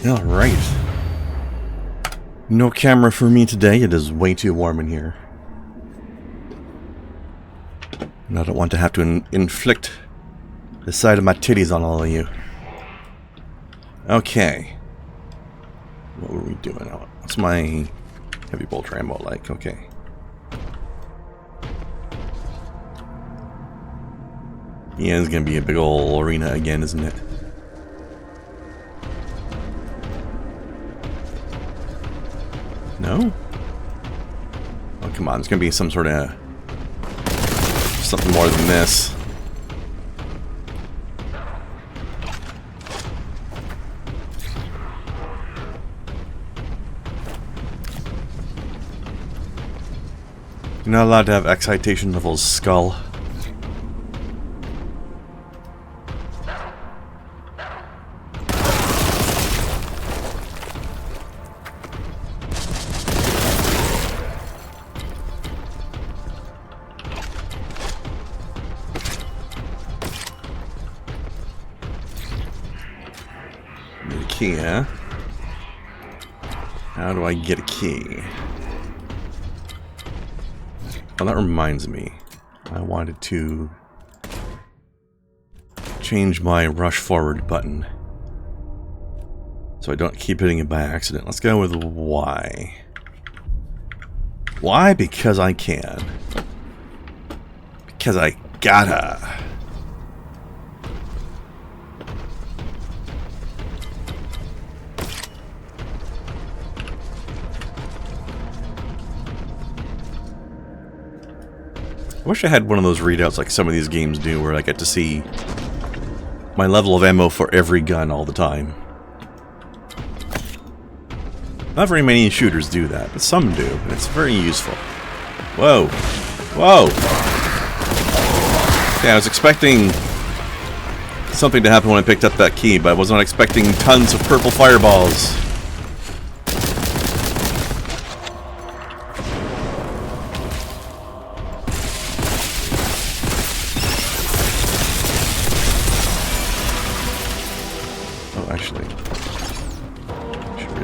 Alright. No camera for me today. It is way too warm in here. And I don't want to have to inflict the side of my titties on all of you. Okay. What were we doing? What's my heavy bolter ammo like? Okay. Yeah, it's gonna be a big ol' arena again, isn't it? No? Oh, come on. It's gonna be some sort of... something more than this. You're not allowed to have excitation level skull. Need a key, huh? How do I get a key? Oh, that reminds me. I wanted to change my rush forward button so I don't keep hitting it by accident. Let's go with Y. Why? Because I can. Because I gotta. I wish I had one of those readouts like some of these games do, where I get to see my level of ammo for every gun all the time. Not very many shooters do that, but some do, and it's very useful. Whoa! Whoa! Yeah, I was expecting something to happen when I picked up that key, but I was not expecting tons of purple fireballs.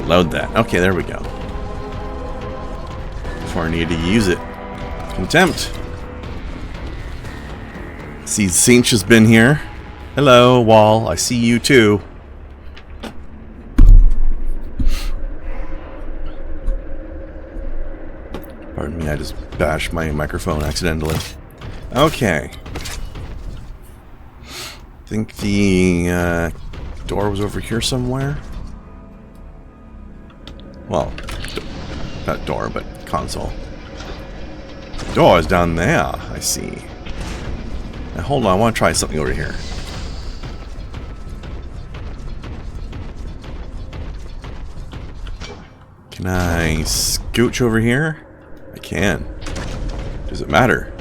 Load that. Okay, there we go. Before I need to use it. Contempt. See, Cinch has been here. Hello, Wall. I see you too. Pardon me, I just bashed my microphone accidentally. Okay. I think the door was over here somewhere. Well, not door, but console. The door is down there, I see. Now hold on, I want to try something over here. Can I scooch over here? I can. Does it matter?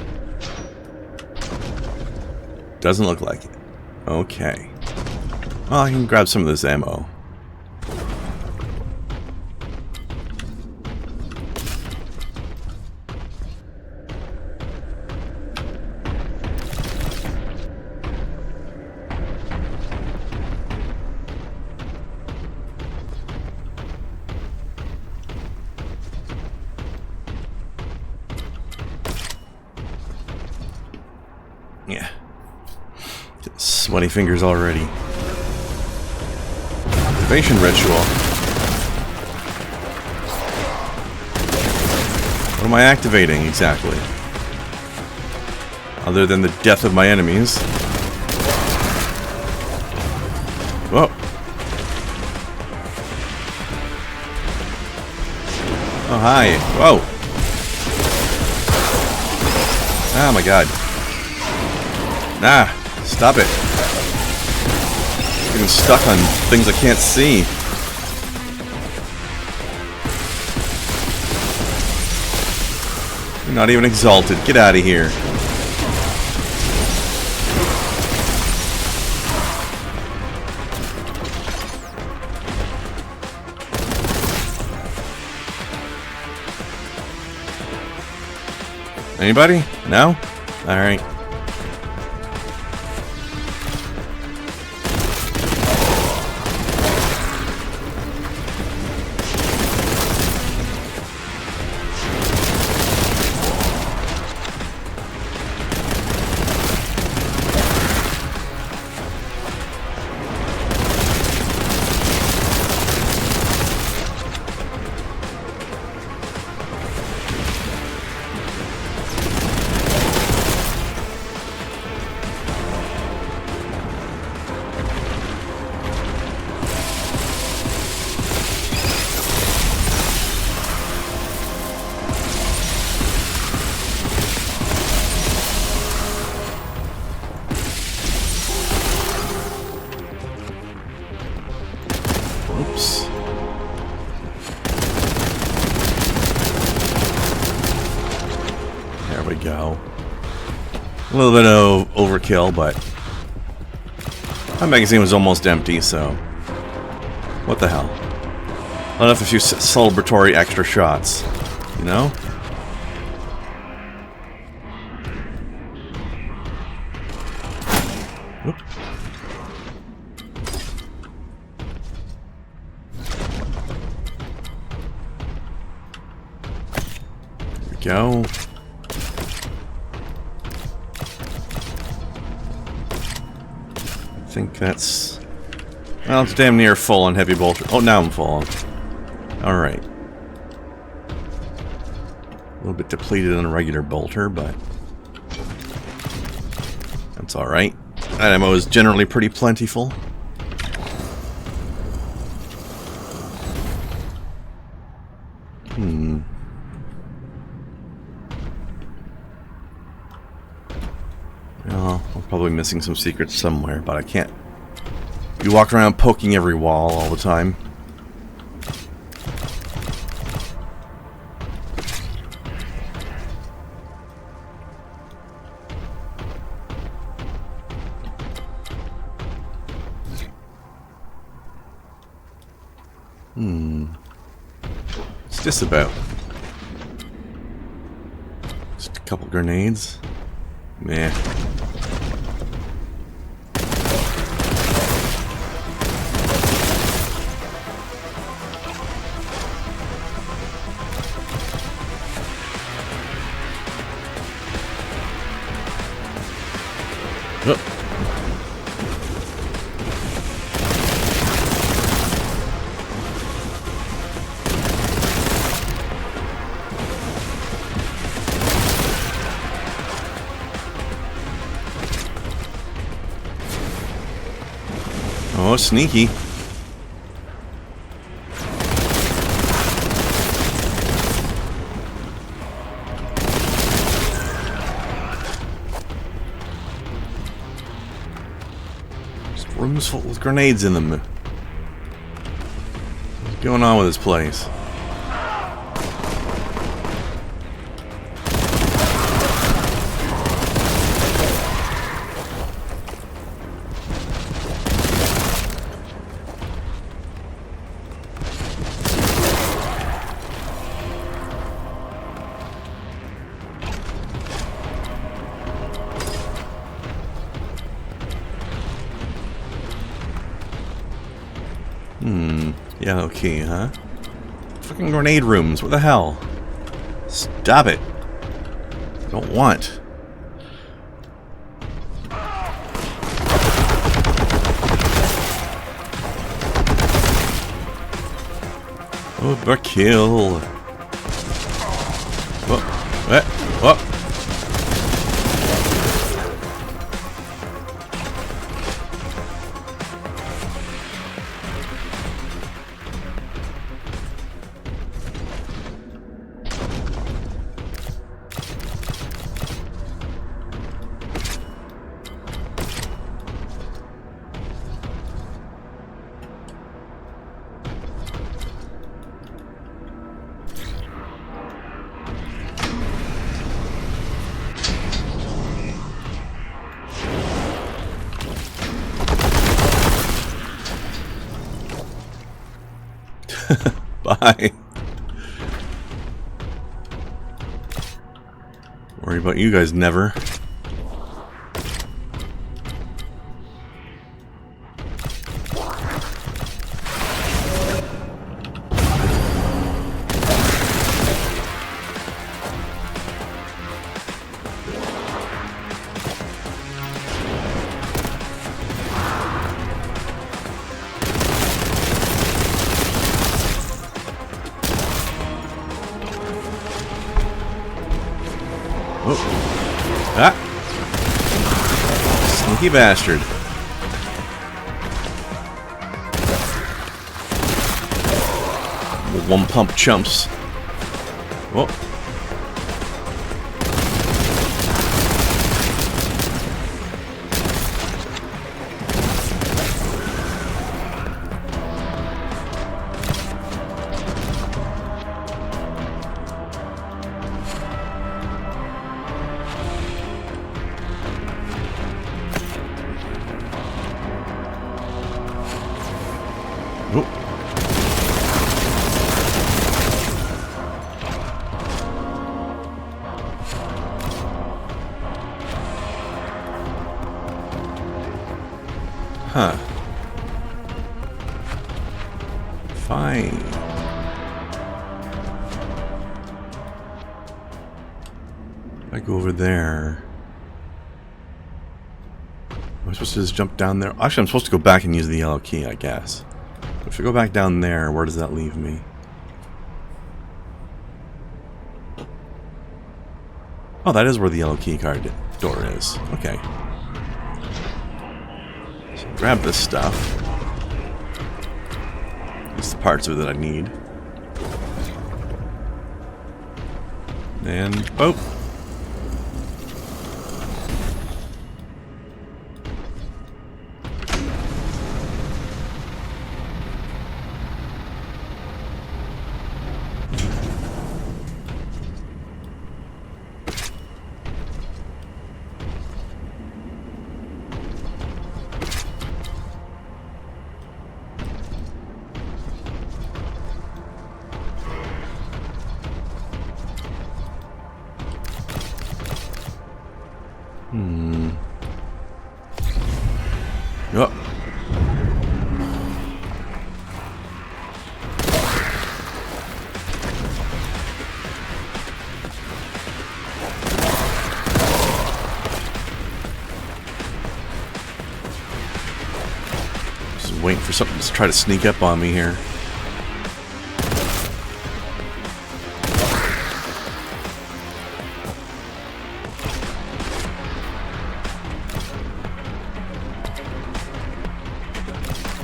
Doesn't look like it. Okay. Well, I can grab some of this ammo. Yeah. Sweaty fingers already. Activation ritual. What am I activating exactly? Other than the death of my enemies. Whoa. Oh, hi. Whoa. Oh my god. Nah, stop it. I'm getting stuck on things I can't see. You're not even exalted. Get out of here. Anybody? No? Alright. little bit of overkill, but my magazine was almost empty, so what the hell? Let off a few celebratory extra shots, you know? Oop. There we go. I think that's... well, it's damn near full on heavy bolter. Oh, now I'm full. Alright. A little bit depleted on a regular bolter, but... that's alright. That ammo is generally pretty plentiful. Well, I'm probably missing some secrets somewhere, but I can't be walking around poking every wall all the time. What's this about? Just a couple grenades? Meh. Oh, sneaky. Just rooms full with grenades in them. What's going on with this place? Yeah, okay, huh? Fucking grenade rooms, what the hell? Stop it. I don't want. Overkill. Whoa, what? Whoa. Bye. Worry about you guys never. Oh. Ah! Sneaky bastard. One pump chumps. Whoa. Oh. Huh. Fine. If I go over there... Am I supposed to just jump down there? Actually, I'm supposed to go back and use the yellow key, I guess. If I go back down there, where does that leave me? Oh, that is where the yellow key card door is. Okay. So grab this stuff. These are the parts of it that I need. And... oh! Oh. Just waiting for something to try to sneak up on me here.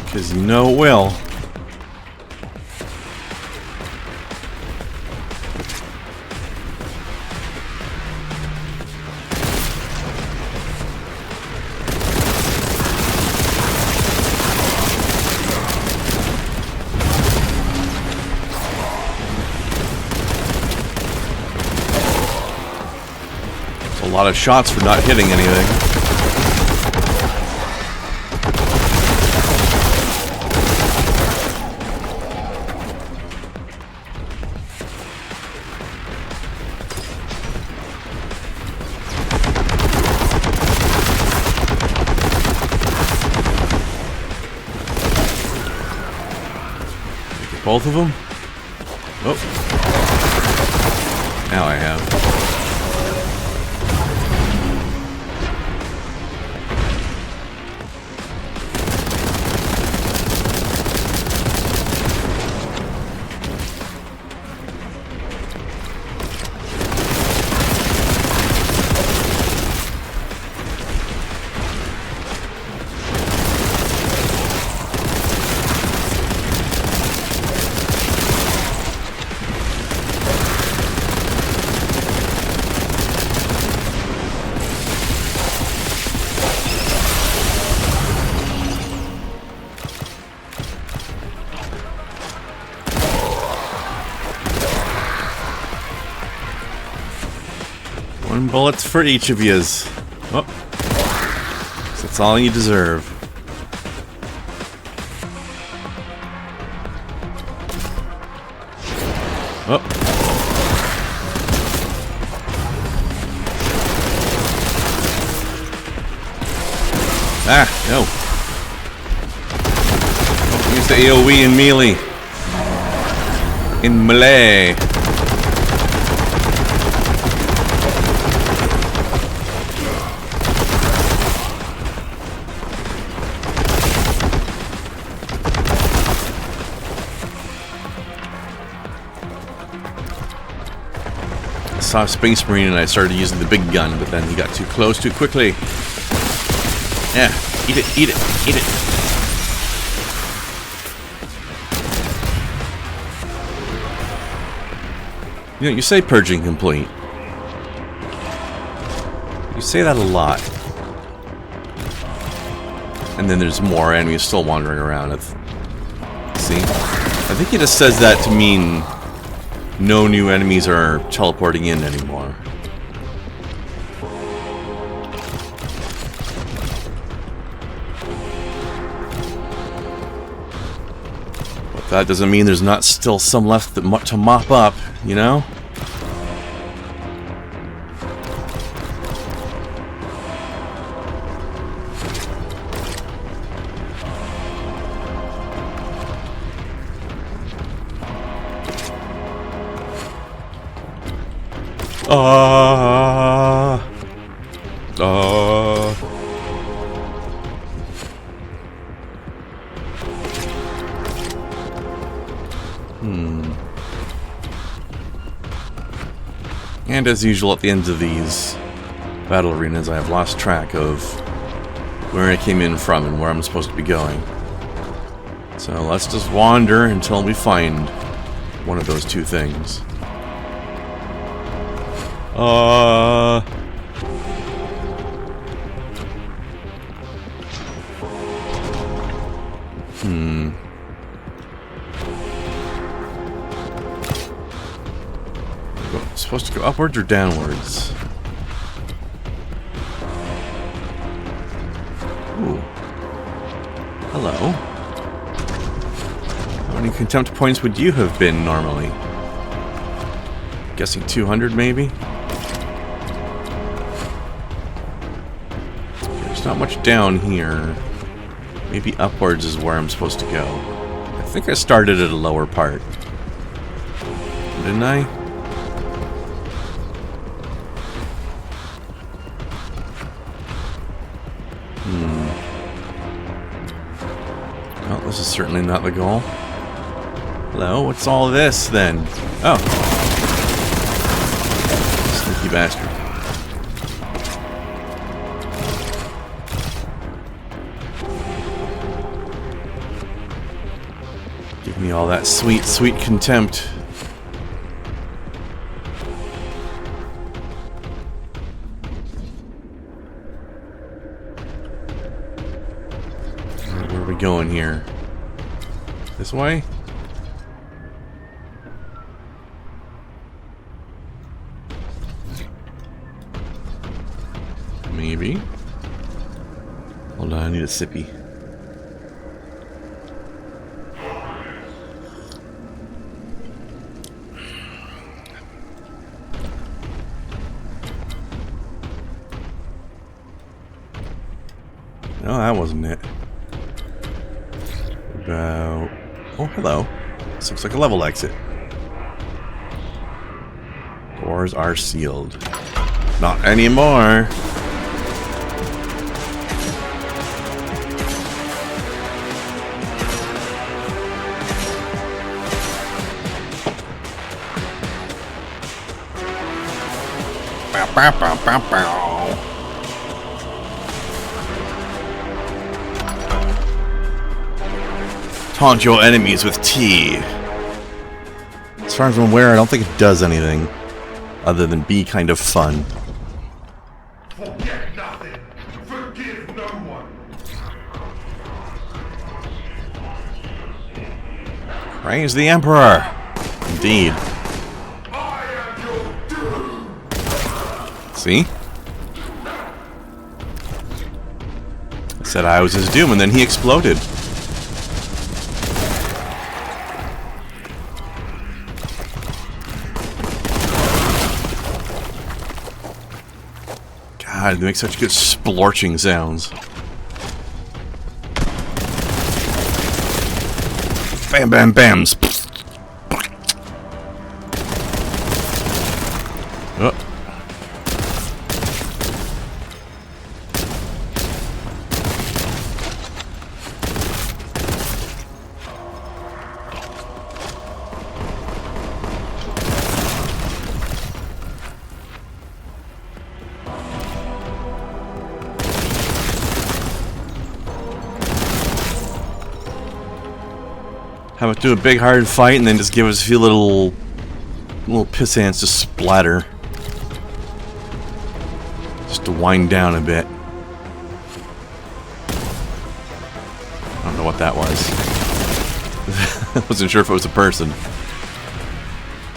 Because you know it will. It's a lot of shots for not hitting anything. Both of them? Oh. Now I have. One bullet for each of yous. Oh. So that's all you deserve. Oh. Ah, no. Use the AoE and melee. In melee. I saw a Space Marine and I started using the big gun, but then he got too close too quickly. Yeah, eat it, eat it, eat it. You know, you say purging complete. You say that a lot. And then there's more enemies still wandering around. See? I think he just says that to mean no new enemies are teleporting in anymore. That doesn't mean there's not still some left to mop up, you know? And as usual at the ends of these battle arenas, I have lost track of where I came in from and where I'm supposed to be going. So let's just wander until we find one of those two things. Supposed to go upwards or downwards? Ooh. Hello. How many contempt points would you have been normally? Guessing 200 maybe? There's not much down here. Maybe upwards is where I'm supposed to go. I think I started at a lower part. Didn't I? Well, this is certainly not the goal. Hello, what's all this then? Oh. Sneaky bastard. Give me all that sweet, sweet contempt. Where are we going here? This way? Maybe. Hold on, I need a sippy. No, that wasn't it. About... Oh, hello. This looks like a level exit. Doors are sealed. Not anymore. Bow, bow, bow, bow, bow. Taunt your enemies with tea. As far as I'm aware, I don't think it does anything other than be kind of fun. Forget nothing. Forgive no one. Praise the Emperor. Indeed. I am your doom. See? I said I was his doom, and then he exploded. God, they make such good splorching sounds. Bam, bam, bams. Oh. How about do a big hard fight and then just give us a few little piss ants to splatter. Just to wind down a bit. I don't know what that was. I wasn't sure if it was a person.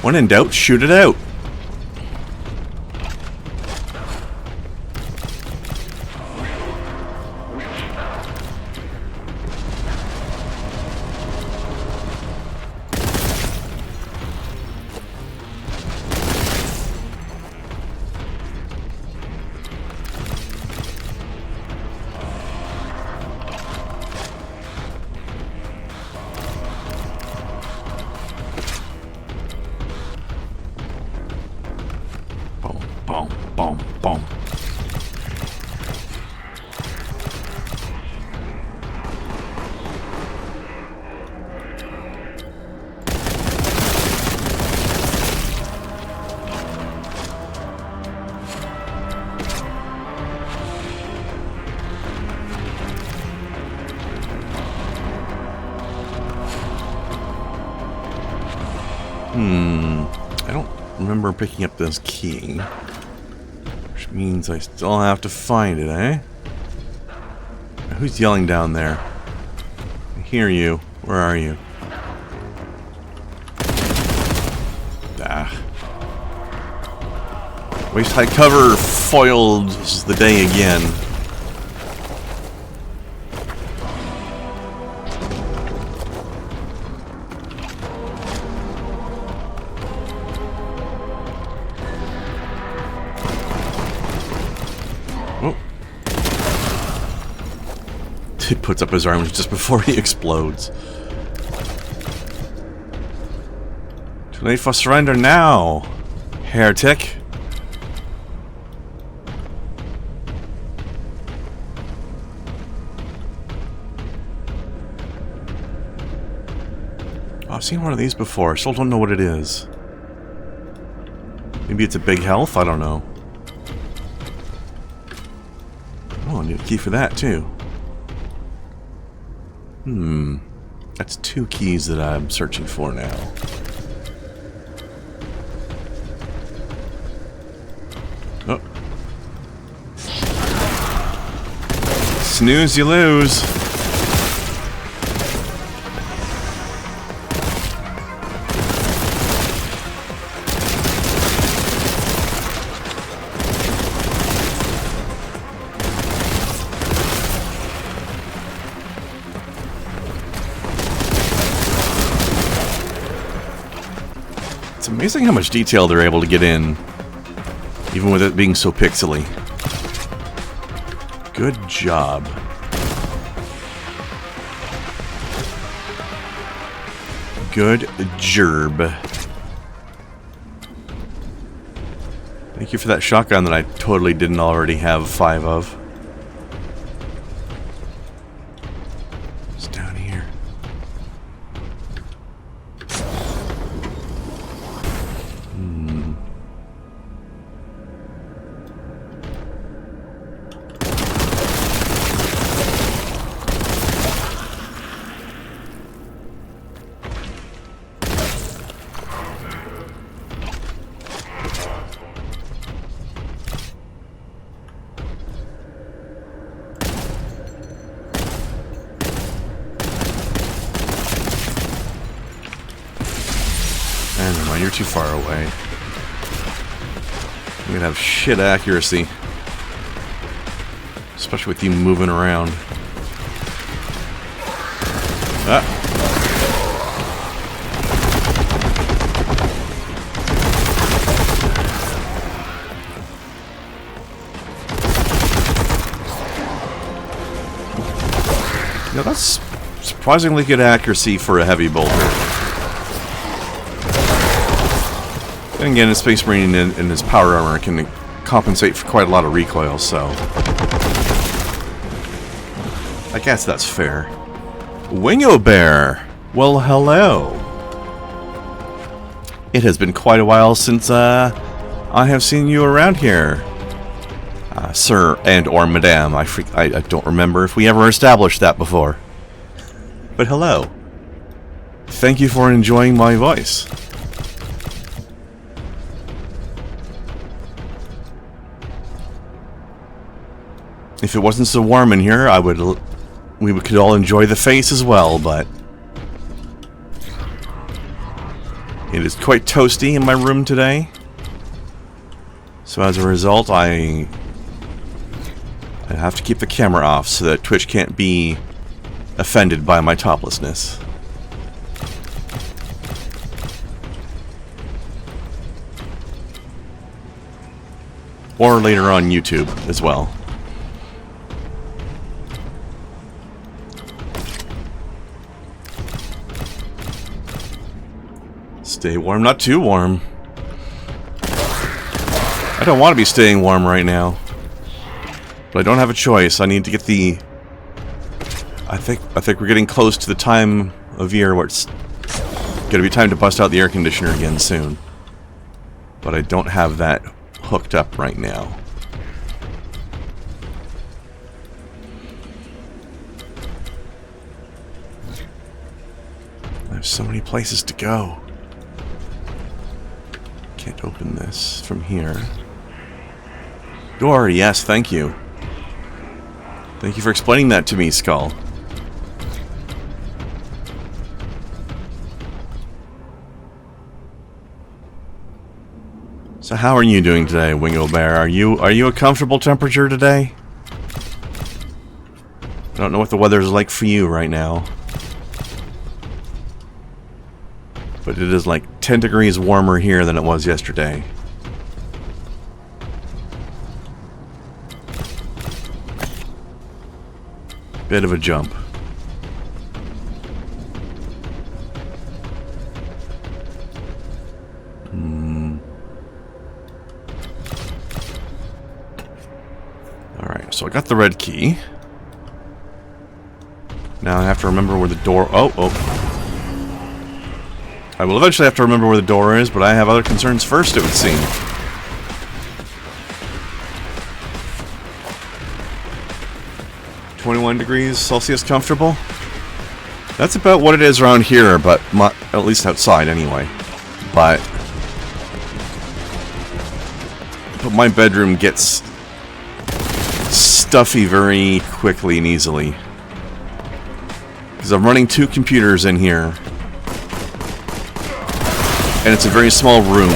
When in doubt, shoot it out. I don't remember picking up this key. Which means I still have to find it, eh? Who's yelling down there? I hear you. Where are you? Ah. Waist high cover foiled the day again. Oh. He puts up his arms just before he explodes. Too late for surrender now, heretic. Oh, I've seen one of these before. I still don't know what it is. Maybe it's a big health? I don't know. Oh, I need a key for that, too. That's 2 keys that I'm searching for now. Oh. Snooze, you lose. It's amazing how much detail they're able to get in, even with it being so pixely. Good job. Good gerb. Thank you for that shotgun that I totally didn't already have 5 of. It's down here. Never mind, you're too far away. You're gonna have shit accuracy. Especially with you moving around. Ah! Yeah, that's surprisingly good accuracy for a heavy bolter. And again, his Space Marine and his power armor can compensate for quite a lot of recoil, so I guess that's fair. Wingo Bear! Well, hello. It has been quite a while since I have seen you around here. Sir and or Madame. I don't remember if we ever established that before. But hello. Thank you for enjoying my voice. If it wasn't so warm in here, we could all enjoy the face as well, but it is quite toasty in my room today. So as a result, I have to keep the camera off so that Twitch can't be offended by my toplessness. Or later on YouTube as well. Stay warm, not too warm. I don't want to be staying warm right now. But I don't have a choice. I need to get the... I think we're getting close to the time of year where it's gonna be time to bust out the air conditioner again soon. But I don't have that hooked up right now. I have so many places to go. To open this from here. Door, yes, thank you. Thank you for explaining that to me, Skull. So how are you doing today, Wingo Bear? Are you a comfortable temperature today? I don't know what the weather's like for you right now. But it is like 10 degrees warmer here than it was yesterday. Bit of a jump. Alright, so I got the red key. Now I have to remember where the door... Oh. I will eventually have to remember where the door is, but I have other concerns first, it would seem. $21°C comfortable? That's about what it is around here, but at least outside anyway. But my bedroom gets stuffy very quickly and easily. Because I'm running 2 computers in here. And it's a very small room.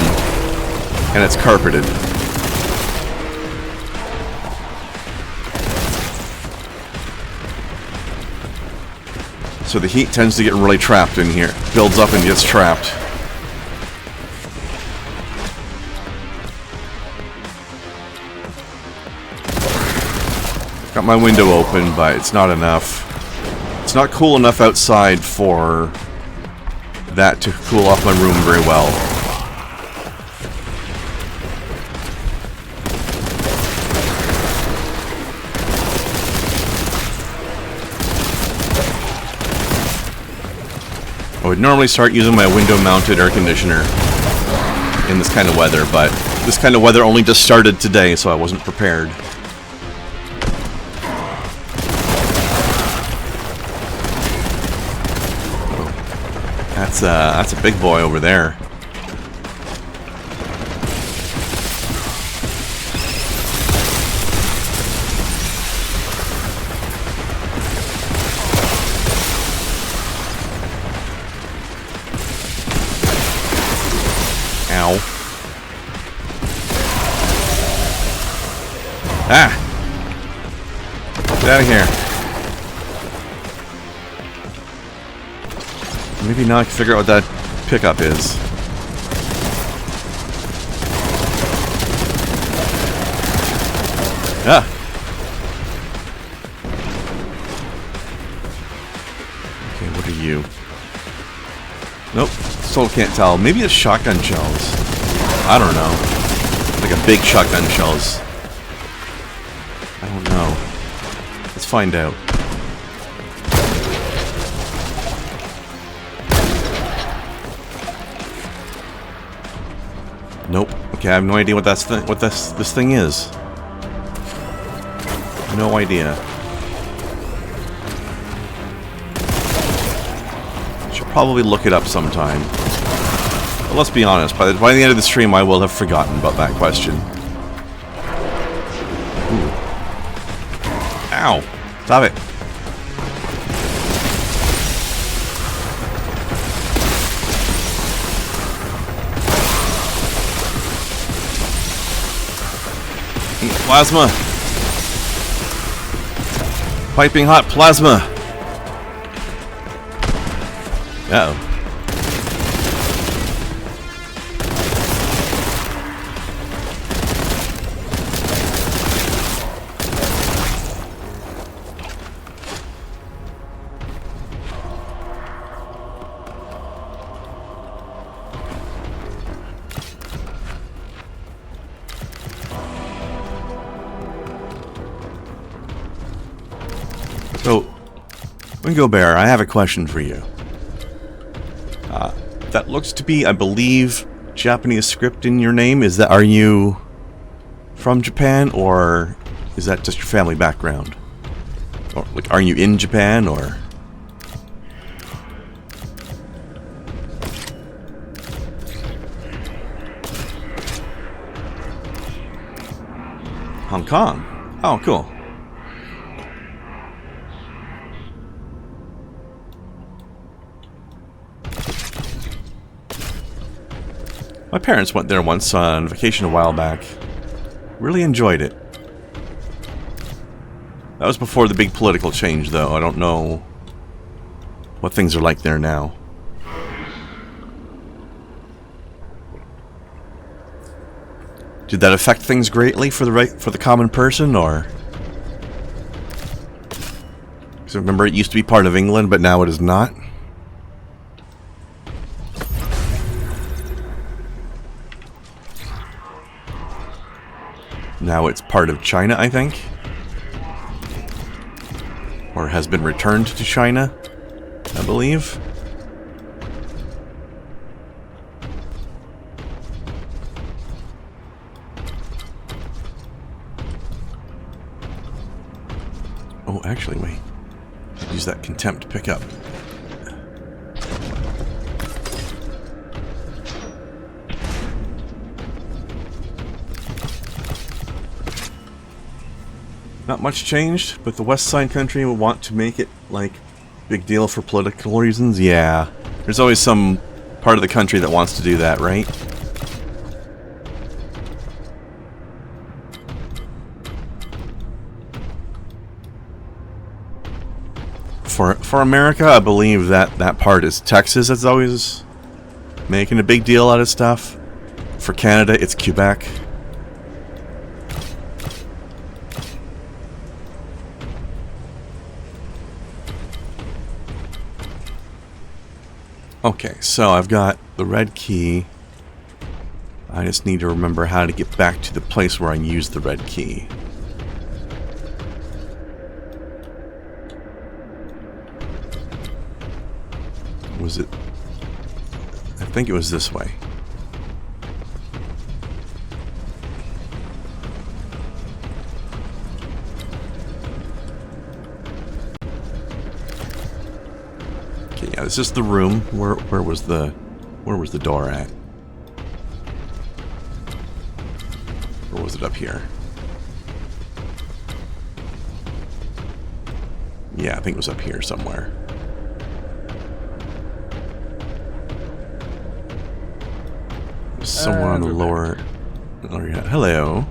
And it's carpeted. So the heat tends to get really trapped in here. Builds up and gets trapped. Got my window open, but it's not enough. It's not cool enough outside for that to cool off my room very well. I would normally start using my window-mounted air conditioner in this kind of weather, but this kind of weather only just started today, so I wasn't prepared. That's a big boy over there. Ow. Ah! Get out of here. Maybe now I can figure out what that pickup is. Ah! Okay, what are you? Nope, still can't tell. Maybe it's shotgun shells. I don't know. Like a big shotgun shells. I don't know. Let's find out. Nope. Okay, I have no idea what this thing is. No idea. Should probably look it up sometime. But let's be honest, by the end of the stream I will have forgotten about that question. Ooh. Ow! Stop it. Plasma! Piping hot plasma! Uh-oh. So, Wingo Bear, I have a question for you. That looks to be, I believe, Japanese script in your name. Are you from Japan, or is that just your family background? Or, like, are you in Japan, or...? Hong Kong. Oh, cool. My parents went there once on vacation a while back. Really enjoyed it. That was before the big political change, though. I don't know what things are like there now. Did that affect things greatly for the common person, or? Because remember, it used to be part of England, but now it is not. Now it's part of China, I think. Or has been returned to China, I believe. Oh, actually, wait. Use that contempt pickup. Not much changed, but the West Side country will want to make it, like, big deal for political reasons. Yeah. There's always some part of the country that wants to do that, right? For America, I believe that part is Texas that's always making a big deal out of stuff. For Canada, it's Quebec. Okay, so I've got the red key. I just need to remember how to get back to the place where I used the red key. Was it? I think it was this way. Okay, yeah, this is the room. Where was the door at? Or was it up here? Yeah, I think it was up here somewhere. Somewhere on the lower... Oh, yeah. Hello.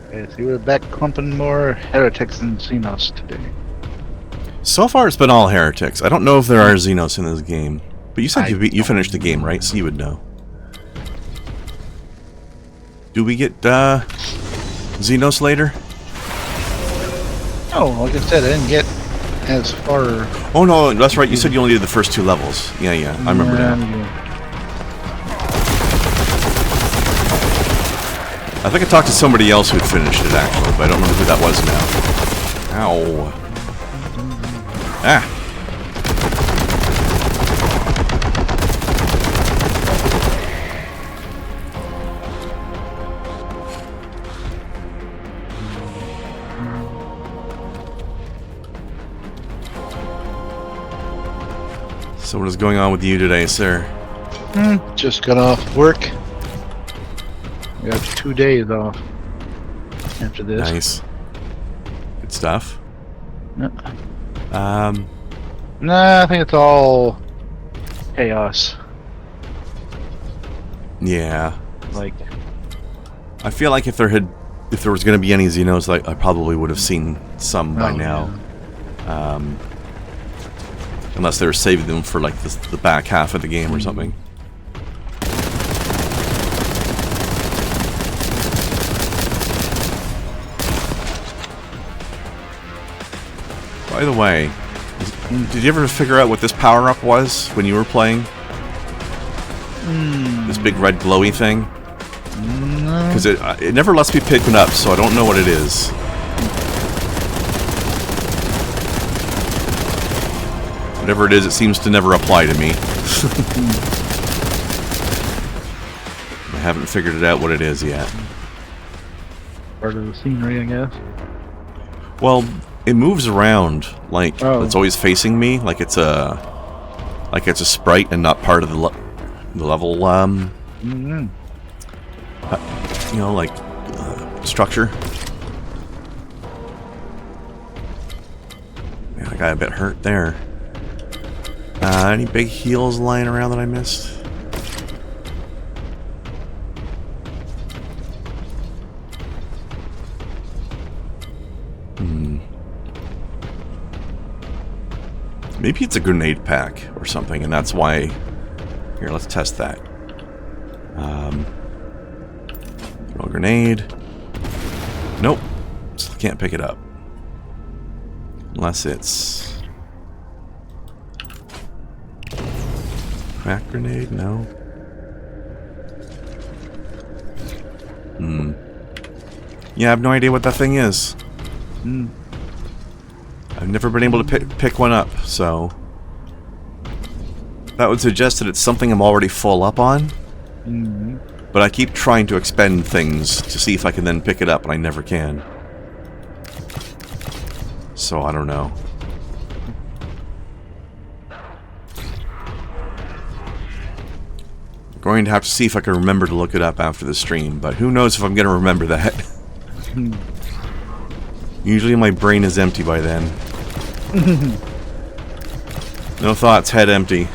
Okay, so we're back clumping more heretics than Xenos today. So far it's been all heretics. I don't know if there are Xenos in this game. But you said you finished the game, right? So you would know. Do we get Xenos later? Oh, like I said, I didn't get as far. Oh no, that's right. You said you only did the first 2 levels. Yeah, I remember now. I think I talked to somebody else who'd finished it actually, but I don't remember who that was now. Ow. Ah. So what is going on with you today, sir? Just got off work. We have 2 days off after this. Nice. Good stuff. Nah, I think it's all chaos. Yeah. Like, I feel like if there was going to be any Xenos, like I probably would have seen some by now. Yeah. Unless they were saving them for like the back half of the game or something. By the way, did you ever figure out what this power-up was when you were playing? This big red glowy thing? No. Because it never lets me pick it up, so I don't know what it is. Whatever it is, it seems to never apply to me. I haven't figured it out what it is yet. Part of the scenery, I guess. Well, it moves around like Oh. it's always facing me, like it's a sprite and not part of the level. Mm-hmm. You know, like structure. Man, I got a bit hurt there. Any big heals lying around that I missed? Maybe it's a grenade pack or something, and that's why... Here, let's test that. Throw a grenade. Nope. Still can't pick it up. Unless it's... Crack grenade? No. Yeah, I have no idea what that thing is. I've never been able to pick one up, so... That would suggest that it's something I'm already full up on. But I keep trying to expend things to see if I can then pick it up, and I never can. So I don't know. I'm going to have to see if I can remember to look it up after the stream, but who knows if I'm going to remember that. Usually my brain is empty by then. No thoughts, head empty.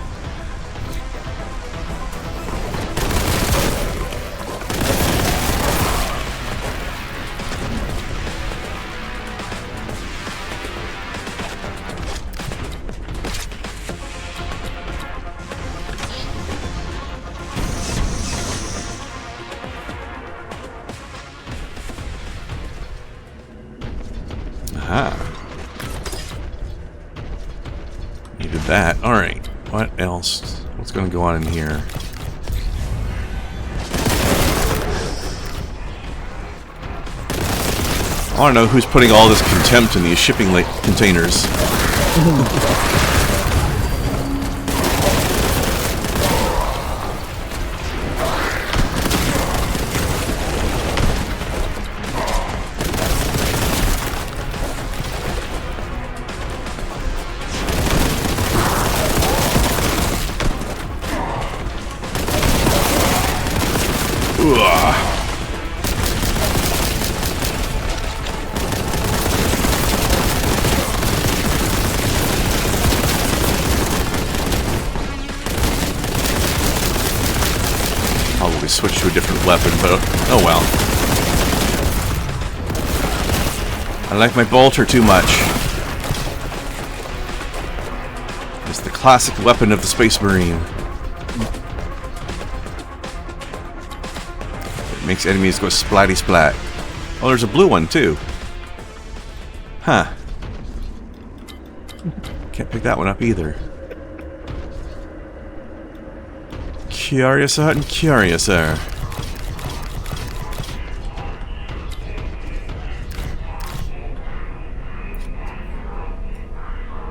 Needed that. Alright. What else? What's going to go on in here? I want to know who's putting all this contempt in these shipping containers. Probably switch to a different weapon, but oh well. I like my bolter too much. It's the classic weapon of the Space Marine. It makes enemies go splatty splat. Oh, there's a blue one too. Huh. Can't pick that one up either. Curiouser and curiouser.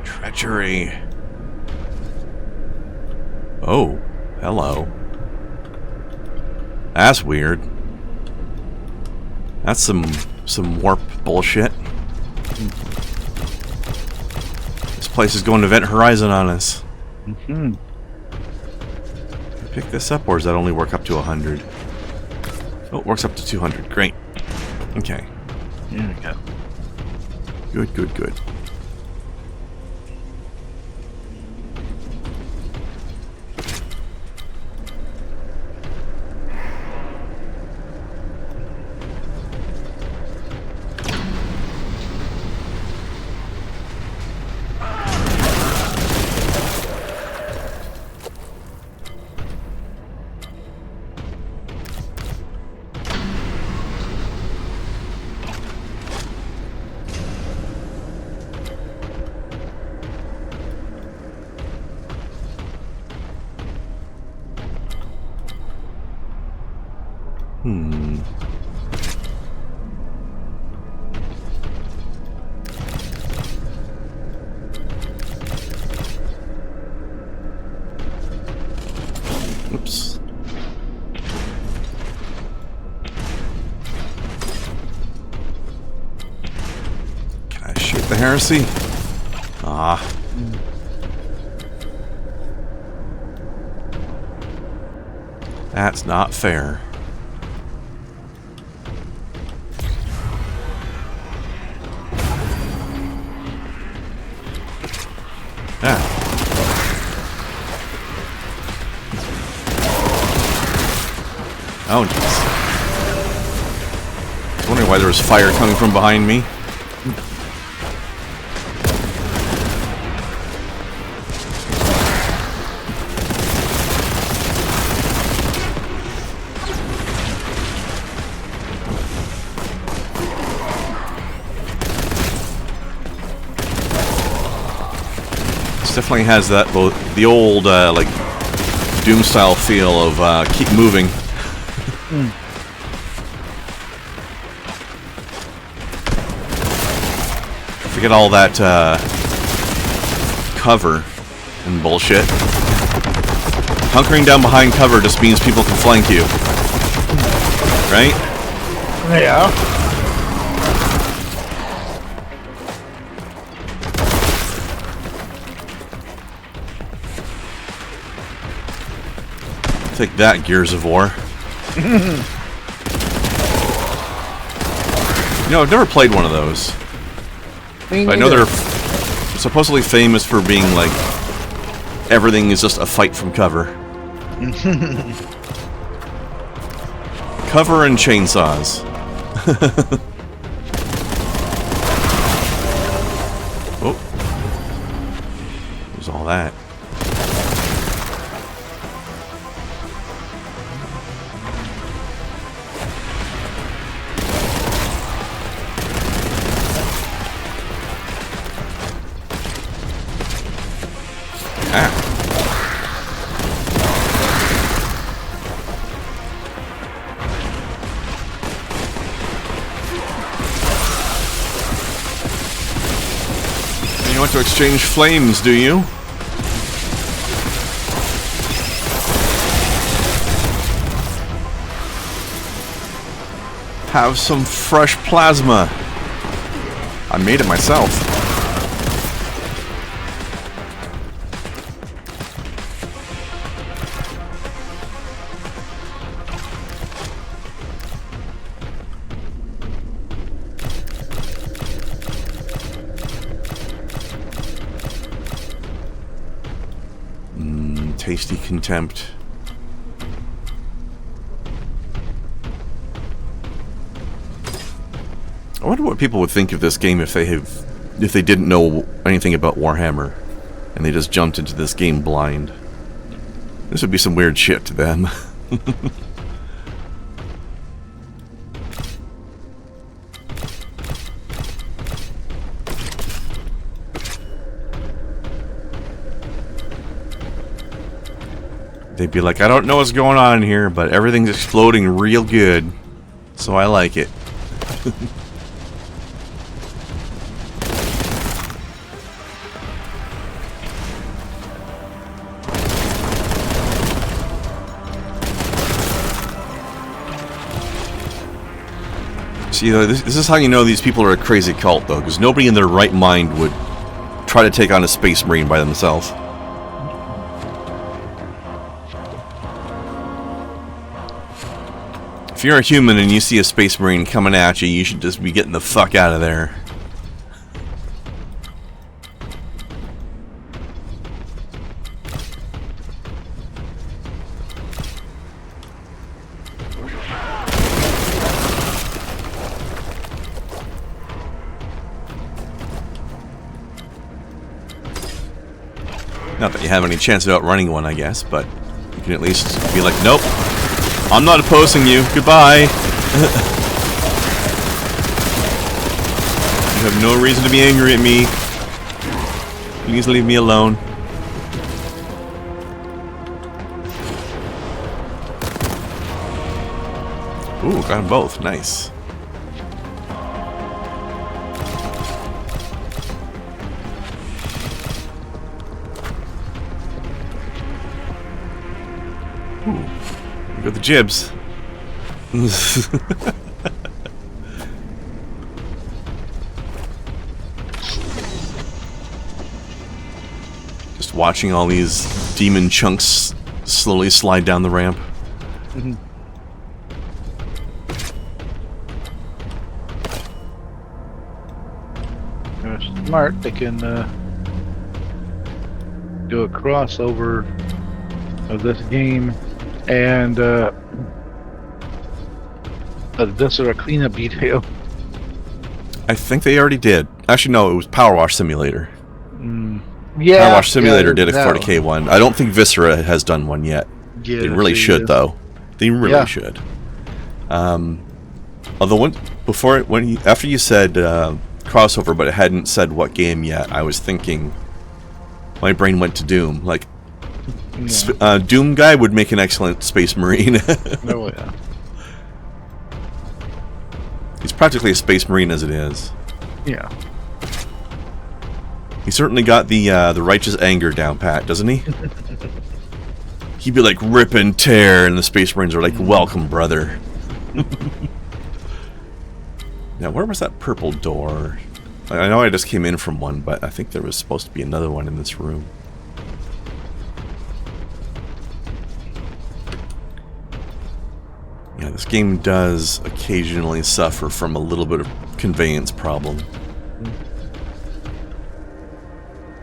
Treachery. Oh, hello. That's weird. That's some warp bullshit. This place is going to Event Horizon on us. Pick this up, or does that only work up to 100? Oh, it works up to 200. Great. Okay. There we go. Good, good, good. Oops. Can I shoot the heresy? Ah. That's not fair. Ah. Oh, jeez. I was wondering why there was fire coming from behind me. This definitely has that the old like Doom style feel of keep moving. Forget all that cover and bullshit. Hunkering down behind cover just means people can flank you, right? Yeah. Take that, Gears of War. You know, I've never played one of those. But I know they're supposedly famous for being like everything is just a fight from cover. Cover and chainsaws. Oh, there's all that. You want to exchange flames, do you? Have some fresh plasma. I made it myself. Tasty contempt. I wonder what people would think of this game if they didn't know anything about Warhammer and they just jumped into this game blind. This would be some weird shit to them. They'd be like, I don't know what's going on here, but everything's exploding real good, so I like it. See, this is how you know these people are a crazy cult, though, because nobody in their right mind would try to take on a Space Marine by themselves. If you're a human and you see a Space Marine coming at you, you should just be getting the fuck out of there. Not that you have any chance of outrunning one, I guess, but you can at least be like, nope, I'm not opposing you, goodbye. You have no reason to be angry at me. Please leave me alone. Ooh, got them both, nice. Ooh, got the jibs. watching all these demon chunks slowly slide down the ramp. Mhm. They're smart. They can do a crossover of this game and a Viscera cleanup detail. I think they already did. Actually, no, it was Power Wash Simulator. Yeah, Power Wash Simulator did a that 40k one. I don't think Viscera has done one yet. Yeah, They really should, though. They really should. Although after you said crossover, but it hadn't said what game yet, I was thinking. My brain went to Doom. Like, Doom guy would make an excellent Space Marine. Oh yeah. He's practically a Space Marine as it is. Yeah. He certainly got the righteous anger down pat, doesn't he? He'd be like, rip and tear, and the Space Marines are like, welcome, brother. Now, where was that purple door? I know I just came in from one, but I think there was supposed to be another one in this room. Yeah, this game does occasionally suffer from a little bit of conveyance problem.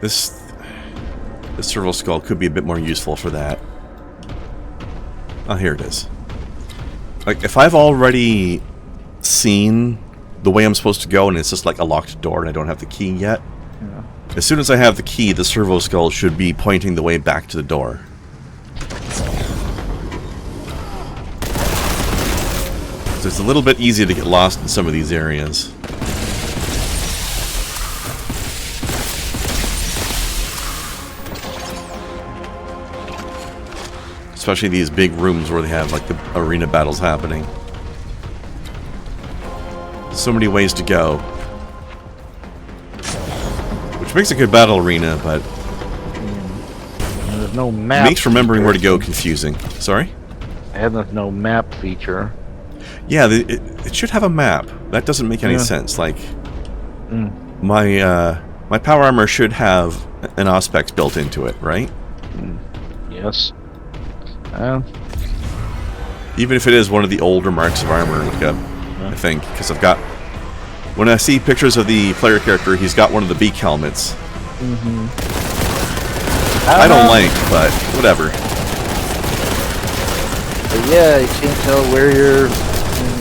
This serval skull could be a bit more useful for that. Oh, here it is. Like, if I've already seen the way I'm supposed to go and it's just like a locked door and I don't have the key yet, as soon as I have the key, the servo skull should be pointing the way back to the door. So it's a little bit easy to get lost in some of these areas. Especially these big rooms where they have like the arena battles happening. So many ways to go. Which makes a good battle arena, but there's no map. Makes remembering feature. where to go confusing. Sorry? And there's no map feature. Yeah, it should have a map. That doesn't make any sense. Like, my power armor should have an Auspex built into it, right? Yes. Even if it is one of the older marks of armor, like I think, because I've got. When I see pictures of the player character, he's got one of the beak helmets. I don't like, but whatever. But yeah, you can't tell where you're.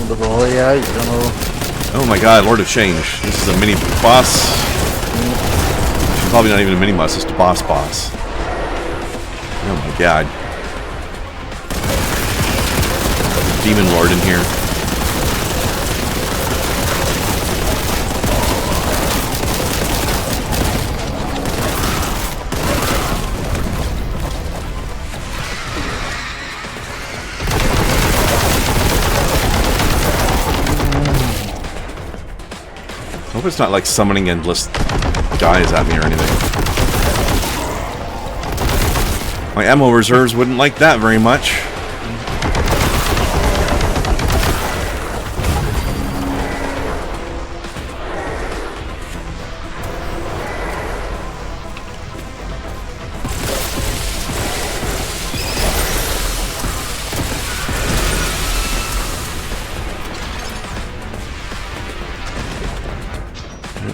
Yeah, you don't know. Oh my god, Lord of Change. This is a mini boss. Probably not even a mini boss, just a boss. Oh my god. Demon Lord in here. I hope it's not like summoning endless guys at me or anything. My ammo reserves wouldn't like that very much.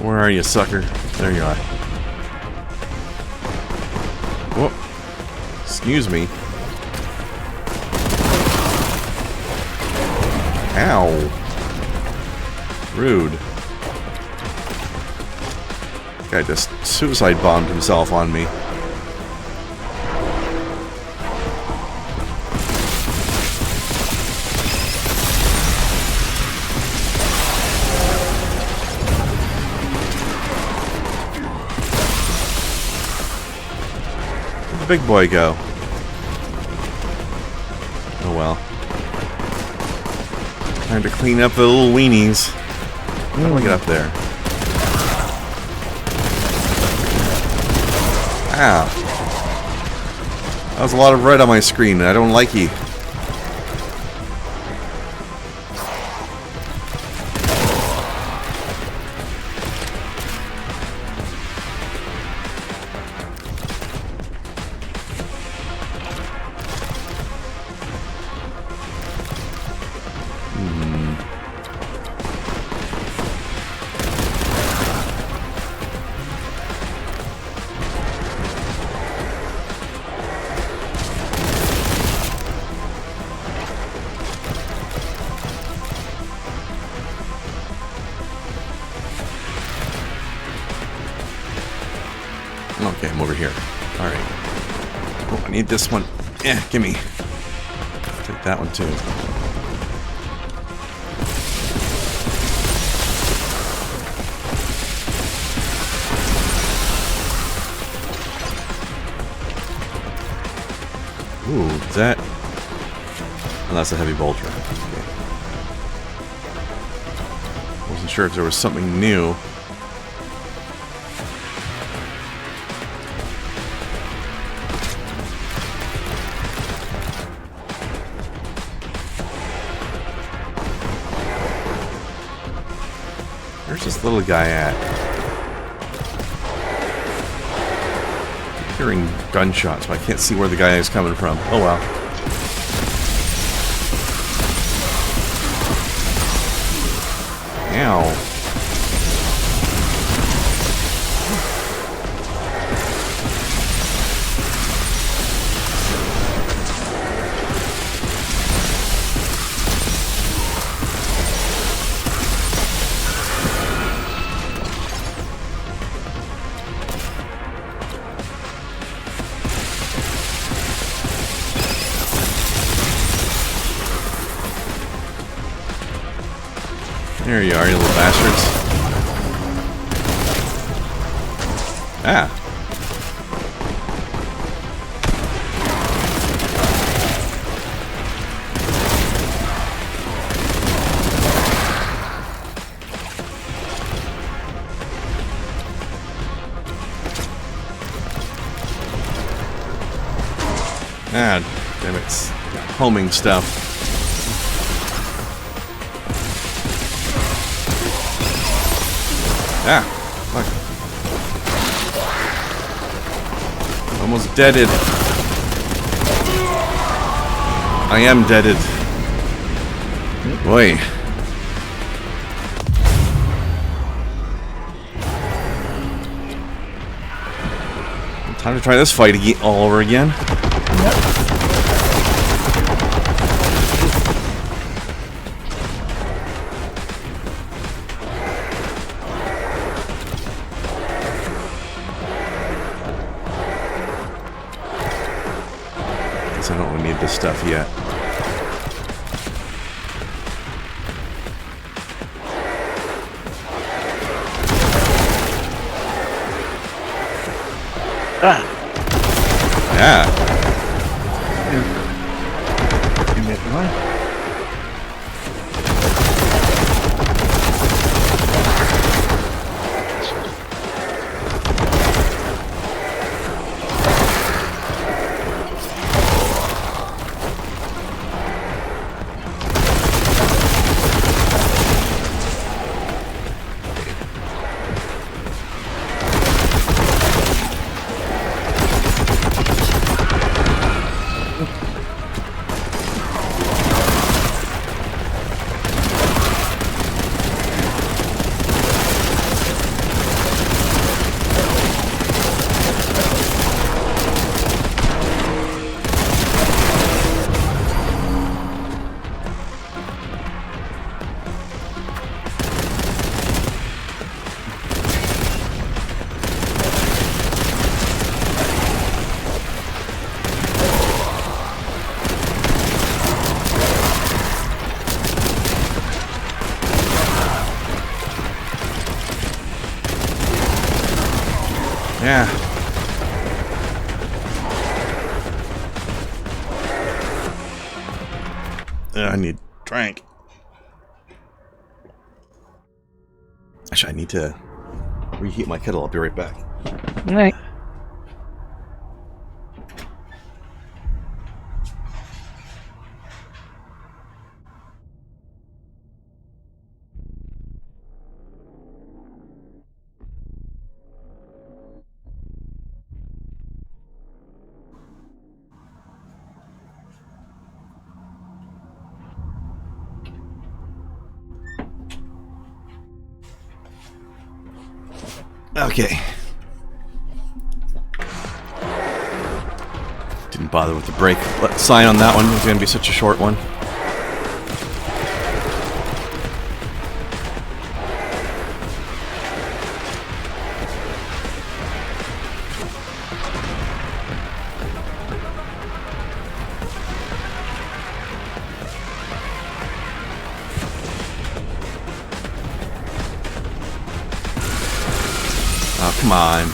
Where are you, sucker? There you are. Whoop. Excuse me. Ow. Rude. Guy just suicide bombed himself on me. Big boy go? Oh well. Time to clean up the little weenies. How do I get up there? Ow. That was a lot of red on my screen. I don't like you. need this one. Yeah, gimme. Take that one too. Ooh, is that? Oh, that's a heavy bolter. Okay. Wasn't sure if there was something new. Where's this little guy at? I'm hearing gunshots, but I can't see where the guy is coming from. Oh well. Ow. There you are, you little bastards. Ah. Ah, damn it. It's homing stuff. Ah, fuck. Almost deaded. I am deaded. Boy. Time to try this fight all over again. I don't really need this stuff yet. Ah! Yeah. Give me one. Yeah. I need drink. Actually, I need to reheat my kettle. I'll be right back. Right. Okay. Didn't bother with the break sign on that one. It's going to be such a short one. Come on.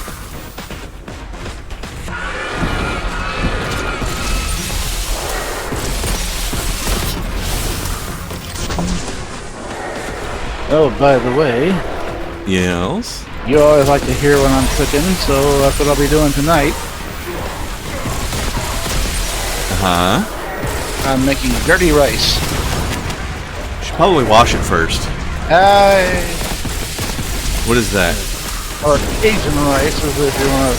Oh, by the way, Yes. you always like to hear when I'm cooking, so that's what I'll be doing tonight. Uh-huh. I'm making dirty rice. Should probably wash it first. What is that? Or Cajun rice, as if you want to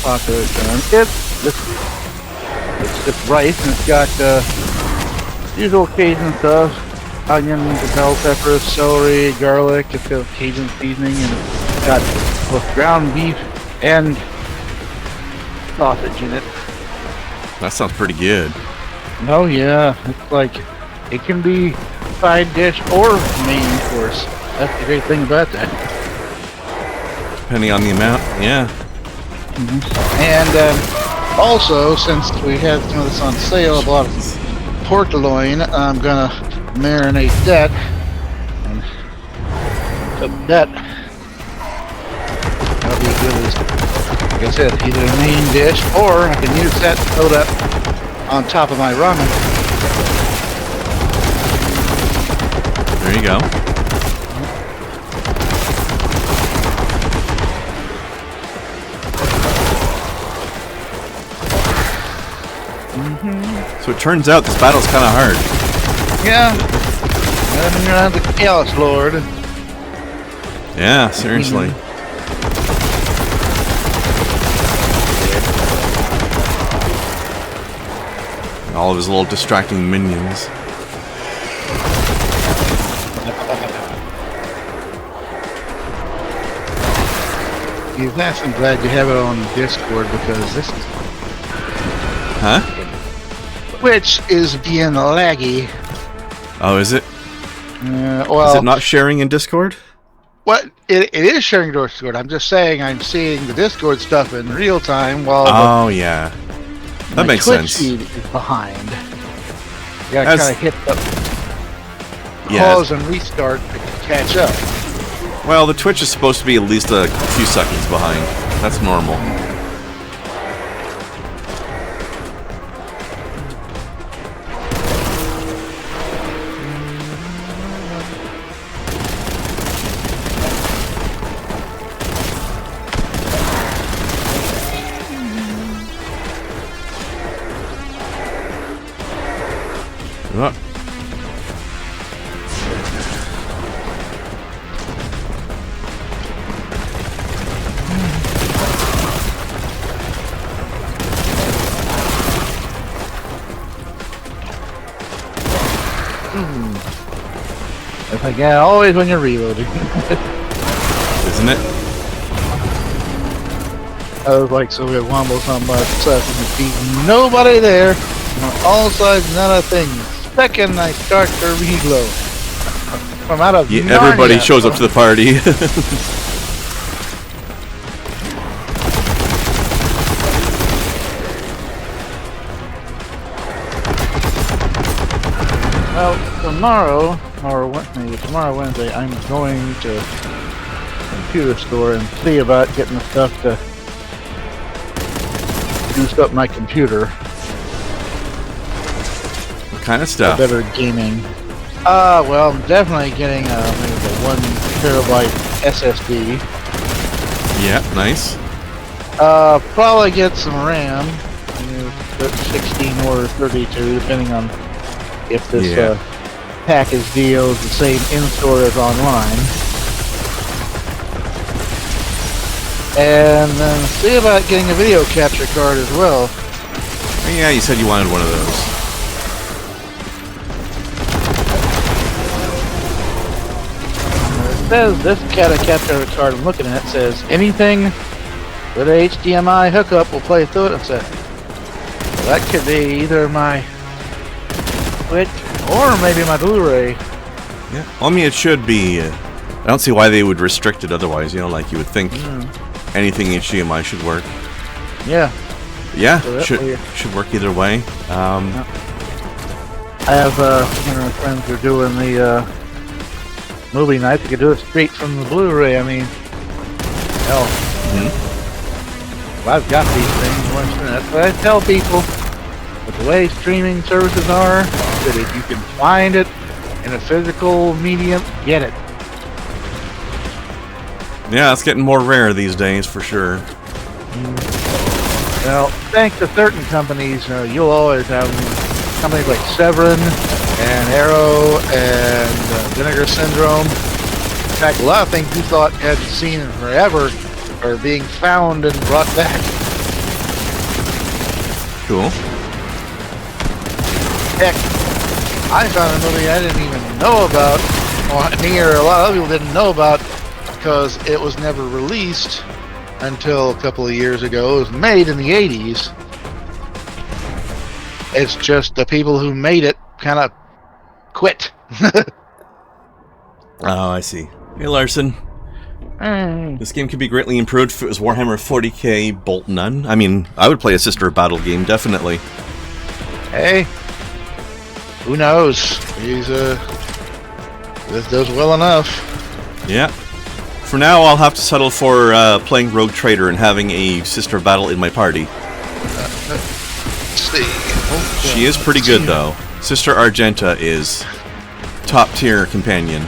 popular term. It's rice, and it's got usual Cajun stuff. Onions, bell peppers, celery, garlic. It's got Cajun seasoning, and it's got both ground beef and sausage in it. That sounds pretty good. Oh yeah, it's like, it can be side dish or main course. That's the great thing about that. Depending on the amount, yeah. And also, since we had some of this on sale, I bought pork loin. I'm gonna marinate that and cook that. That'll be good as, like I said, either a main dish, or I can use that to load up on top of my ramen. There you go. So it turns out this battle's kind of hard. Yeah. And you're on the Chaos Lord. Yeah, seriously. All of his little distracting minions. Yes, I'm glad you have it on Discord, because this is... Huh? Twitch is being laggy. Oh, is it? Well, Is it not sharing in Discord? What it is sharing Discord. I'm just saying I'm seeing the Discord stuff in real time while Oh, yeah. That makes Twitch sense. feed is behind. You gotta kind of hit the pause and restart to catch up. Well, the Twitch is supposed to be at least a few seconds behind. That's normal. Oh. It's like, yeah, always when you're reloading. Isn't it? I was like, so we had Wombles on my side and there's nobody there. On all sides, not a thing. Second I start to reload. From out of Everybody Narnia. shows up to the party. Well, tomorrow, or maybe tomorrow Wednesday, I'm going to the computer store and see about getting the stuff to boost up my computer. What kind of stuff? Better gaming. Well, I'm definitely getting maybe the 1 terabyte SSD. Yeah, nice. Probably get some RAM, 16 or 32, depending on if this package deal is the same in-store as online. And then see about getting a video capture card as well. Oh, yeah, you said you wanted one of those. It says this capture card I'm looking at says anything with a HDMI hookup will play through it. And said that could be either my Switch or maybe my Blu-ray. Yeah. Well, I mean, it should be. I don't see why they would restrict it otherwise. You know, like you would think anything HDMI should work. Yeah. Yeah, So should work either way. I have one of my friends who are doing the movie night. They could do it straight from the Blu-ray. I mean, Hell, I've got these things. That's what I tell people. But the way streaming services are, that if you can find it in a physical medium, get it. Yeah, it's getting more rare these days for sure. Well, thanks to certain companies, you'll always have companies like Severin and Arrow and Vinegar Syndrome. In fact, a lot of things you thought had seen in forever are being found and brought back. Cool. Heck, I found a movie I didn't even know about, or near a lot of people didn't know about, because it was never released until a couple of years ago. It was made in the 80s. It's just the people who made it kind of quit. Oh, I see. Hey, Larson. This game could be greatly improved if it was Warhammer 40k Boltgun. I mean, I would play a Sister of Battle game, definitely. Hey, who knows? He's this does well enough. Yeah. For now, I'll have to settle for playing Rogue Trader and having a Sister of Battle in my party. Let's see. She is pretty good, though. Sister Argenta is top-tier companion.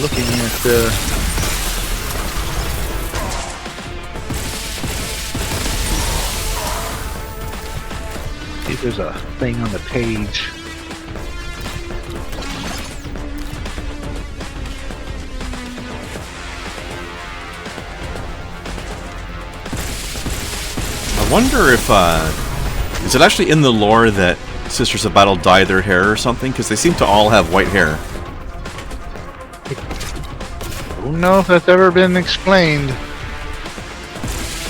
Looking at see if there's a thing on the page. I wonder if, is it actually in the lore that Sisters of Battle dye their hair or something? Because they seem to all have white hair. I don't know if that's ever been explained.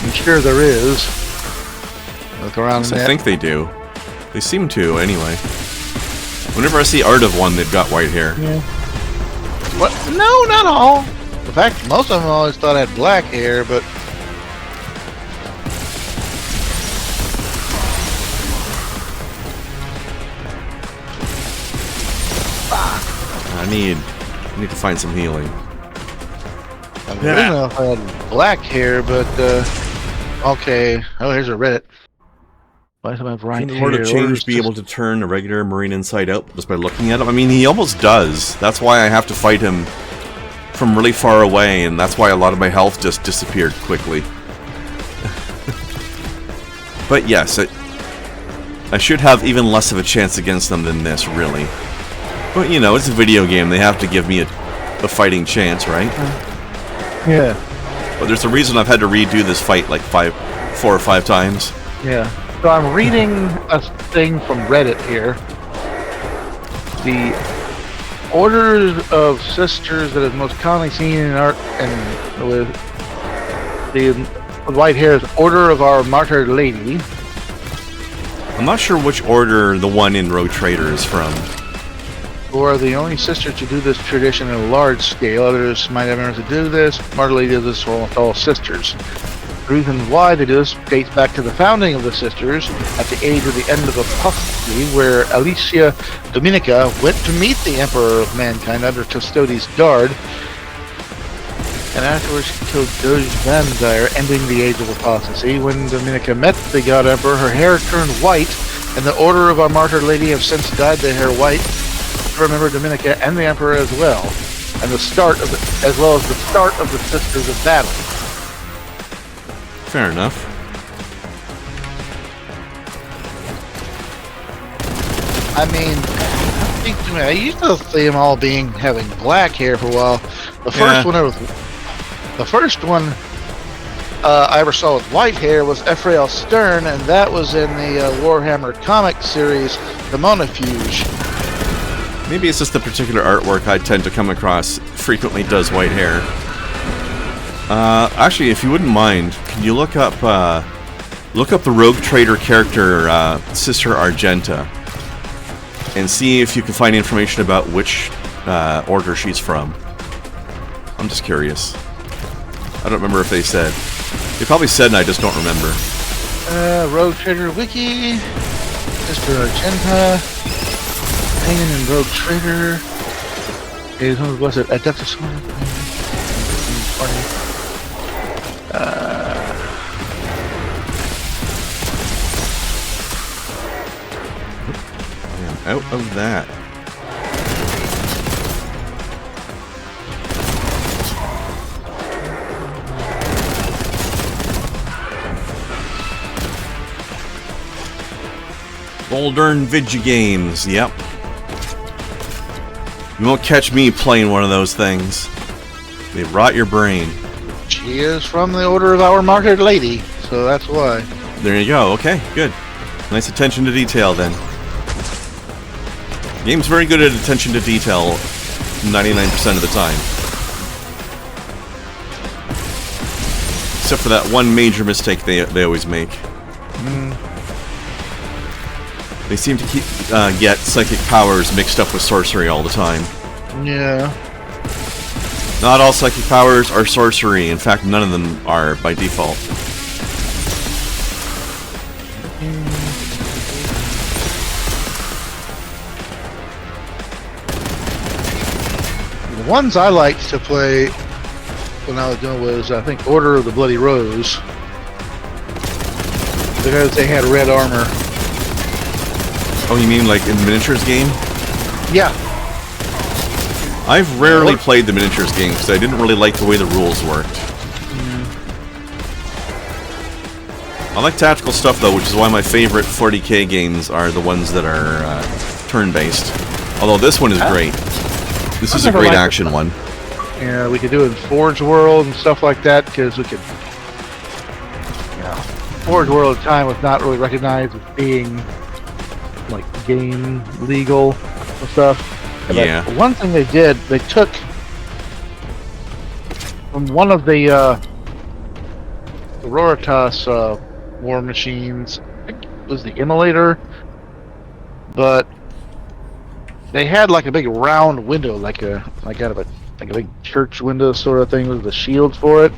I'm sure there is. Look around I think they do. They seem to, anyway. Whenever I see art of one, they've got white hair. Yeah. What? No, not all. In fact, most of them always thought I had black hair, but I need to find some healing. I don't know if I had black hair, but okay. Oh, here's a Reddit. Why does I have right Can the hair? Lord of Change be able to turn a regular Marine inside out just by looking at him? I mean, he almost does. That's why I have to fight him from really far away, and that's why a lot of my health just disappeared quickly. But yes, I should have even less of a chance against them than this, really. But, you know, it's a video game. They have to give me a fighting chance, right? Yeah. But there's a reason I've had to redo this fight like 4 or 5 times. Yeah. So I'm reading a thing from Reddit here. The orders of sisters that is most commonly seen in art and with the white hair is Order of Our Martyred Lady. I'm not sure which order the one in Rogue Trader is from. Who are the only sisters to do this tradition at a large scale. Others might have members to do this. Martyred Lady does this for almost all sisters. The reason why they do this dates back to the founding of the sisters at the age of the end of apostasy, where Alicia Dominica went to meet the Emperor of Mankind under Custodi's guard, and afterwards she killed Doge Vanzire, ending the age of apostasy. When Dominica met the God Emperor, her hair turned white, and the Order of Our Martyred Lady have since dyed their hair white to remember Dominica and the Emperor as well, and the start of as well as the start of the Sisters of Battle. Fair enough. I mean, I used to see them all having black hair for a while. The first one I ever saw with white hair was Ephrael Stern, and that was in the Warhammer comic series, The Monofuge. Maybe it's just the particular artwork I tend to come across frequently does white hair. Actually, if you wouldn't mind, can you look up the Rogue Trader character, Sister Argenta, and see if you can find information about which order she's from? I'm just curious. I don't remember if they said. They probably said, and I just don't remember. Rogue Trader Wiki. Mr. Argenta, Pagan and Rogue Trader. Was it Adeptus? Out of that. Boltgun video games, yep. You won't catch me playing one of those things. They rot your brain. She is from the Order of Our Martyred Lady, so that's why. There you go, okay, good. Nice attention to detail then. The game's very good at attention to detail 99% of the time. Except for that one major mistake they always make. They seem to get psychic powers mixed up with sorcery all the time. Yeah. Not all psychic powers are sorcery. In fact, none of them are by default. The ones I liked to play when I was doing was, I think, Order of the Bloody Rose. Because they had red armor. Oh, you mean like in the miniatures game? Yeah. I've rarely played the miniatures game because I didn't really like the way the rules worked. I like tactical stuff though, which is why my favorite 40k games are the ones that are turn-based. Although this one is great. This is a great action one. Yeah, we could do it in Forge World and stuff like that because we could. You know, Forge World at the time was not really recognized as being like game legal and stuff. Yeah. But one thing they did, they took from one of the Roritas war machines, I think it was the Immolator, but they had like a big round window, like out of a big church window sort of thing with the shield for it.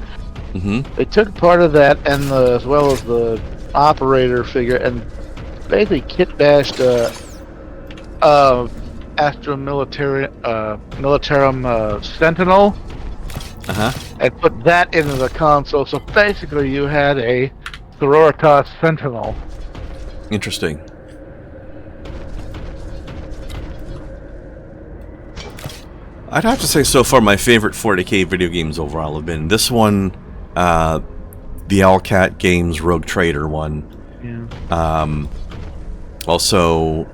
They took part of that and as well as the operator figure and basically kit bashed Astra Militarum Sentinel and put that into the console. So basically you had a Sororitas Sentinel. Interesting. I'd have to say so far my favorite 40k video games overall have been this one, the Owlcat Games Rogue Trader one. Yeah. Also,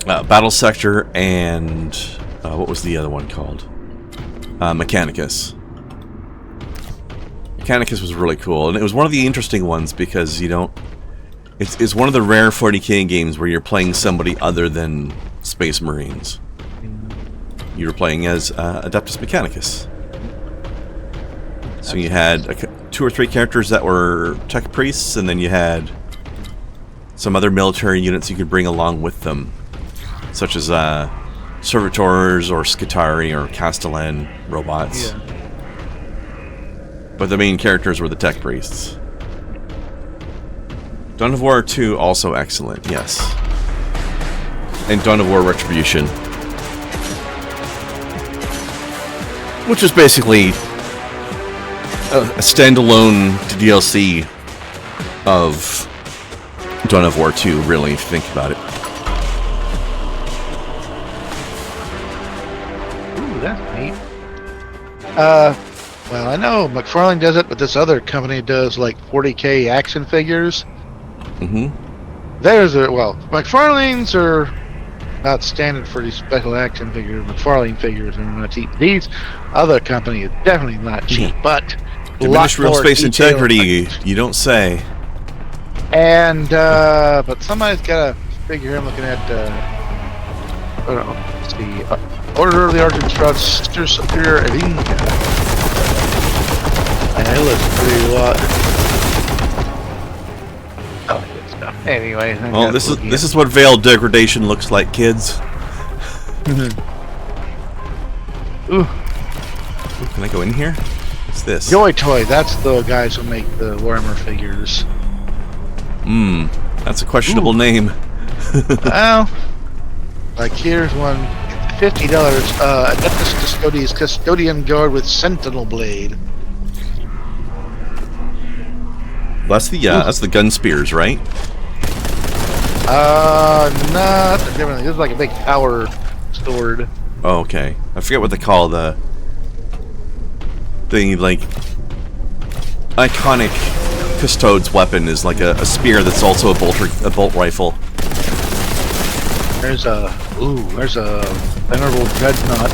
Battle Sector and what was the other one called? Mechanicus. Mechanicus was really cool, and it was one of the interesting ones because you don't. It's one of the rare 40k games where you're playing somebody other than Space Marines. You were playing as Adeptus Mechanicus. So you had 2 or 3 characters that were tech priests, and then you had some other military units you could bring along with them, such as servitors or Skitari or Castellan robots. Yeah. But the main characters were the tech priests. Dawn of War 2 also excellent, yes. And Dawn of War Retribution, which is basically a standalone DLC of Dawn of War 2, really, if you think about it. Ooh, that's neat. Well, I know McFarlane does it, but this other company does like 40k action figures. There's McFarlane's are not standard for these special action figures. McFarlane figures are not cheap. These other company is definitely not cheap, but diminished real space integrity, you don't say. And but somebody's got a figure. I'm looking at. Let's see. Order of the Argent Superior Evinga. And it looks pretty lot. Oh, good stuff. Anyway, well, this is what veiled degradation looks like, kids. Ooh. Can I go in here? What's this? Joy Toy. That's the guys who make the Warhammer figures. That's a questionable name. Well, like here's one, $50. Adeptus Custodian Guard with Sentinel Blade. That's the gun spears, right? No, that's a different thing. This is like a big power sword. Oh, okay. I forget what they call the like iconic custode's weapon is like a spear that's also a bolt rifle. There's a venerable dreadnought.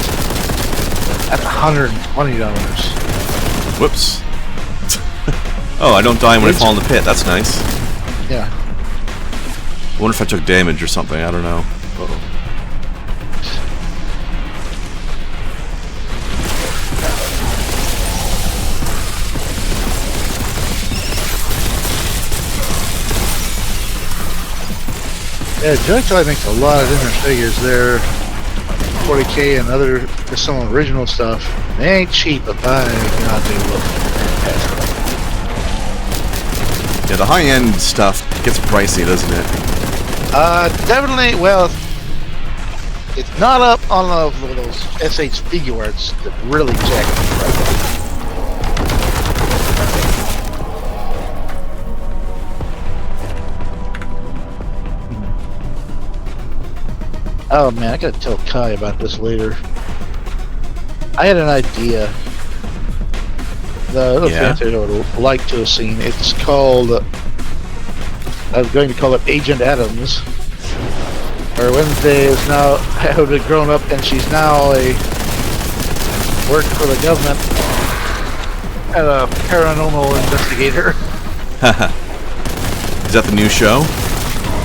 That's $120. Whoops. Oh, I don't die when I fall in the pit. That's nice. Yeah. I wonder if I took damage or something. I don't know. Uh-oh. Yeah, Joy makes a lot of different figures there. 40K and there's some original stuff. They ain't cheap, but by God, they look fantastic. Yeah, the high-end stuff gets pricey, doesn't it? Definitely. Well, it's not up on those SH figure arts that really jack the price. Oh man, I gotta tell Kai about this later. I had an idea. The fancy I would like to have seen. It's called. I was going to call it Agent Adams. Or Wednesday is now have grown up and she's now worked for the government as a paranormal investigator. Is that the new show?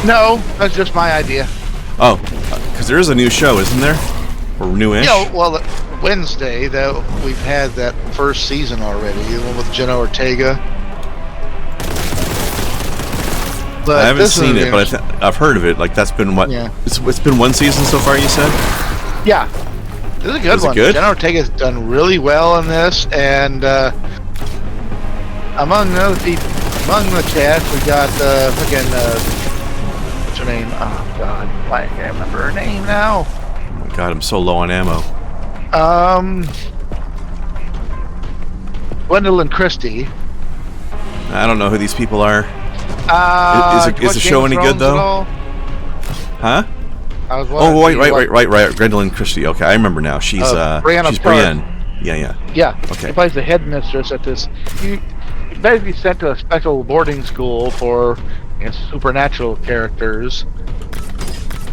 No, that's just my idea. Oh, because there is a new show, isn't there? Or newish? Well, Wednesday, that we've had that first season already, the one with Jenna Ortega. But I haven't seen it, but I've heard of it. Like that's been what? Yeah. It's been one season so far. You said? Yeah, this is a good one. Good? Jenna Ortega's done really well in this, and among other people, among the cast, we got what's her name? Oh God, I can't remember her name now. Oh my God, I'm so low on ammo. Gwendolyn Christie. I don't know who these people are. Is the show any good though? Huh? Oh, right. Gwendolyn Christie. Okay, I remember now. She's Brienne. Yeah. Yeah. Okay. She plays the headmistress at this. She's basically sent to a special boarding school for supernatural characters.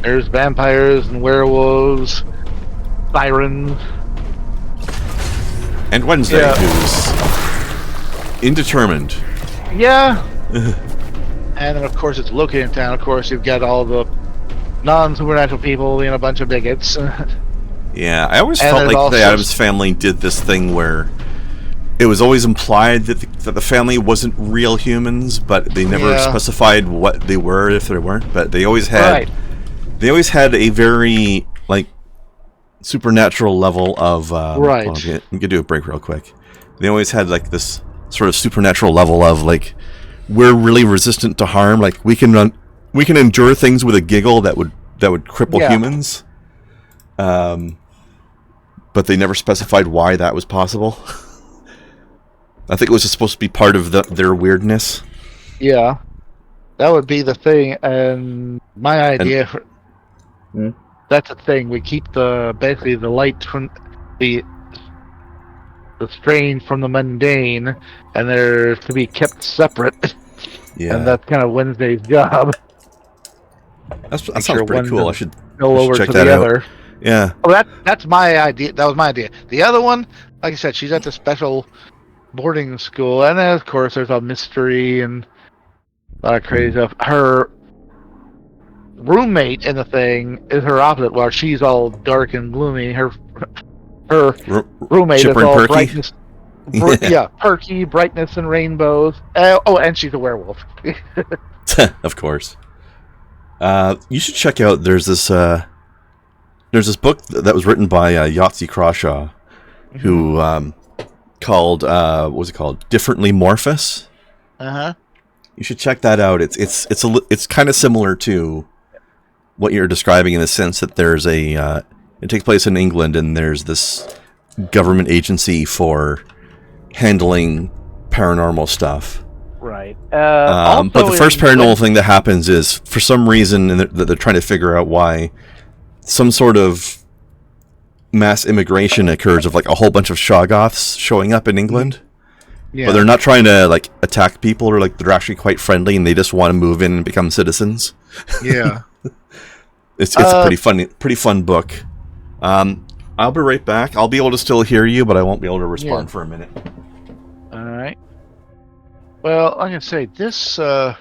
There's vampires and werewolves, sirens. And Wednesday, who's indetermined. Yeah. And then, of course, it's located in town. Of course, you've got all the non-supernatural people being a bunch of bigots. Yeah, I always felt like the Addams Family did this thing where it was always implied that the family wasn't real humans, but they never specified what they were if they weren't. But they always had, a very supernatural level of. Right. Hold on, we could do a break real quick. They always had this sort of supernatural level of we're really resistant to harm. Like we can endure things with a giggle that would cripple humans. But they never specified why that was possible. I think it was just supposed to be part of their weirdness. Yeah, that would be the thing. And my idea, that's the thing. We keep basically the light from the strange from the mundane, and they're to be kept separate. Yeah, and that's kind of Wednesday's job. That sounds pretty cool. I should check that out. Yeah. Oh, that's my idea. That was my idea. The other one, like I said, she's at the special boarding school, and then of course there's a mystery and a lot of crazy stuff. Her roommate in the thing is her opposite. While she's all dark and gloomy, her roommate is all brightness. Perky, brightness and rainbows. And she's a werewolf. Of course. You should check out. There's this book that was written by Yahtzee Crawshaw, who called what was it called? Differently Morphous. You should check that out. It's kind of similar to what you're describing in the sense that there's it takes place in England, and there's this government agency for handling paranormal stuff. Right. But the first paranormal thing that happens is, for some reason, and they're trying to figure out why, some sort of mass immigration occurs of like a whole bunch of Shoggoths showing up in England. Yeah. But they're not trying to like attack people, or like they're actually quite friendly, and they just want to move in and become citizens. Yeah. It's a pretty fun book. I'll be right back. I'll be able to still hear you, but I won't be able to respond for a minute. All right. Well, I'm gonna say this. The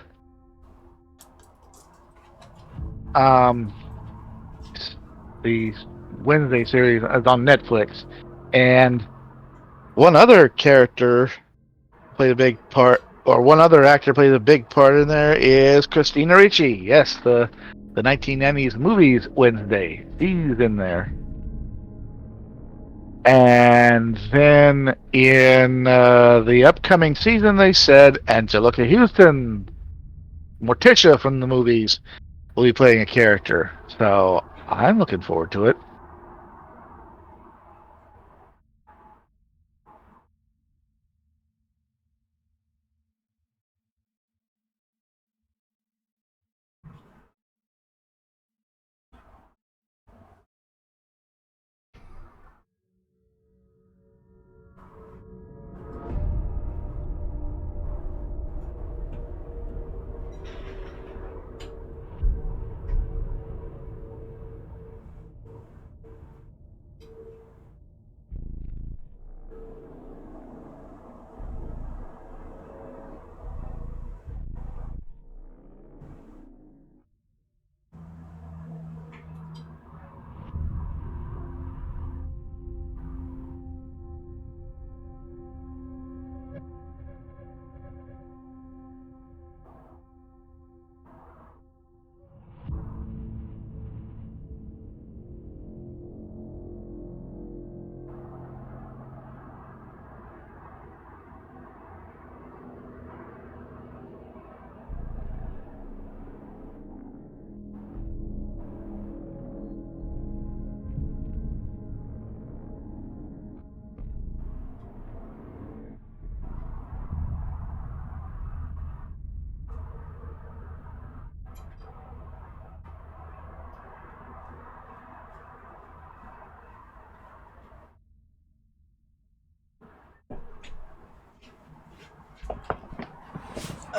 Wednesday series is on Netflix, and one other character played a big part, or one other actor played a big part in there is Christina Ricci. Yes, the 1990s movies Wednesday. She's in there. And then in the upcoming season, they said Angelica Houston, Morticia from the movies, will be playing a character. So I'm looking forward to it.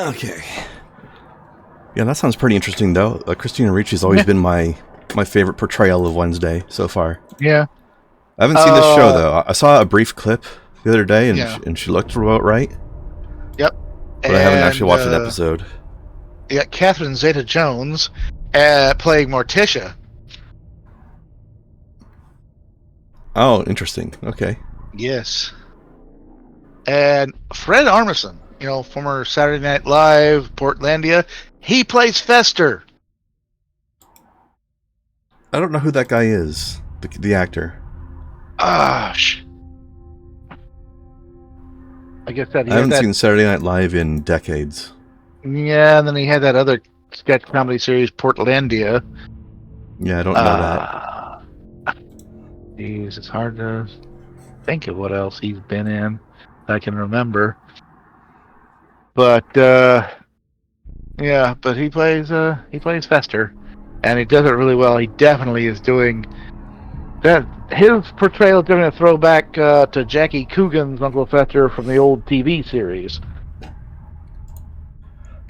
Okay. Yeah, that sounds pretty interesting, though. Christina Ricci's always been my favorite portrayal of Wednesday so far. Yeah. I haven't seen this show, though. I saw a brief clip the other day, and she looked about right. Yep. But I haven't actually watched an episode. You got Catherine Zeta-Jones playing Morticia. Oh, interesting. Okay. Yes. And Fred Armisen, former Saturday Night Live, Portlandia, he plays Fester. I don't know who that guy is, the actor. Gosh. I guess that I haven't seen Saturday Night Live in decades. Yeah, and then he had that other sketch comedy series, Portlandia. Yeah, I don't know that. Jeez, it's hard to think of what else he's been in I can remember. But yeah, but he plays Fester, and he does it really well. He definitely is doing that. His portrayal is doing a throwback to Jackie Coogan's Uncle Fester from the old TV series.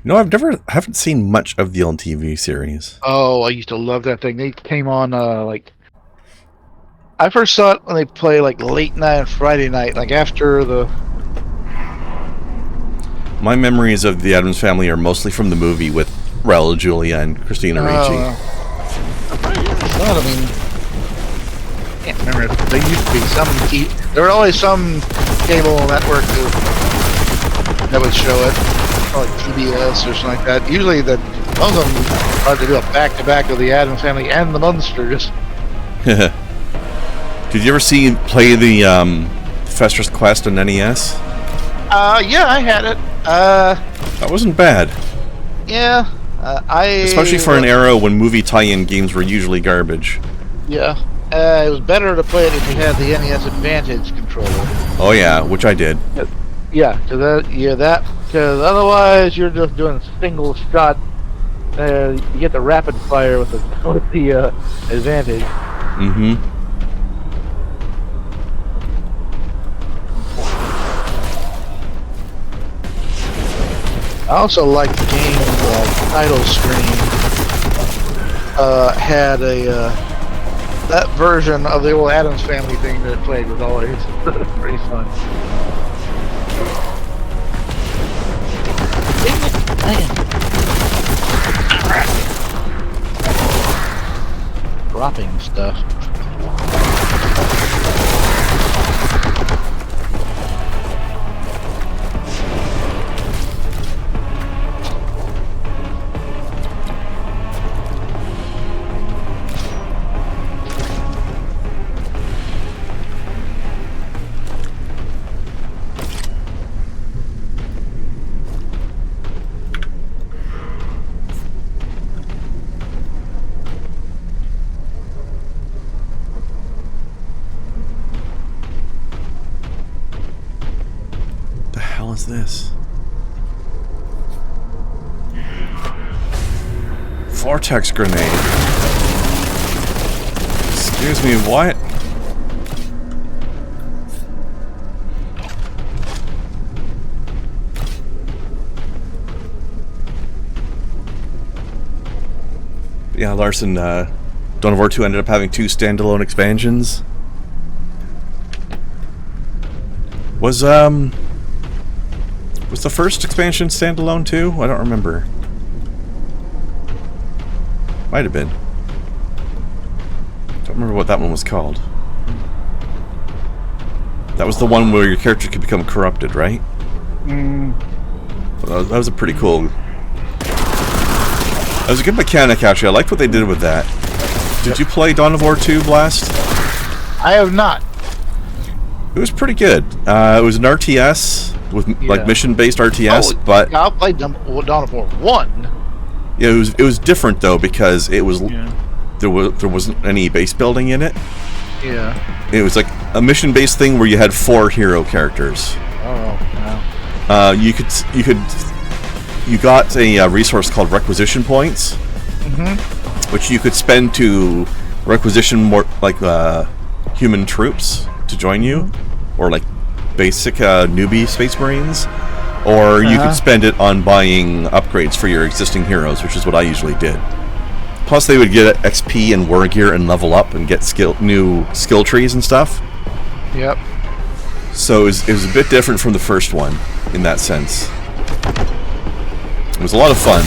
No, haven't seen much of the old TV series. Oh, I used to love that thing. They came on I first saw it when they play late night on Friday night, after the. My memories of the Addams Family are mostly from the movie with Raul Julia and Christina Ricci. Well, I mean, I can't remember. There used to be there were always some cable network that would show it, like TBS or something like that. Usually, most of them are to do a back-to-back of the Addams Family and the Munsters. Did you ever play the Fester's Quest on NES? Yeah, I had it. That wasn't bad. Yeah. Especially for an era when movie tie-in games were usually garbage. Yeah. It was better to play it if you had the NES Advantage controller. Oh yeah, which I did. Yeah, because otherwise you're just doing single shot. You get the rapid fire with the Advantage. Mm-hmm. I also like the game title screen. Had that version of the old Addams Family thing that it played was always pretty fun. Dropping stuff. The hell is this? Vortex grenade. Excuse me, what? Yeah, Larson, Dawn of War 2 ended up having 2 standalone expansions. Was the first expansion standalone too? I don't remember. Might have been. Don't remember what that one was called. That was the one where your character could become corrupted, right? Well, that was a pretty cool... That was a good mechanic, actually. I liked what they did with that. Did you play Dawn of War 2, Blast? I have not. It was pretty good. It was an RTS with like mission-based RTS, but I played Dawn of War 1. Yeah, it was different though because it was there wasn't any base building in it. Yeah. It was like a mission-based thing where you had 4 hero characters. Oh, wow. You got a resource called requisition points, which you could spend to requisition more like human troops to join you, or like basic newbie space marines, or you could spend it on buying upgrades for your existing heroes, which is what I usually did. Plus, they would get XP and war gear and level up and get new skill trees and stuff. Yep. So it was a bit different from the first one in that sense. It was a lot of fun.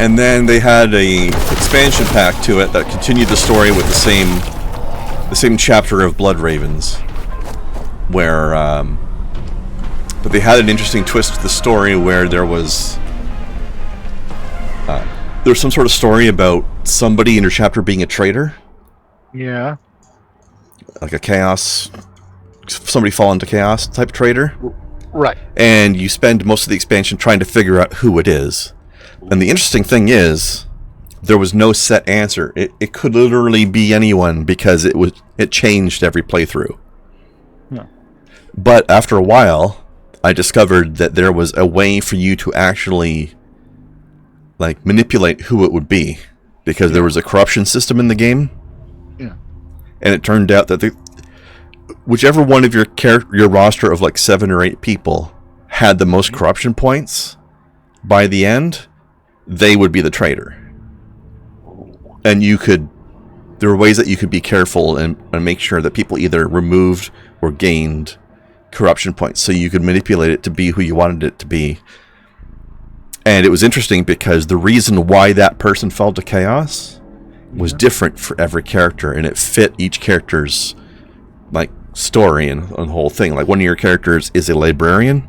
And then they had a expansion pack to it that continued the story with the same chapter of Blood Ravens, where but they had an interesting twist to the story where there was some sort of story about somebody in your chapter being a traitor. Yeah. Like a chaos, somebody fall into chaos type traitor. Right. And you spend most of the expansion trying to figure out who it is. And the interesting thing is, there was no set answer. It could literally be anyone because it changed every playthrough. Yeah. But after a while, I discovered that there was a way for you to actually like manipulate who it would be, because there was a corruption system in the game. Yeah. And it turned out that whichever one of your roster of like 7 or 8 people had the most corruption points by the end, they would be the traitor. And there were ways that you could be careful and make sure that people either removed or gained corruption points, so you could manipulate it to be who you wanted it to be. And it was interesting because the reason why that person fell to chaos was different for every character, and it fit each character's like story and the whole thing. Like one of your characters is a librarian.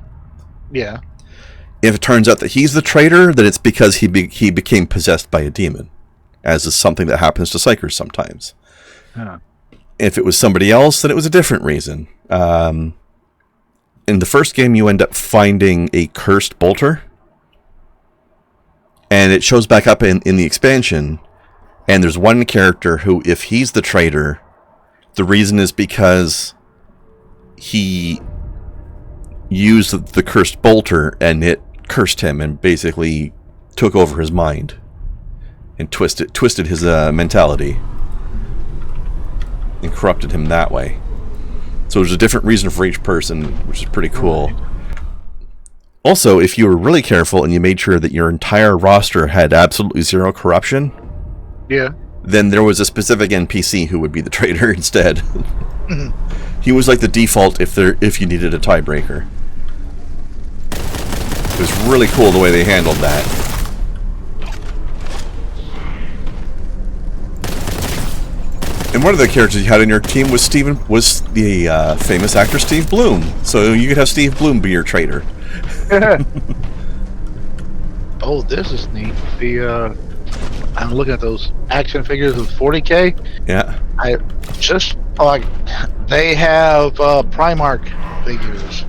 Yeah. If it turns out that he's the traitor, then it's because he became possessed by a demon, as is something that happens to psychers sometimes. If it was somebody else, then it was a different reason. in the first game, you end up finding a cursed bolter. And it shows back up in the expansion. And there's one character who, if he's the traitor, the reason is because he used the cursed bolter and it cursed him and basically took over his mind and twisted his mentality and corrupted him that way. So there's a different reason for each person, which is pretty cool. Right. Also, if you were really careful and you made sure that your entire roster had absolutely zero corruption, then there was a specific NPC who would be the traitor instead. He was like the default if you needed a tiebreaker. It was really cool the way they handled that. And one of the characters you had in your team was the famous actor Steve Bloom. So you could have Steve Bloom be your traitor. Oh, this is neat. I'm looking at those action figures with 40K. Yeah. They have Primark figures.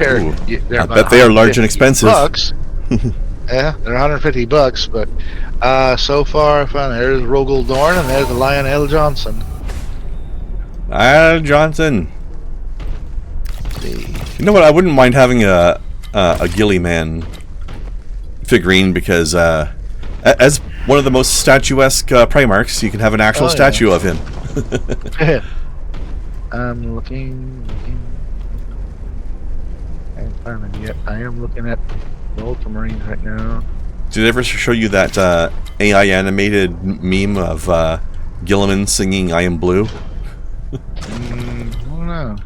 I bet they are large and expensive. Bucks. Yeah, they're $150, but so far I found there's Rogel Dorn and there's the Lionel Johnson. Johnson. You know what? I wouldn't mind having a Ghillie Man figurine because as one of the most statuesque Primarchs, you can have an actual statue of him. I'm looking. I haven't found him yet. I am looking at the Ultramarines right now. Did I ever show you that AI animated meme of Gilliman singing "I Am Blue"? I don't know.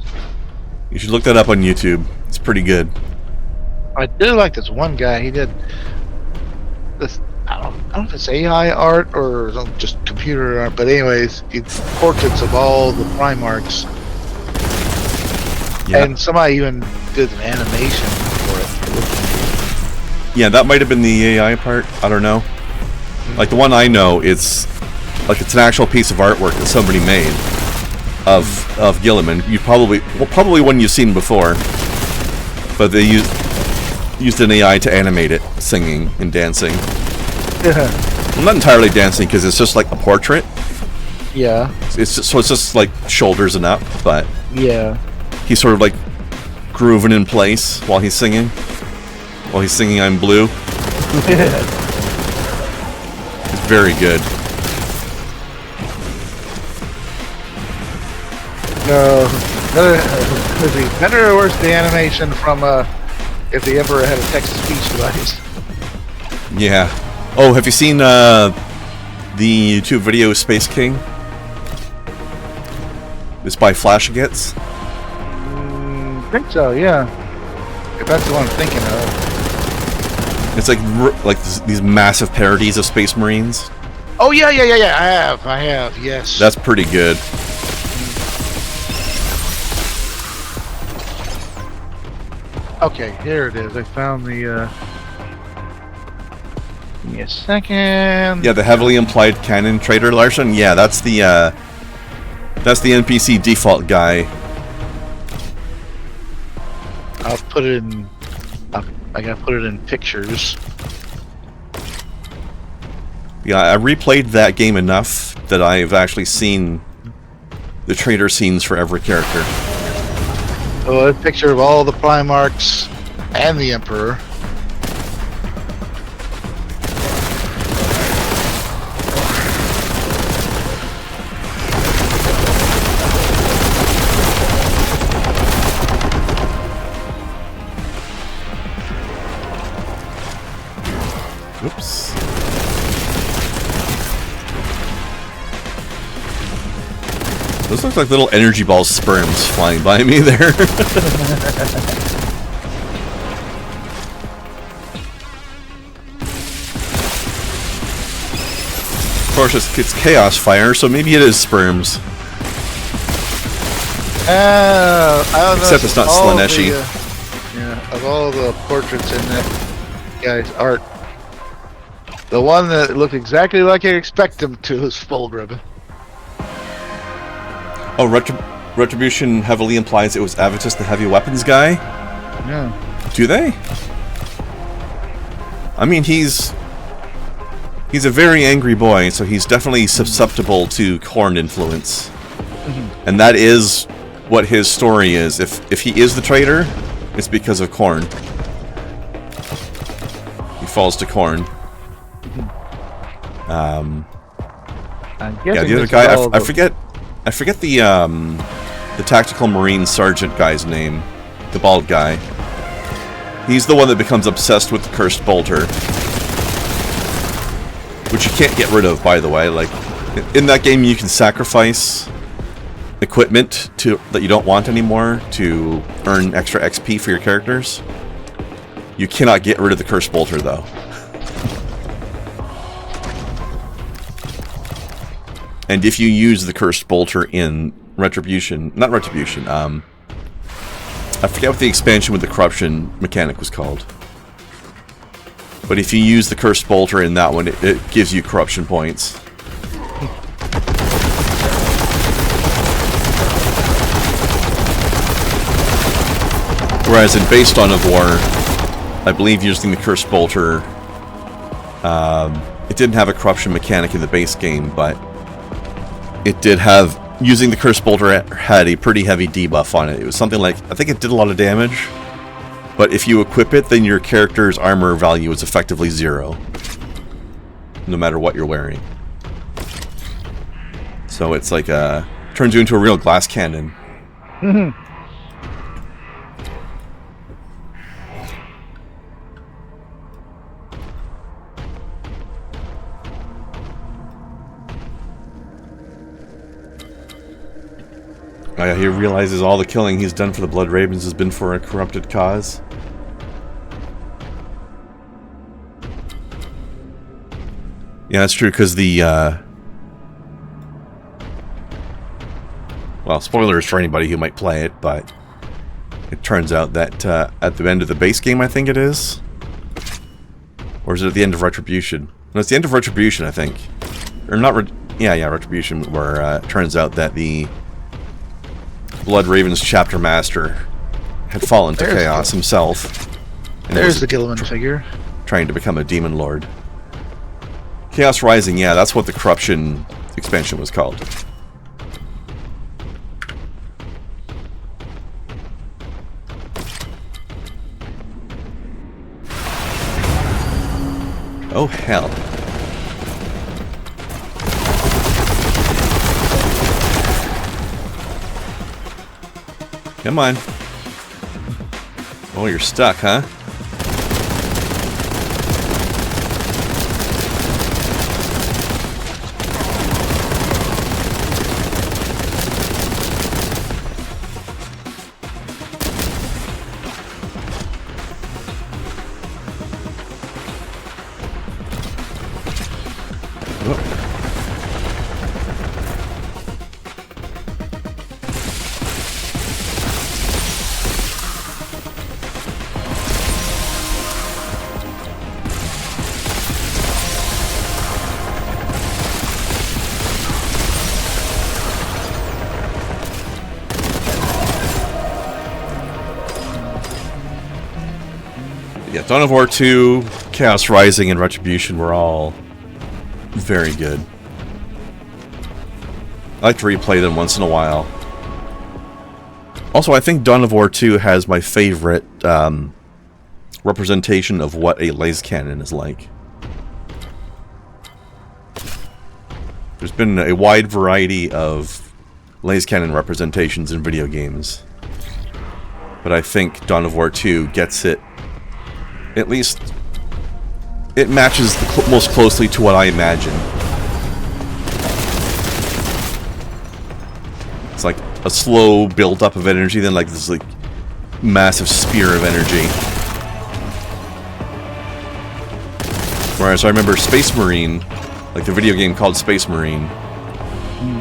You should look that up on YouTube. It's pretty good. I do like this one guy. He did this. I don't know if it's AI art or just computer art, but anyways, it's portraits of all the Primarchs. Yeah. And somebody even did an animation for it. Yeah, that might have been the AI part. I don't know. Like the one I know, it's an actual piece of artwork that somebody made of Gilliman. You probably one you've seen before, but they used an AI to animate it, singing and dancing. Well, not entirely dancing because it's just like a portrait. Yeah. It's just like shoulders and up, but yeah, he's sort of like grooving in place while he's singing. While he's singing "I'm Blue." It's very good. No, better or worse the animation from if the Emperor had a text-to-speech device. Yeah. Oh, have you seen the YouTube video Space King? It's by Flashigettes. I think so, yeah. If that's the one I'm thinking of. It's like these massive parodies of Space Marines. Oh yeah. I have, yes. That's pretty good. Okay, here it is. I found the. Give me a second. Yeah, the heavily implied canon traitor Larson. Yeah, that's the NPC default guy. I'll put it in. I gotta put it in pictures. Yeah, I replayed that game enough that I've actually seen the traitor scenes for every character. Oh, a picture of all the Primarchs and the Emperor. Oops. Those look like little energy ball sperms flying by me there. Of course, it's chaos fire, so maybe it is sperms. I don't know. Except it's not Slaneshi. Yeah, of all the portraits in that guy's art, the one that looked exactly like I expect him to is Fulgrim. Oh, Retribution heavily implies it was Avitus, the heavy weapons guy. Yeah. Do they? I mean, he's a very angry boy, so he's definitely susceptible to Khorne influence. And that is what his story is. If he is the traitor, it's because of Khorne. He falls to Khorne. Yeah, the other guy, I forget the tactical marine sergeant guy's name, the bald guy. He's the one that becomes obsessed with the cursed bolter, which you can't get rid of, by the way. Like, in that game, you can sacrifice equipment that you don't want anymore to earn extra XP for your characters. You cannot get rid of the cursed bolter, though. And if you use the cursed bolter in Retribution, not Retribution, I forget what the expansion with the corruption mechanic was called. But if you use the cursed bolter in that one, it gives you corruption points. Whereas in base Dawn of War, I believe using the cursed bolter, it didn't have a corruption mechanic in the base game, but it did have, using the cursed bolter had a pretty heavy debuff on it. It was something like, I think it did a lot of damage, but if you equip it, then your character's armor value is effectively 0, no matter what you're wearing. So it's like turns you into a real glass cannon. He realizes all the killing he's done for the Blood Ravens has been for a corrupted cause. Yeah, that's true, because the, well, spoilers for anybody who might play it, but it turns out that at the end of the base game, I think it is. Or is it at the end of Retribution? No, it's the end of Retribution, I think. Or not, yeah, Retribution, where it turns out that the Blood Raven's chapter master had fallen to chaos himself. And there's the Gilliman figure. Trying to become a demon lord. Chaos Rising, yeah, that's what the corruption expansion was called. Oh, hell. Come on. Oh, you're stuck, huh? Yeah, Dawn of War 2, Chaos Rising, and Retribution were all very good. I like to replay them once in a while. Also, I think Dawn of War 2 has my favorite representation of what a laser cannon is like. There's been a wide variety of laser cannon representations in video games, but I think Dawn of War 2 gets it. At least, it matches most closely to what I imagine. It's like a slow build-up of energy, then like this like massive spear of energy. Whereas I remember Space Marine, like the video game called Space Marine,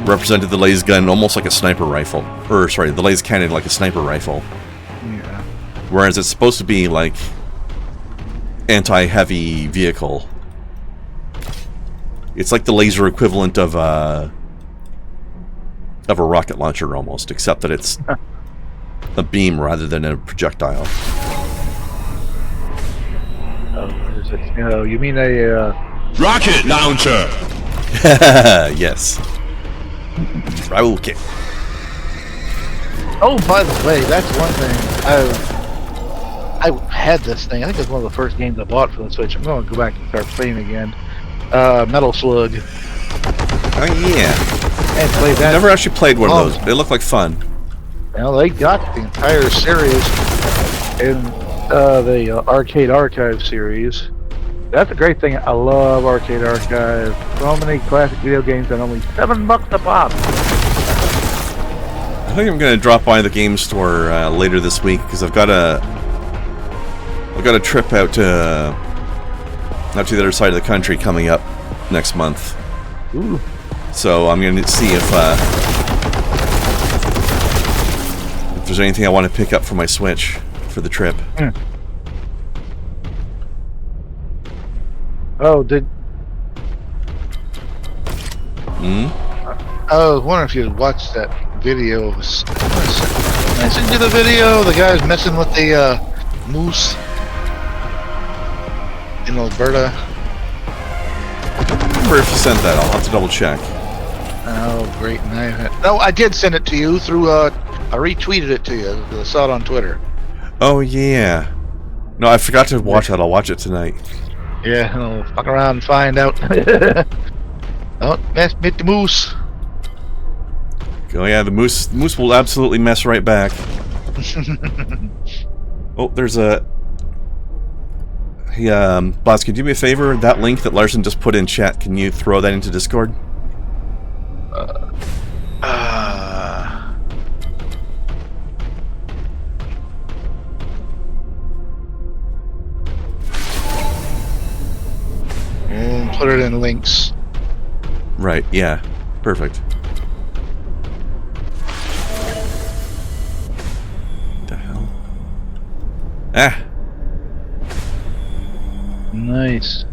represented the laser gun almost like a sniper rifle. Or, sorry, the laser cannon like a sniper rifle. Yeah. Whereas it's supposed to be like anti-heavy vehicle. It's like the laser equivalent of of a rocket launcher almost, except that it's a beam rather than a projectile. Oh, what is it? No, you mean a Rocket launcher! Yes. Raul kick. Oh, by the way, that's one thing. I had this thing. I think it was one of the first games I bought for the Switch. I'm going to go back and start playing again. Metal Slug. Oh yeah. And played that. Never actually played one of those. They look like fun. Well, they got the entire series in the Arcade Archive series. That's a great thing. I love Arcade Archive. So many classic video games at only $7 a pop. I think I'm going to drop by the game store later this week because I've got a trip out to the other side of the country coming up next month. Ooh. So I'm going to see if there's anything I want to pick up for my Switch for the trip. Oh, did... I was wondering if you'd watched that video. I sent you the video. The guy's messing with the moose in Alberta. I don't remember if you sent that. I'll have to double check. Oh, great. No, I did send it to you through, I retweeted it to you. I saw it on Twitter. Oh, yeah. No, I forgot to watch that. I'll watch it tonight. Yeah, I'll fuck around and find out. Don't mess with the moose. Oh, yeah, the moose will absolutely mess right back. Oh, there's a... Hey, Boss, can you do me a favor? That link that Larson just put in chat, can you throw that into Discord? Put it in links. Right, yeah. Perfect. What the hell? Ah! Nice.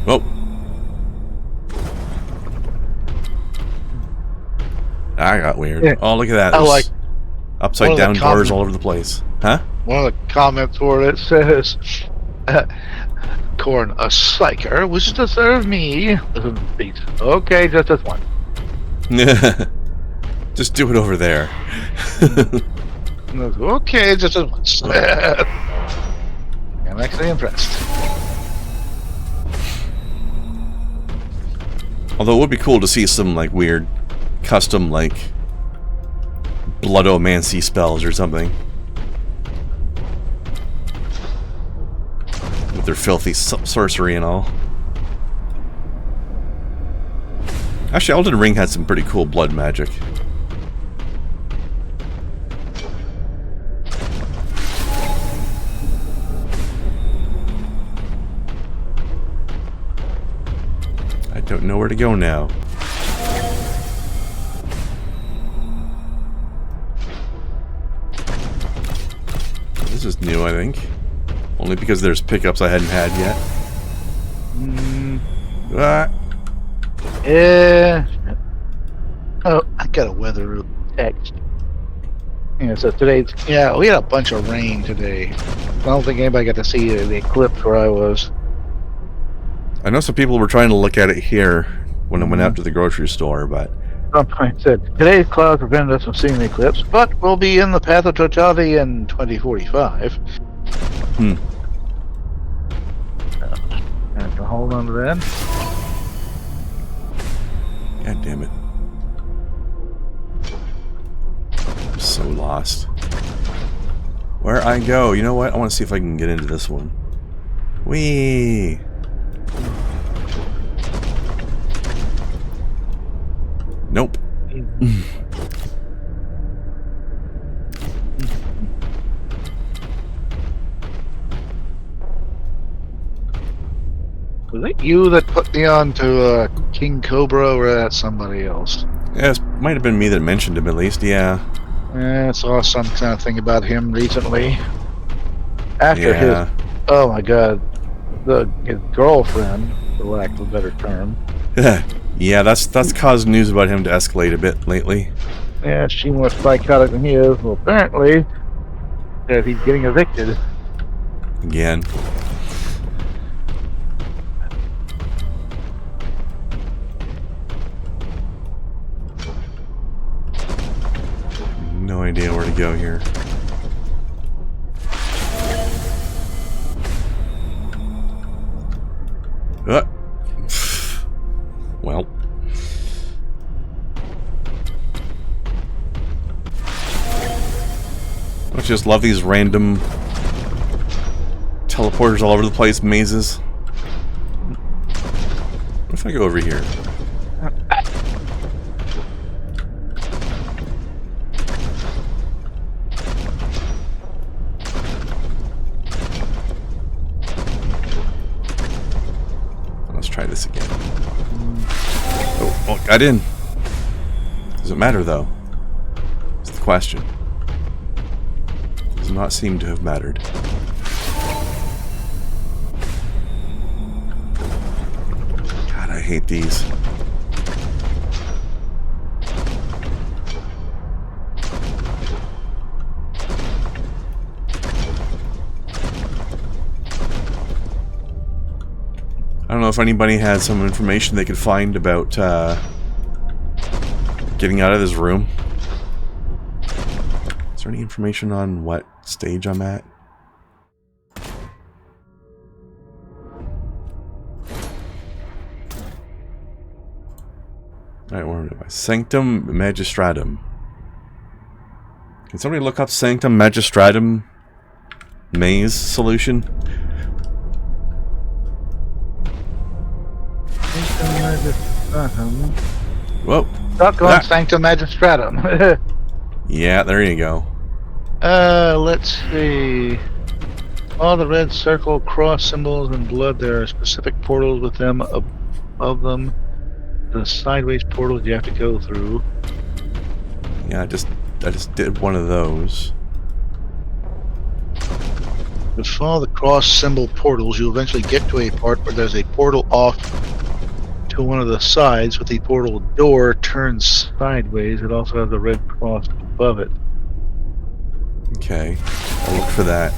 Oh. I got weird. Yeah. Oh, look at that. I like upside down doors all over the place. Huh? one of the comments for it says, Corn, a psyker wishes to serve me. Okay, just this one. Just do it over there. Okay, just this once. I'm actually impressed. Although it would be cool to see some like weird custom like bloodomancy spells or something. With their filthy sorcery and all. Actually, Elden Ring had some pretty cool blood magic. I don't know where to go now. This is new, I think. Only because there's pickups I hadn't had yet. Yeah. Oh, I got a weather text. Yeah, so today's... Yeah, we had a bunch of rain today. I don't think anybody got to see the eclipse where I was. I know some people were trying to look at it here when I went out to the grocery store, but... Somebody said, today's clouds prevented us from seeing the eclipse, but we'll be in the path of totality in 2045. Have to hold on to that. God damn it. I'm so lost. Where I go? You know what? I want to see if I can get into this one. Whee! Nope. Was it you that put me on to King Cobra, or that's somebody else? Yeah, it might have been me that mentioned him at least, yeah. I saw some kind of thing about him recently. After his, Yeah. oh my god, his girlfriend, for lack of a better term. Yeah, that's caused news about him to escalate a bit lately. Yeah, she more psychotic than he is. Well, apparently, he's getting evicted. Again. No idea where to go here. Well. I just love these random teleporters all over the place, mazes. What if I go over here? Let's try this again. Oh, got in. Does it matter, though? That's the question. Does not seem to have mattered. God, I hate these. I don't know if anybody had some information they could find about getting out of this room. Is there any information on what stage I'm at? Alright, where am I? Sanctum Magistratum. Can somebody look up Sanctum Magistratum maze solution? Whoa. Stuck on Sanctum Magistratum. Yeah, there you go. Let's see. All the red circle, cross symbols, and blood, there are specific portals with them above them. The sideways portals you have to go through. Yeah, I just did one of those. If you follow the cross symbol portals, you'll eventually get to a part where there's a portal off to one of the sides, with the portal door turns sideways. It also has a red cross above it. Okay, I'll look for that.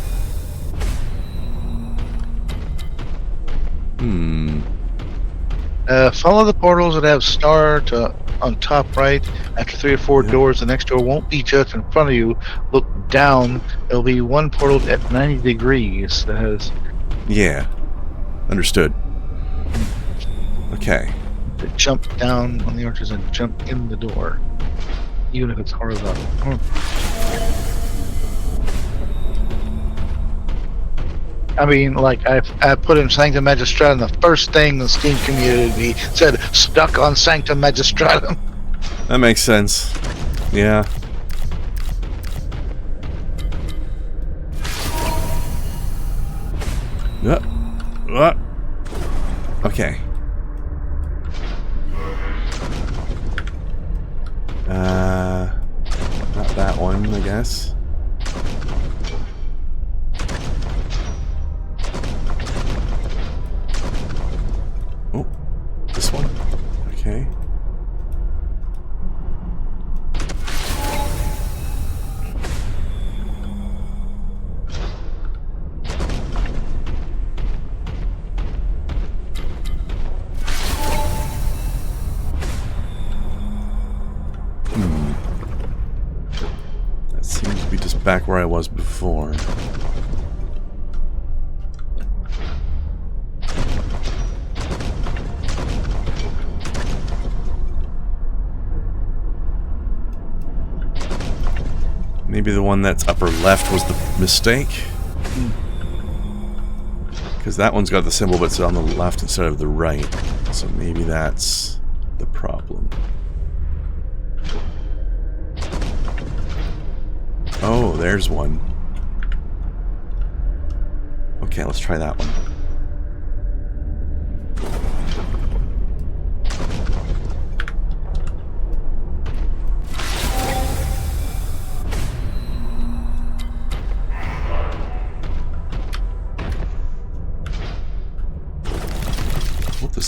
Follow the portals that have start on top right. After 3 or 4 doors, the next door won't be just in front of you. Look down. There'll be one portal at 90 degrees that has... Yeah, understood. Okay. To jump down on the arches and jump in the door, even if it's horizontal. I mean, like, I put in Sanctum Magistratum, the first thing the Steam community said, stuck on Sanctum Magistratum. That makes sense. Yeah. Okay. Not that one, I guess. Oh, this one? Okay. That seems to be just back where I was before. Maybe the one that's upper left was the mistake? Because that one's got the symbol, but it's on the left instead of the right. So maybe that's the problem. Oh, there's one. Okay, let's try that one.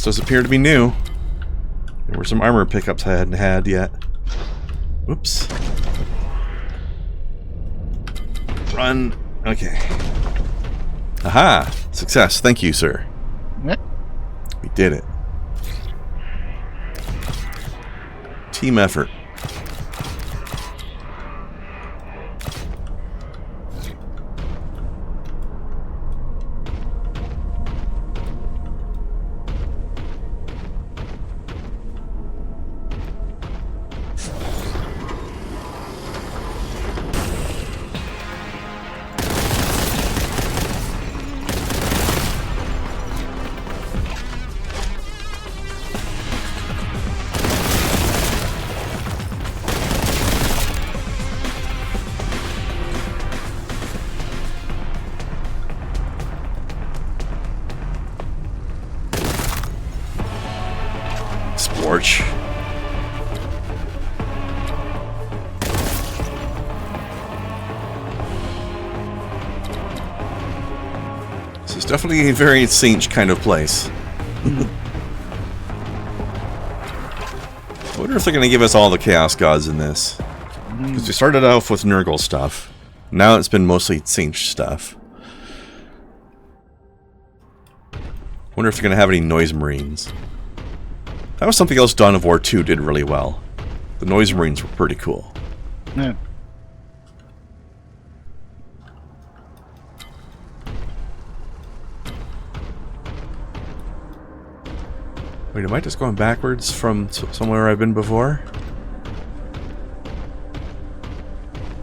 does appear to be new. There were some armor pickups I hadn't had yet. Whoops. Run. Okay. Aha! Success. Thank you, sir. Yep. We did it. Team effort. Splorch. This is definitely a very Tzeentch kind of place. I wonder if they're going to give us all the Chaos Gods in this. Because we started off with Nurgle stuff. Now it's been mostly Tzeentch stuff. Wonder if they're going to have any Noise Marines. That was something else Dawn of War 2 did really well. The Noise Marines were pretty cool. Yeah. Wait, am I just going backwards from somewhere I've been before?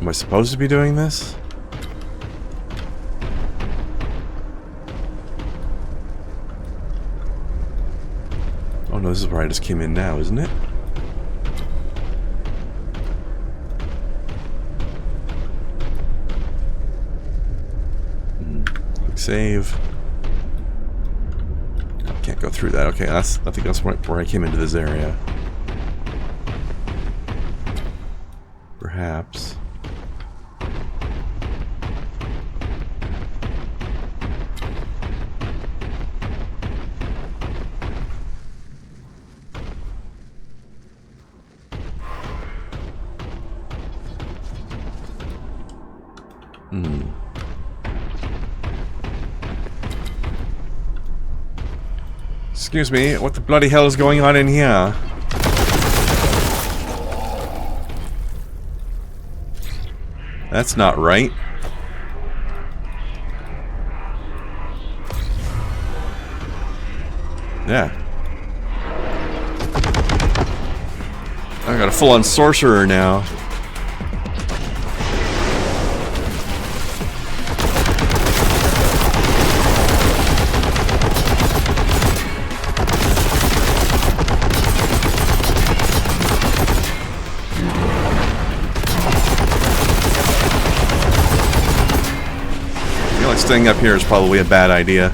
Am I supposed to be doing this? Oh no, this is where I just came in now, isn't it? Quick save. I can't go through that. Okay, I think that's where I came into this area. Perhaps. Excuse me, what the bloody hell is going on in here? That's not right. Yeah. I got a full-on sorcerer now. Staying up here is probably a bad idea.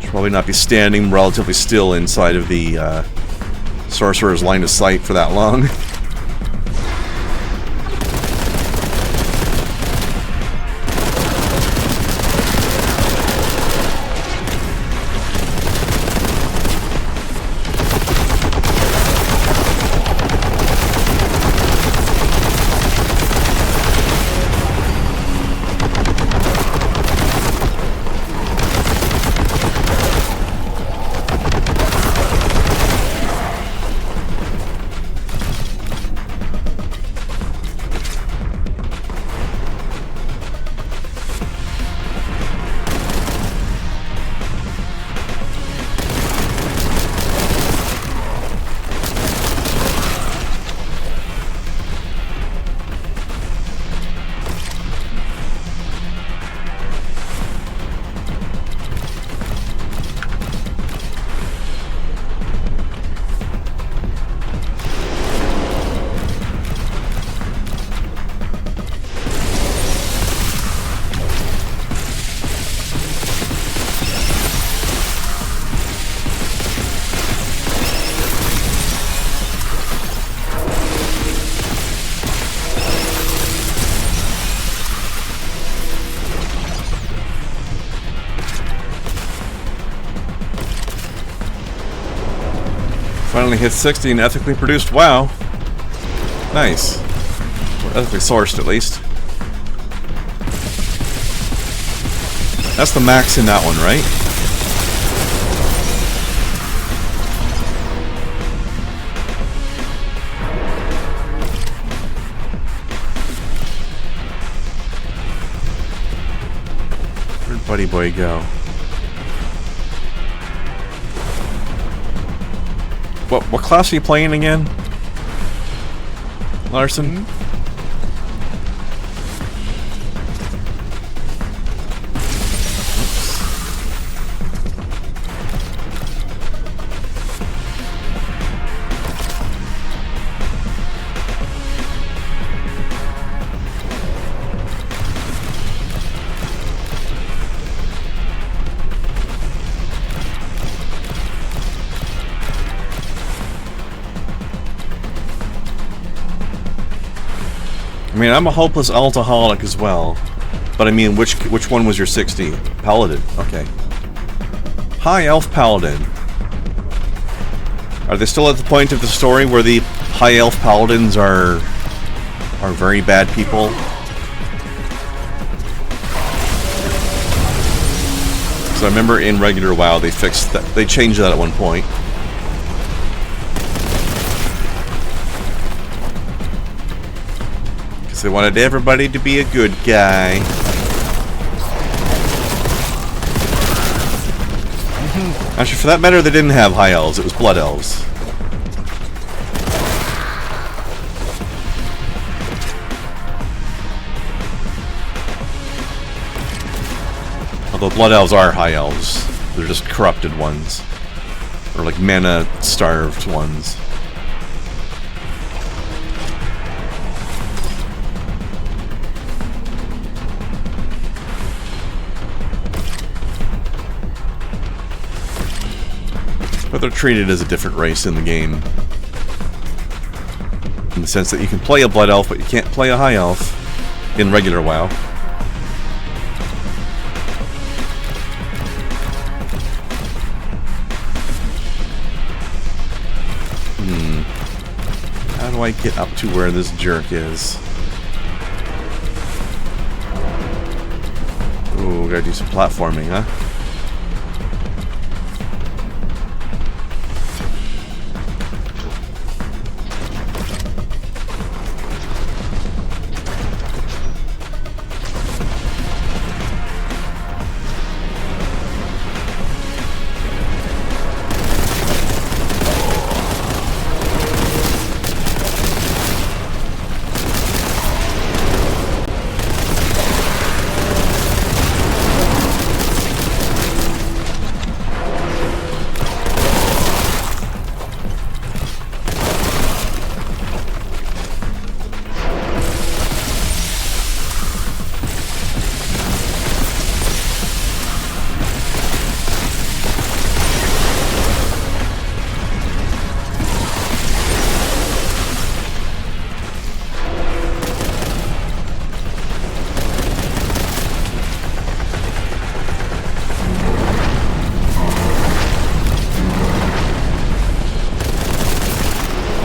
Should probably not be standing relatively still inside of the sorcerer's line of sight for that long. Finally hit 60 and ethically produced. Wow. Nice. Or ethically sourced, at least. That's the max in that one, right? Where'd Buddy Boy go? What class are you playing again, Larson? I mean, I'm a hopeless altaholic as well, but I mean, which one was your 60? Paladin. Okay. High Elf Paladin. Are they still at the point of the story where the High Elf Paladins are very bad people? So I remember in regular WoW they fixed that. They changed that at one point. They wanted everybody to be a good guy. Actually, for that matter, they didn't have high elves. It was blood elves. Although blood elves are high elves. They're just corrupted ones. Or like mana-starved ones. But they're treated as a different race in the game. In the sense that you can play a Blood Elf, but you can't play a High Elf in regular WoW. How do I get up to where this jerk is? Ooh, gotta do some platforming, huh?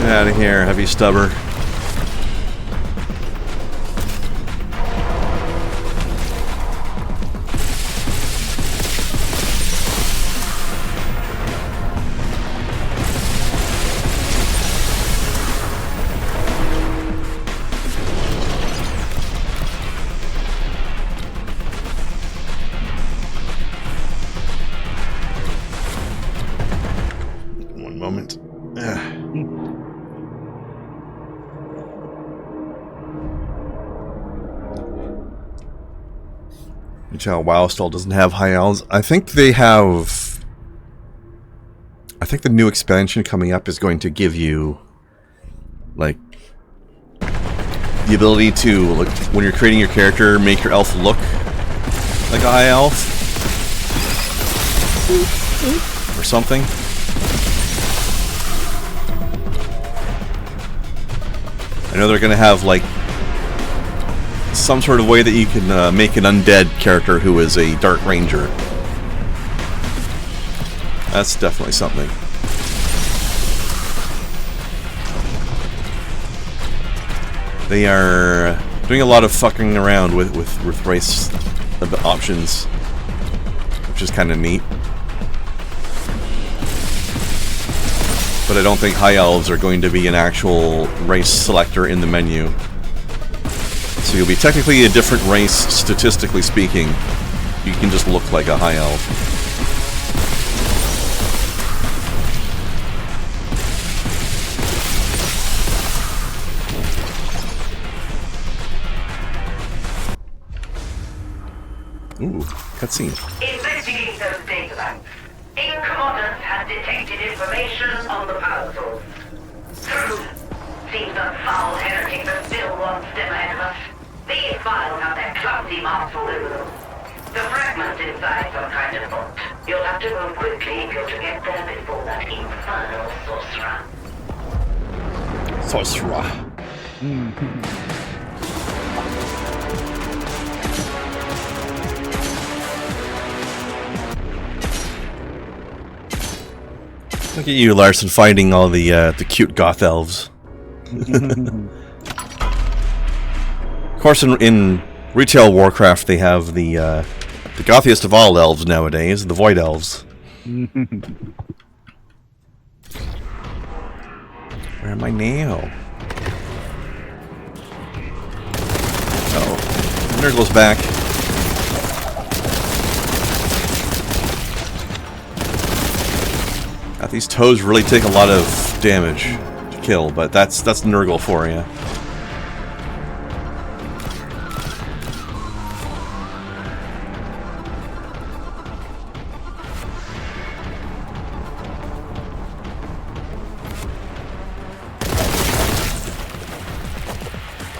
Out of here, heavy stubber. One moment. Which WoW still doesn't have high elves. I think they have. I think the new expansion coming up is going to give you, like, the ability to, like, when you're creating your character, make your elf look like a high elf or something. I know they're going to have, like, some sort of way that you can make an undead character who is a Dark Ranger. That's definitely something. They are doing a lot of fucking around with race options, which is kind of neat. But I don't think High Elves are going to be an actual race selector in the menu. So you'll be technically a different race, statistically speaking. You can just look like a High Elf. Ooh, cutscene. Investigating those data banks. Incommodus has detected information on the power source. True. Seems the foul heretics are still one step ahead of us. These files have their clumsy marks all over them. The fragments inside some kind of vault. You'll have to move quickly if you're to get there before that infernal sorcerer. Sorcerer. Look at you, Larson, finding all the cute goth elves. Of course, in retail Warcraft, they have the gothiest of all elves nowadays, the Void Elves. Where am I now? Oh, Nurgle's back. These toes really take a lot of damage to kill, but that's Nurgle for you.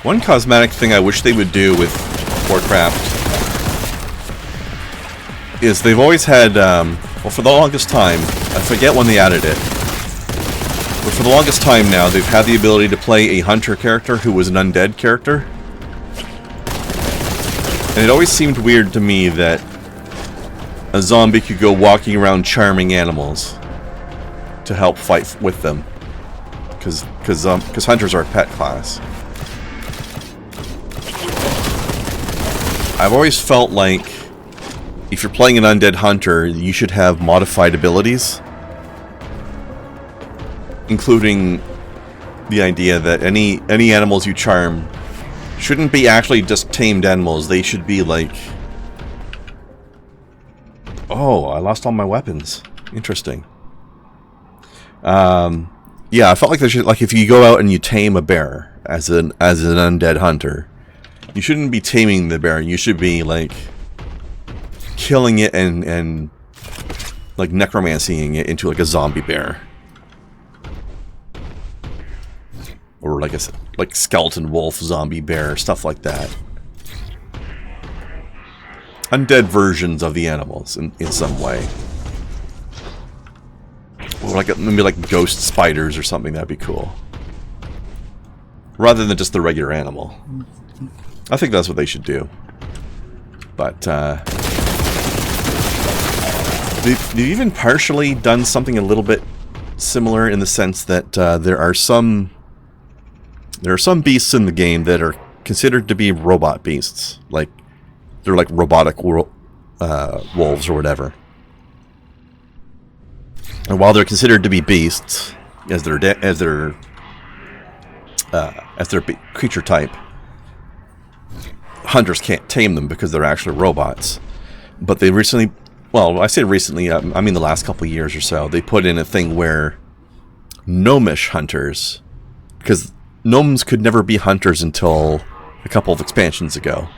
One cosmetic thing I wish they would do with Warcraft is they've always had, well, for the longest time, I forget when they added it, but for the longest time now, they've had the ability to play a hunter character who was an undead character. And it always seemed weird to me that a zombie could go walking around charming animals to help fight with them. Because hunters are a pet class. I've always felt like if you're playing an undead hunter, you should have modified abilities. Including the idea that any animals you charm shouldn't be actually just tamed animals. They should be like... Oh, I lost all my weapons. Interesting. Yeah, I felt like there should, like, if you go out and you tame a bear as an undead hunter, you shouldn't be taming the bear. You should be like killing it and like necromancying it into like a zombie bear, or like a skeleton wolf, zombie bear, stuff like that. Undead versions of the animals in some way. Or like maybe like ghost spiders or something. That'd be cool. Rather than just the regular animal. I think that's what they should do. But they've even partially done something a little bit similar in the sense that there are some beasts in the game that are considered to be robot beasts. Like they're like robotic wolves or whatever. And while they're considered to be beasts as their creature type, hunters can't tame them because they're actually robots. But they recently, well, I say recently, I mean the last couple of years or so, they put in a thing where gnomish hunters, because gnomes could never be hunters until a couple of expansions ago.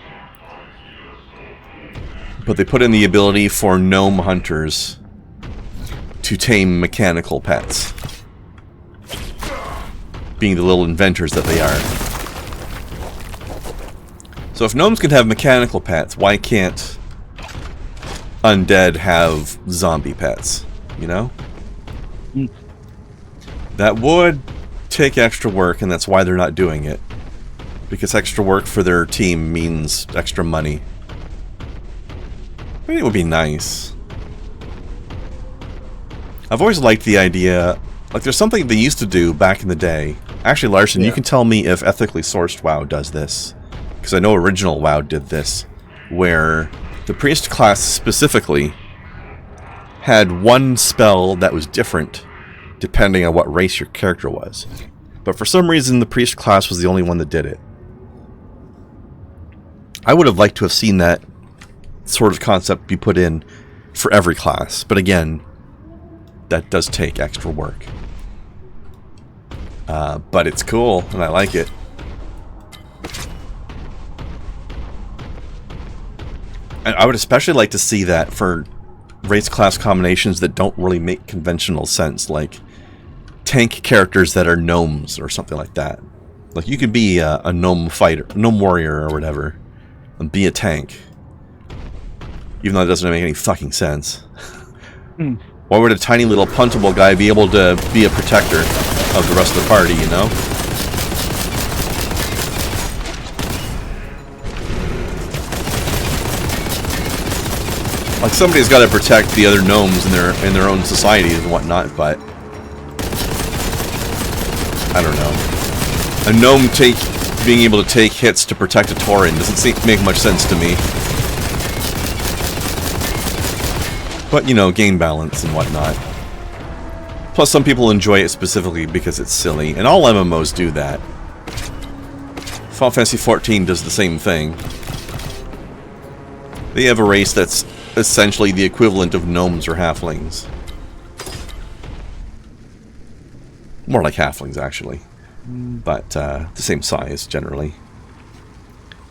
But they put in the ability for gnome hunters to tame mechanical pets, being the little inventors that they are. So if gnomes can have mechanical pets, why can't undead have zombie pets? You know? That would take extra work, and that's why they're not doing it. Because extra work for their team means extra money. I think it would be nice. I've always liked the idea, like there's something they used to do back in the day Actually, Larson, you Yeah. can tell me if ethically sourced WoW does this. Because I know original WoW did this, where the priest class specifically had one spell that was different depending on what race your character was. But for some reason, the priest class was the only one that did it. I would have liked to have seen that sort of concept be put in for every class. But again, that does take extra work. But it's cool, and I like it. And I would especially like to see that for race class combinations that don't really make conventional sense, like tank characters that are gnomes or something like that. Like you could be a gnome fighter, gnome warrior or whatever, and be a tank. Even though it doesn't make any fucking sense. Why would a tiny little puntable guy be able to be a protector of the rest of the party, you know? Like somebody's got to protect the other gnomes in their own societies and whatnot, but I don't know. A gnome being able to take hits to protect a Tauren doesn't make much sense to me. But, you know, game balance and whatnot. Plus, some people enjoy it specifically because it's silly, and all MMOs do that. Final Fantasy XIV does the same thing. They have a race that's essentially the equivalent of gnomes or halflings. More like halflings, actually. But the same size, generally.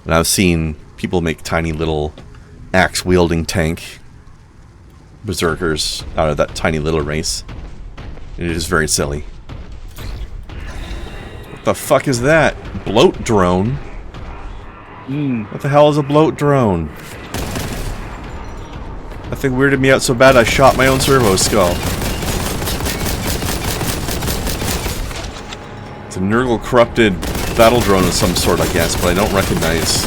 And I've seen people make tiny little axe-wielding tank berserkers out of that tiny little race. It is very silly. What the fuck is that? Bloat drone? What the hell is a bloat drone? That thing weirded me out so bad I shot my own servo skull. It's a Nurgle corrupted battle drone of some sort, I guess, but I don't recognize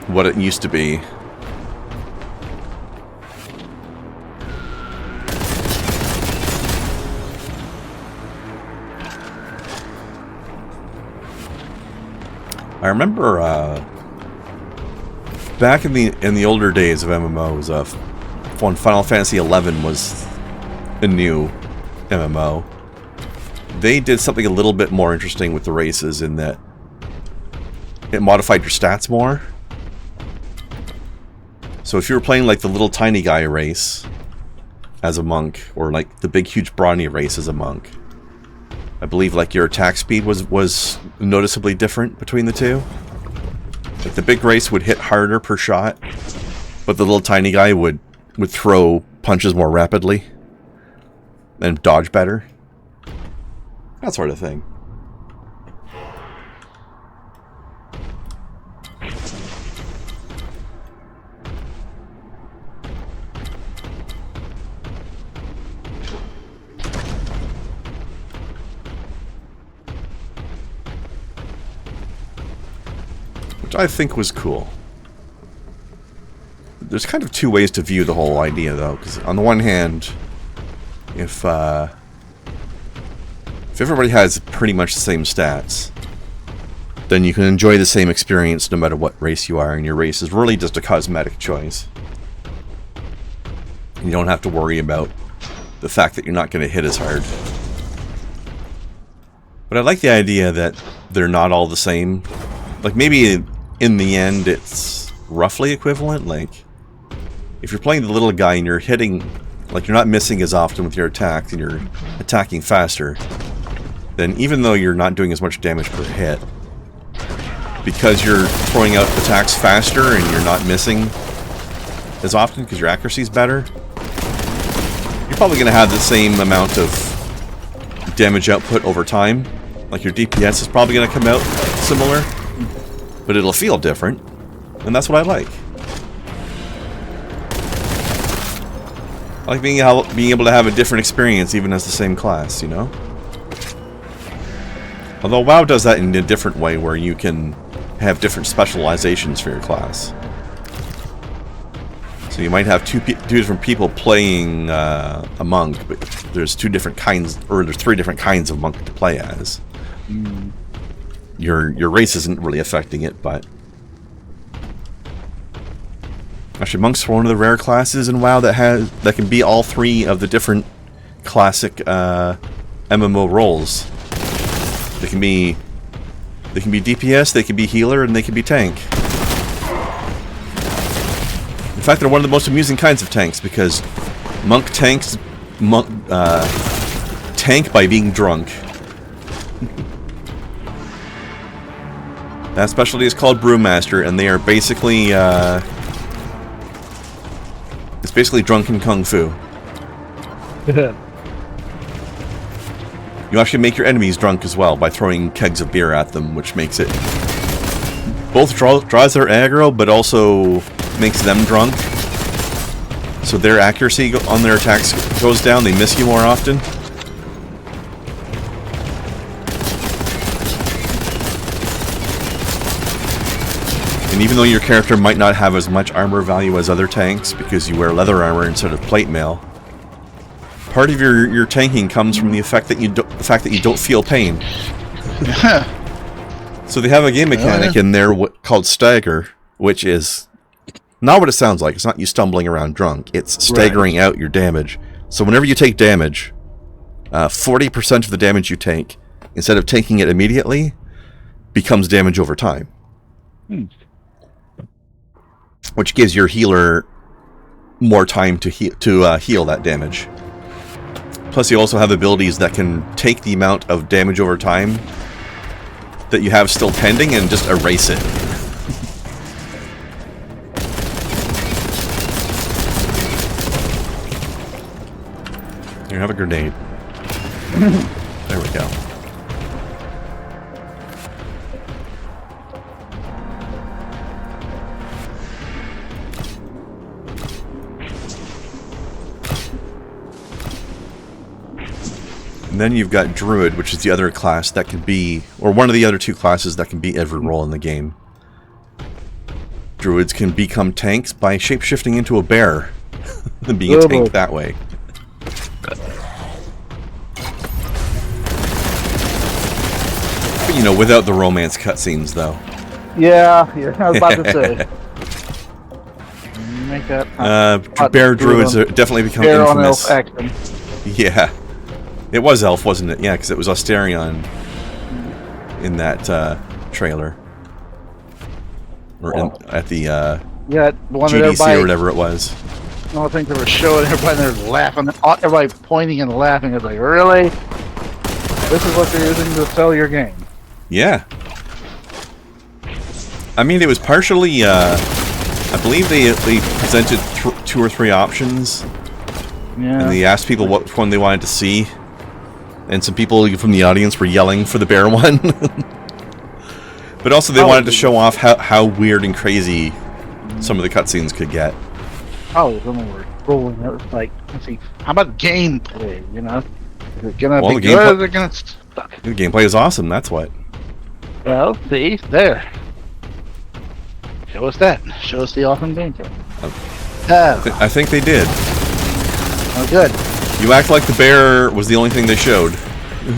what it used to be. I remember back in the older days of MMOs, when Final Fantasy XI was a new MMO, they did something a little bit more interesting with the races in that it modified your stats more. So if you were playing like the little tiny guy race as a monk, or like the big huge brawny race as a monk, I believe like your attack speed was noticeably different between the two. Like the big race would hit harder per shot, but the little tiny guy would throw punches more rapidly and dodge better. That sort of thing. I think was cool. There's kind of two ways to view the whole idea, though, because on the one hand, if everybody has pretty much the same stats, then you can enjoy the same experience no matter what race you are, and your race is really just a cosmetic choice. You don't have to worry about the fact that you're not going to hit as hard. But I like the idea that they're not all the same. Like, maybe in the end, it's roughly equivalent. Like, if you're playing the little guy and you're hitting, like you're not missing as often with your attacks and you're attacking faster, then even though you're not doing as much damage per hit, because you're throwing out attacks faster and you're not missing as often because your accuracy is better, you're probably going to have the same amount of damage output over time. Like, your DPS is probably going to come out similar, but it'll feel different, and that's what I like. I like being able to have a different experience even as the same class, you know? Although WoW does that in a different way, where you can have different specializations for your class. So you might have two different people playing a monk, but there's two different kinds, or there's three different kinds of monk to play as. Your race isn't really affecting it, but actually, monks are one of the rare classes in WoW that can be all three of the different classic MMO roles. They can be DPS, they can be healer, and they can be tank. In fact, they're one of the most amusing kinds of tanks because monk tanks tank by being drunk. That specialty is called Brewmaster, and they are basically it's basically drunken kung fu. You actually make your enemies drunk as well by throwing kegs of beer at them, which makes it both draws their aggro, but also makes them drunk. So their accuracy on their attacks goes down. They miss you more often. And even though your character might not have as much armor value as other tanks because you wear leather armor instead of plate mail, part of your tanking comes from the fact that you don't feel pain. So they have a game mechanic in there called Stagger, which is not what it sounds like. It's not you stumbling around drunk. It's staggering out your damage. So whenever you take damage, 40% of the damage you take, instead of taking it immediately, becomes damage over time. Which gives your healer more time to heal that damage. Plus, you also have abilities that can take the amount of damage over time that you have still pending and just erase it. Here, have a grenade. There we go. And then you've got Druid, which is the other class that can be, or one of the other two classes that can be every role in the game. Druids can become tanks by shapeshifting into a bear and being a tank that way. But, you know, without the romance cutscenes, though. Yeah, I was about to say. Make that bear druids are definitely become bear infamous. on elf action. Yeah. It was Elf, wasn't it? Yeah, because it was Austerion in that trailer. Or at the one GDC or whatever it was. I think they were showing everybody there laughing. Everybody pointing and laughing. It's like, really? This is what you're using to sell your game? Yeah. I mean, it was partially, I believe they presented 2 or 3 options. Yeah. And they asked people what one they wanted to see. And some people from the audience were yelling for the bear one. But also they wanted to show off how weird and crazy some of the cutscenes could get. Oh, some of them were rolling. It was like, let's see, how about gameplay, you know? Is it gonna be good or is it gonna suck? The gameplay is awesome, that's what. Well, see, there. Show us that. Show us the awesome gameplay. I think they did. Oh, good. You act like the bear was the only thing they showed.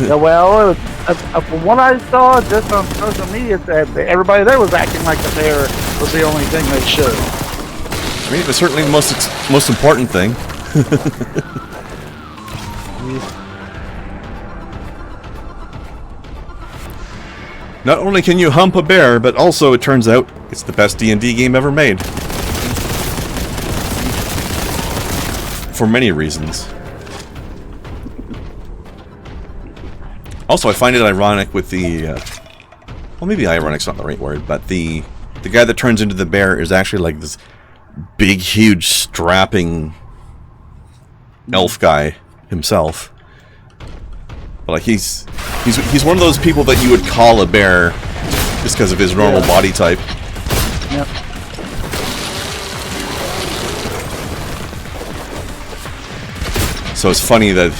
Yeah, well, from what I saw just on social media, everybody there was acting like the bear was the only thing they showed. I mean, it was certainly the most important thing. Not only can you hump a bear, but also it turns out it's the best D&D game ever made. For many reasons. Also, I find it ironic with the... well, maybe ironic's not the right word, but the guy that turns into the bear is actually like this big, huge, strapping elf guy himself. But like he's one of those people that you would call a bear just because of his normal body type. Yep. So it's funny that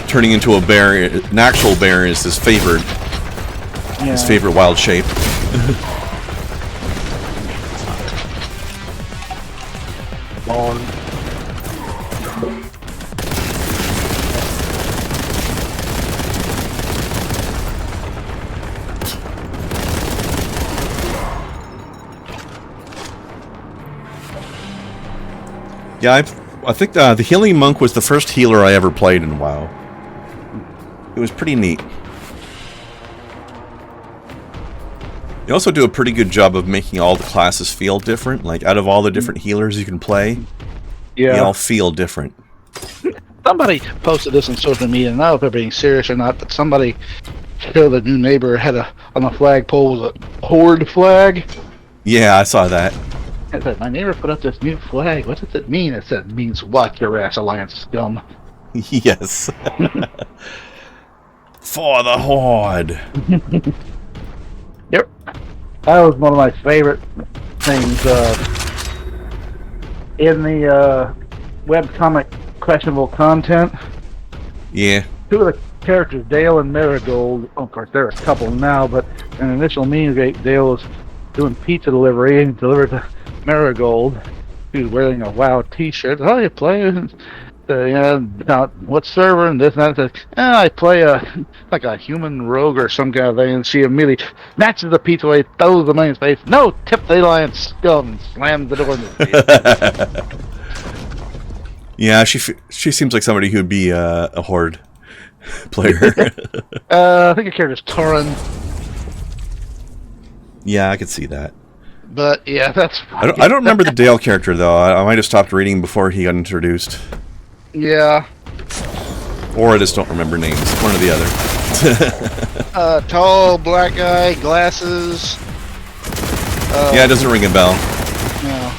turning into a bear, an actual bear, is his favorite wild shape. hard. Yeah, I think the Healing Monk was the first healer I ever played in WoW. It was pretty neat. You also do a pretty good job of making all the classes feel different. Like, out of all the different healers you can play, they all feel different. Somebody posted this on social media, and I don't know if they're being serious or not, but somebody showed the new neighbor had on the flagpole was a horde flag. Yeah, I saw that. I said, my neighbor put up this new flag. What does it mean? It said, it means watch your ass, Alliance scum. Yes. For the Horde. Yep. That was one of my favorite things in the webcomic questionable content. Yeah. Two of the characters, Dale and Marigold, of course, they're a couple now, but in initial means, Dale was doing pizza delivery and delivered to Marigold. He was wearing a WoW t-shirt. Oh, you play? What server and this and that. I play like a human rogue or some kind of thing. And she immediately snatches the pizza away, throws the money in his face. No, tip the Alliance scum, and slams the door in his face. Yeah, she seems like somebody who'd be a Horde player. I think her character's Torin. Yeah, I could see that. But yeah, that's. I don't remember the Dale character though. I might have stopped reading before he got introduced. Yeah. Or I just don't remember names. One or the other. Tall, black guy, glasses. Yeah, it doesn't ring a bell. No.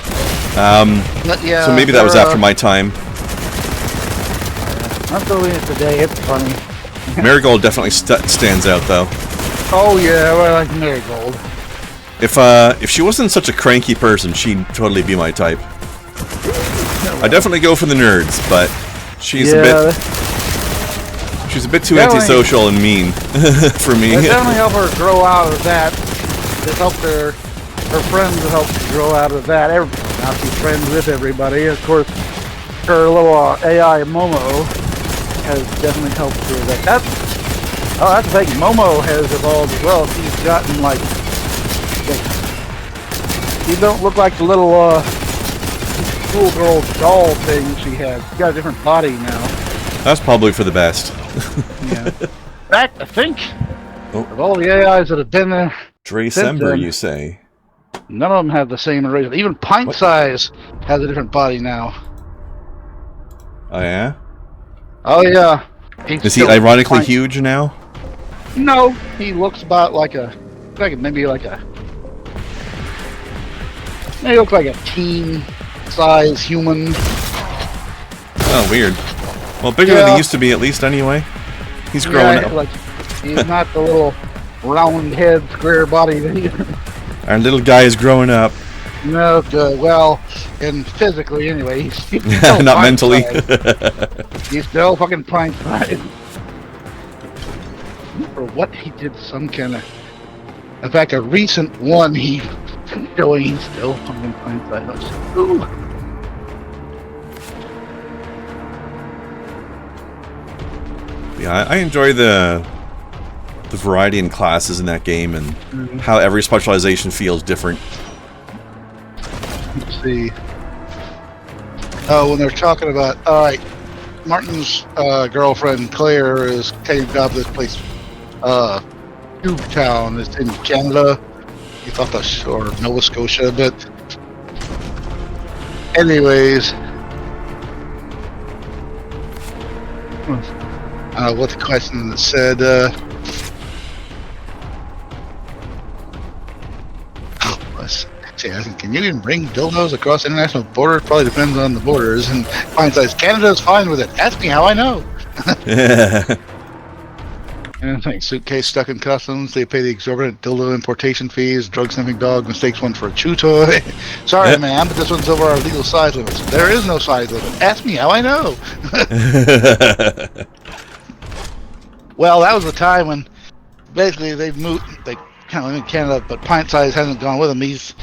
Yeah, so maybe that was after my time. I'm doing it today. It's funny. Marigold definitely stands out though. Oh yeah, well, I like Marigold. If she wasn't such a cranky person, she'd totally be my type. I definitely go for the nerds, but she's a bit too antisocial and mean for me. It definitely helped her grow out of that. It helped her friends help grow out of that. Now she's friends with everybody. Of course, her little AI Momo has definitely helped her with that. That's the thing. Momo has evolved as well. She's gotten like she don't look like the little schoolgirl doll thing she had. She's got a different body now. That's probably for the best. Yeah. In fact, I think of all the AIs that have been there, Dracember, you say? None of them have the same arrangement. Even Pint Size has a different body now. Oh yeah? Oh yeah. Is he ironically huge now? No, he looks about like maybe like a teen-size human. Oh, weird. Well, bigger than he used to be, at least, anyway. He's growing up. He's not the little round head, square body that he... Our little guy is growing up. No, good. Well, and physically, anyway. He's still not mentally. He's still fucking pint size. For what he did, some kind of... In fact, a recent one, he's still fucking pint size. Ooh. Yeah, I enjoy the variety in classes in that game and how every specialization feels different. Let's see. Oh, when they're talking about, alright, Martin's girlfriend Claire is taking a job at this place, Tubetown. It's in Canada. You thought that's or Nova Scotia, but anyways, what the question that said? Can you even bring dildos across international borders? Probably depends on the borders. And Pine says Canada's fine with it. Ask me how I know. And I think suitcase stuck in customs. They pay the exorbitant dildo importation fees. Drug sniffing dog mistakes one for a chew toy. Sorry, ma'am, but this one's over our legal size limits. There is no size limit. Ask me how I know. Well, that was the time when basically they've moved. They kind of in Canada, but Pint Size hasn't gone with them. He's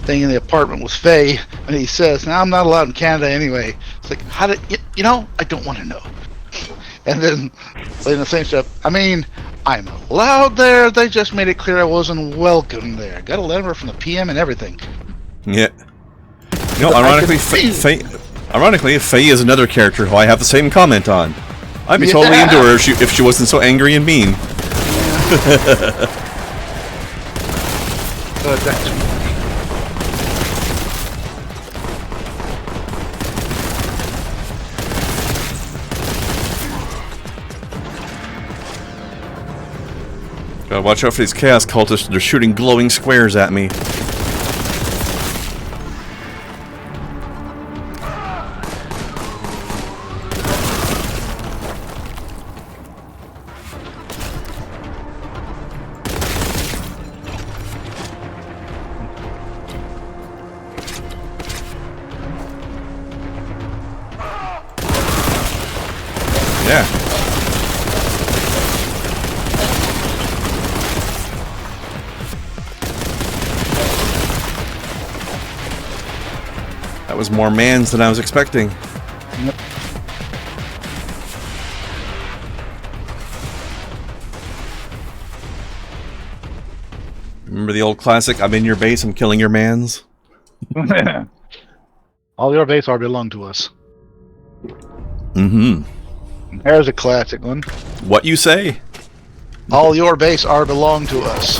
thing in the apartment with Faye, and he says, "Now I'm not allowed in Canada anyway." It's like, how did you know? I don't want to know. And then in the same step, I mean, I'm allowed there. They just made it clear I wasn't welcome there. Got a letter from the PM and everything. Yeah. You know, ironically, Faye is another character who I have the same comment on. I'd be totally into her if she wasn't so angry and mean. Gotta watch out for these chaos cultists. They're shooting glowing squares at me. Yeah. That was more mans than I was expecting. Yep. Remember the old classic, I'm in your base, I'm killing your mans? All your base are belong to us. Mm-hmm. There's a classic one. What you say? All your base are belong to us.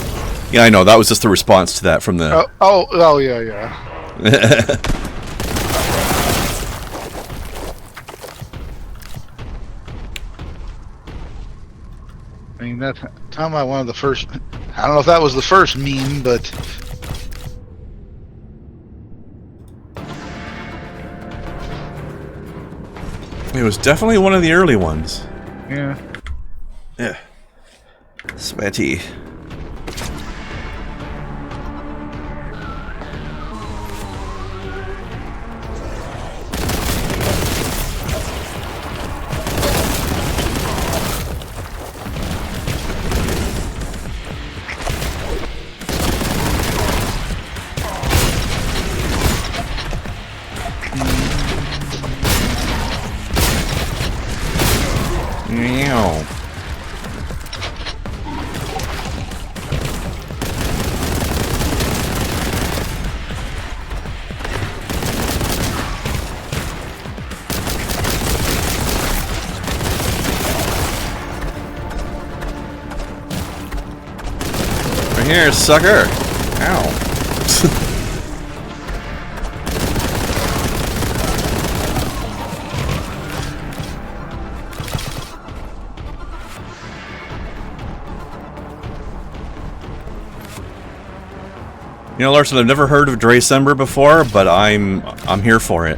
Yeah, I know. That was just the response to that from the... Yeah. I mean, that's talking about one of the first... I don't know if that was the first meme, but... It was definitely one of the early ones. Yeah. Yeah. Sweaty. Meow. Right here, sucker. Ow. You know, Larson, I've never heard of Dracember before, but I'm here for it.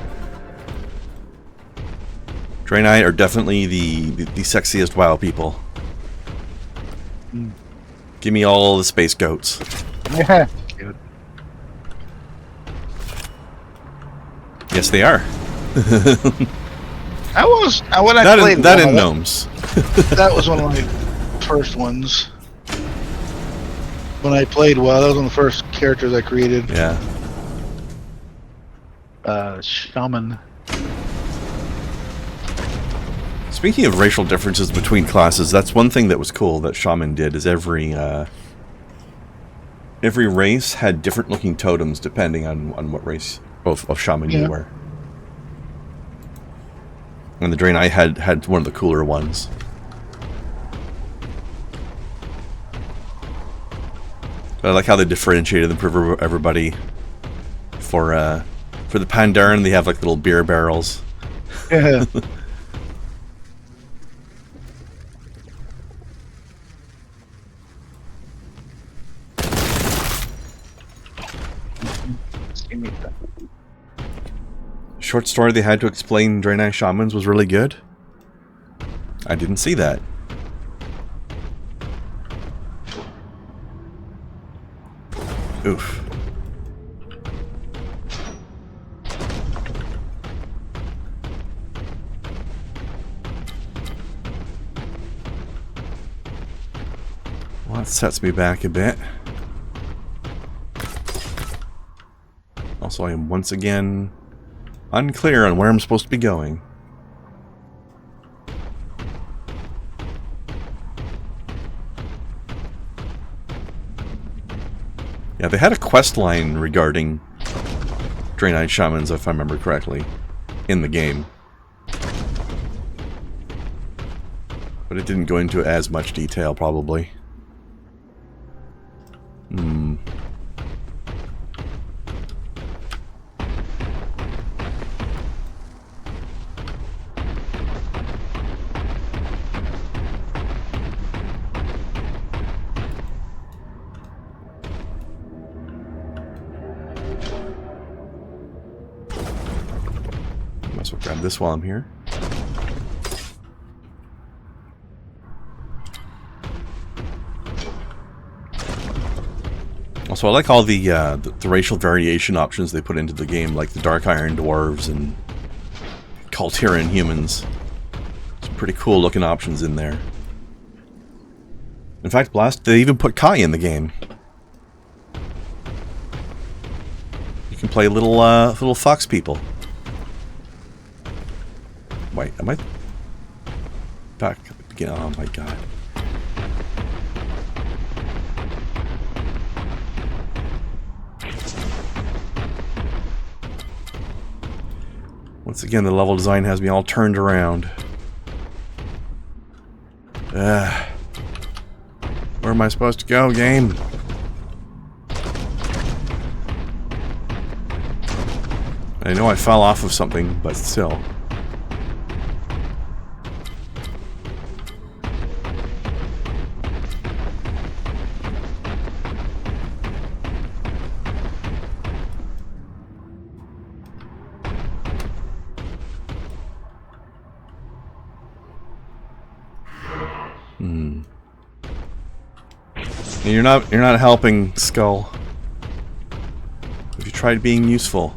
Draenei are definitely the sexiest WoW people. Give me all the space goats. Yeah. Cute. Yes, they are. That was when I That played. in, that in gnomes. That was one of my first ones. When I played WoW, that was one of the first characters I created. Yeah. Shaman. Speaking of racial differences between classes, that's one thing that was cool that Shaman did, is every race had different looking totems depending on what race of Shaman you were. And the Draenei had one of the cooler ones. I like how they differentiated them for everybody. For the Pandaren, they have like little beer barrels. Yeah. Short story they had to explain Draenei Shamans was really good. I didn't see that. Oof. Well, that sets me back a bit. Also, I am once again unclear on where I'm supposed to be going. Yeah, they had a quest line regarding Draenei Shamans, if I remember correctly, in the game. But it didn't go into as much detail, probably. Might as well grab this while I'm here. Also, I like all the racial variation options they put into the game, like the Dark Iron Dwarves and Kaltiran humans. Some pretty cool looking options in there. In fact, Blast, they even put Kai in the game. You can play little fox people. Wait, am I back again? Oh my god. Once again, the level design has me all turned around. Where am I supposed to go, game? I know I fell off of something, but still. You're not helping, Skull. Have you tried being useful?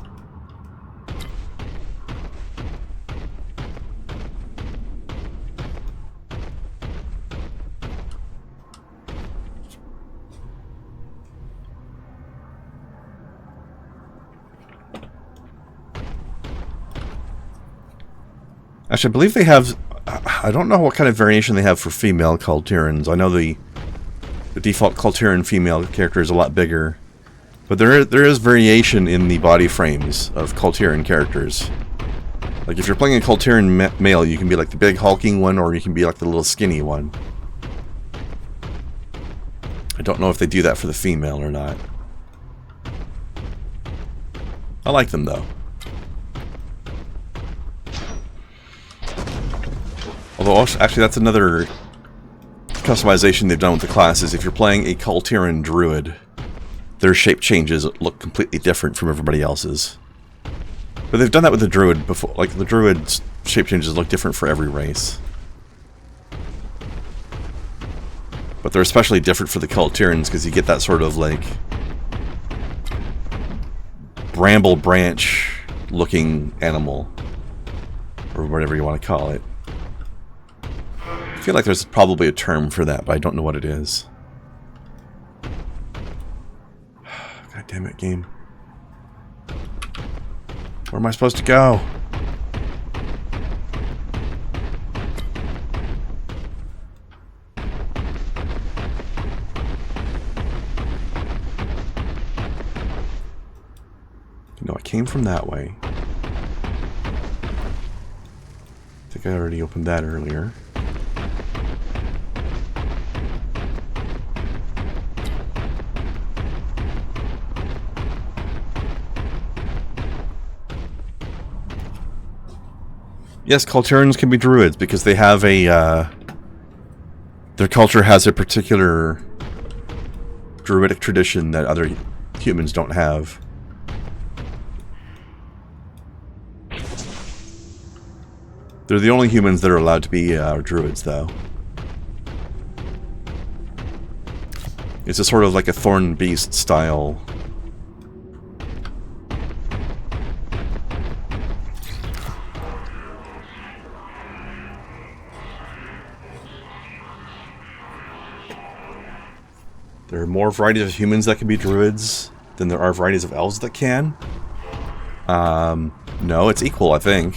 Actually, I believe they have... I don't know what kind of variation they have for female Kaltirans. I know the default Kaltiran female character is a lot bigger. But there is variation in the body frames of Kaltiran characters. Like, if you're playing a Kaltiran male, you can be like the big hulking one, or you can be like the little skinny one. I don't know if they do that for the female or not. I like them, though. Although, actually, that's another customization they've done with the classes. If you're playing a Kaltiran druid, their shape changes look completely different from everybody else's. But they've done that with the druid before. Like, the druid's shape changes look different for every race. But they're especially different for the Kaltirans, because you get that sort of, like, bramble branch looking animal. Or whatever you want to call it. I feel like there's probably a term for that, but I don't know what it is. God damn it, game. Where am I supposed to go? No, I came from that way. I think I already opened that earlier. Yes, Kaltirans can be druids because they have a, their culture has a particular druidic tradition that other humans don't have. They're the only humans that are allowed to be druids, though. It's a sort of like a thorn beast style. There are more varieties of humans that can be druids than there are varieties of elves that can. No, it's equal, I think.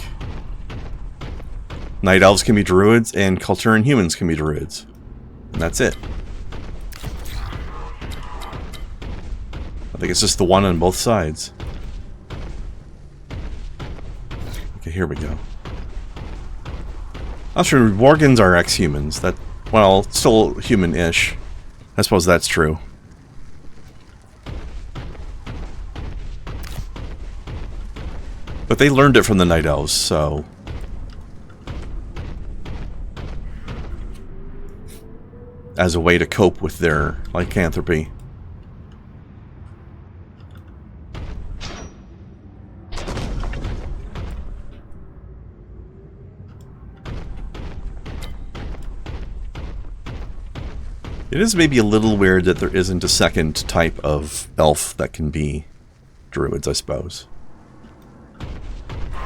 Night elves can be druids, and Kulturan humans can be druids. And that's it. I think it's just the one on both sides. Okay, here we go. I'm sure Worgans are ex-humans. That, well, still human-ish. I suppose that's true. But they learned it from the Night Elves, so... as a way to cope with their lycanthropy. It is maybe a little weird that there isn't a second type of elf that can be druids, I suppose.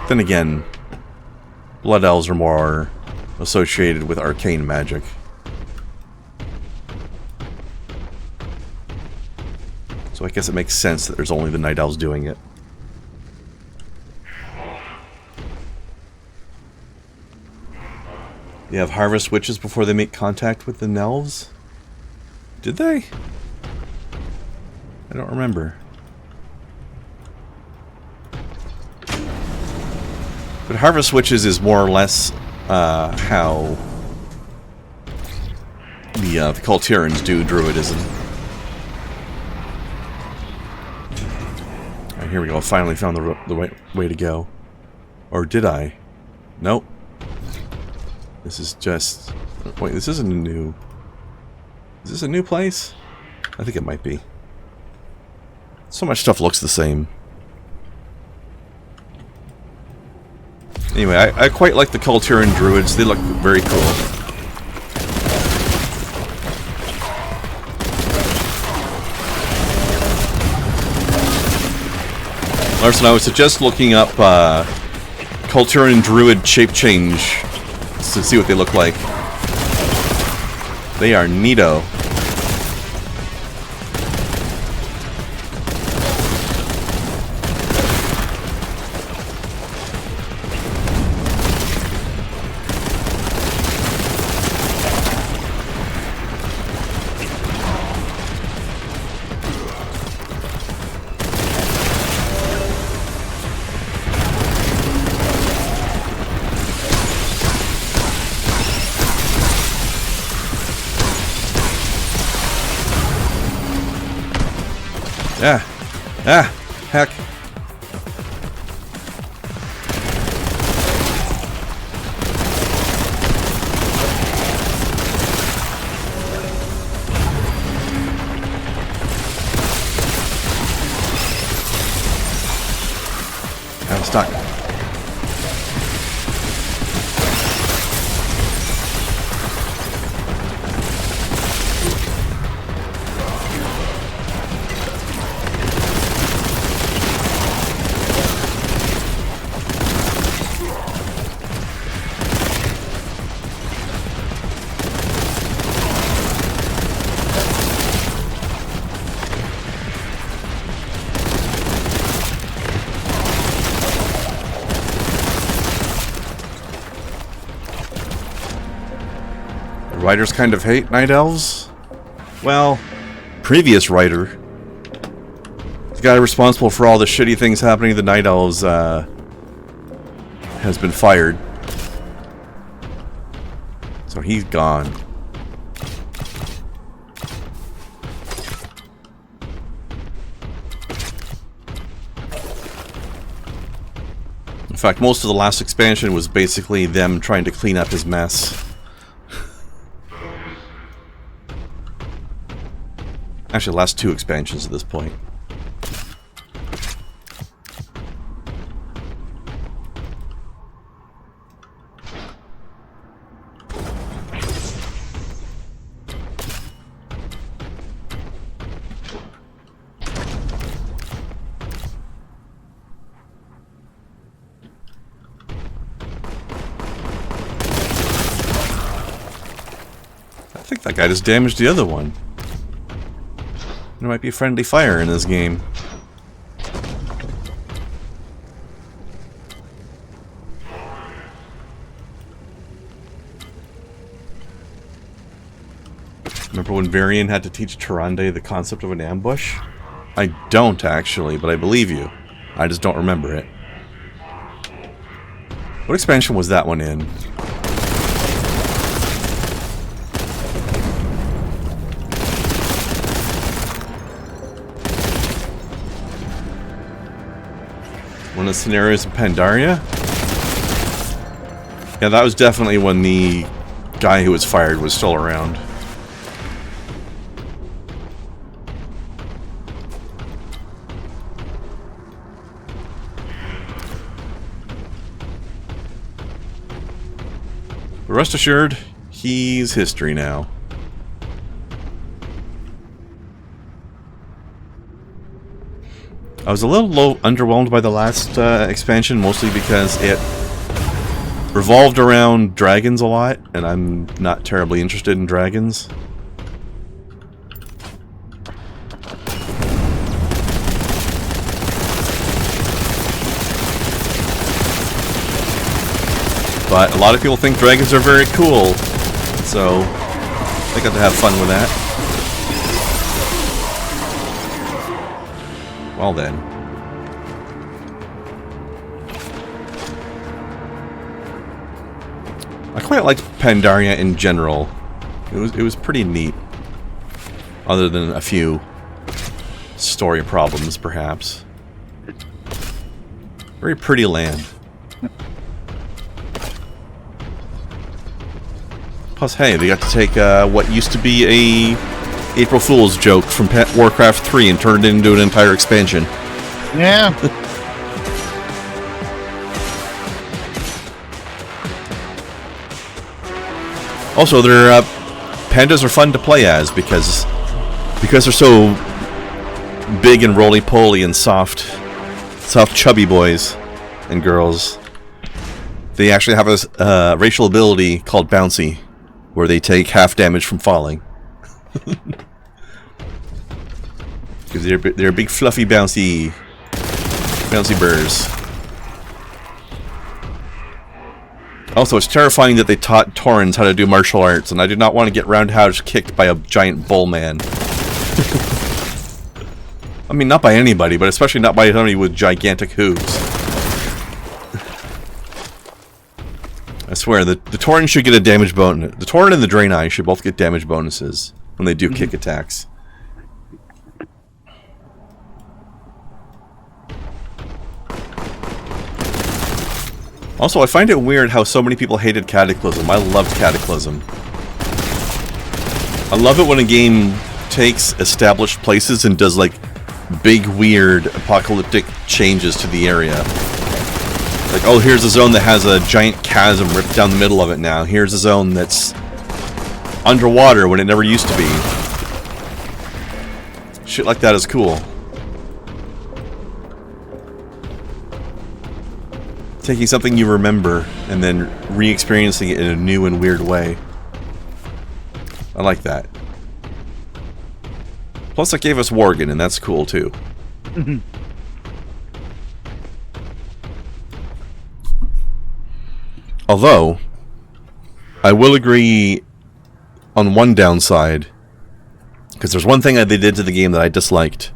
Then again, blood elves are more associated with arcane magic. So I guess it makes sense that there's only the Night Elves doing it. You have harvest witches before they make contact with the Nelves? Did they? I don't remember. But harvest witches is more or less how the Kultirans do druidism. Alright, here we go. I finally found the right way to go. Or did I? Nope. This is just... Wait, this isn't a new... Is this a new place? I think it might be. So much stuff looks the same. Anyway, I quite like the Kultiran druids. They look very cool. Larson, I would suggest looking up Kultiran druid shape change to see what they look like. They are neato. Ah! Ah! Heck! I'm stuck. Writers kind of hate night elves? Well, previous writer, the guy responsible for all the shitty things happening to the night elves, has been fired. So he's gone. In fact, most of the last expansion was basically them trying to clean up his mess. Actually, the last two expansions at this point. I think that guy just damaged the other one. There might be friendly fire in this game. for when Varian had to teach Tyrande the concept of an ambush? I don't, actually, but I believe you. I just don't remember it. What expansion was that one in? One of the scenarios in Pandaria? Yeah, that was definitely when the guy who was fired was still around. But rest assured, he's history now. I was a little underwhelmed by the last expansion, mostly because it revolved around dragons a lot, and I'm not terribly interested in dragons. But a lot of people think dragons are very cool, so I got to have fun with that. Well then. I quite liked Pandaria in general. It was pretty neat. Other than a few story problems, perhaps. Very pretty land. Plus, hey, they got to take what used to be a April Fool's joke from Warcraft 3 and turn it into an entire expansion. Yeah. Also, their pandas are fun to play as because they're so big and roly-poly and soft chubby boys and girls. They actually have a racial ability called Bouncy, where they take half damage from falling. Because they're big, fluffy, bouncy birds. Also, it's terrifying that they taught Taurens how to do martial arts, and I did not want to get roundhouse kicked by a giant bull man. I mean, not by anybody, but especially not by somebody with gigantic hooves. I swear, the Tauren should get a damage bonus. The Tauren and the Draenei should both get damage bonuses when they do kick attacks. Also, I find it weird how so many people hated Cataclysm. I loved Cataclysm. I love it when a game takes established places and does, like, big, weird, apocalyptic changes to the area. Like, oh, here's a zone that has a giant chasm ripped down the middle of it now. Here's a zone that's underwater when it never used to be. Shit like that is cool. Taking something you remember and then re-experiencing it in a new and weird way. I like that. Plus, it gave us Worgen, and that's cool too. Although, I will agree on one downside, because there's one thing that they did to the game that I disliked,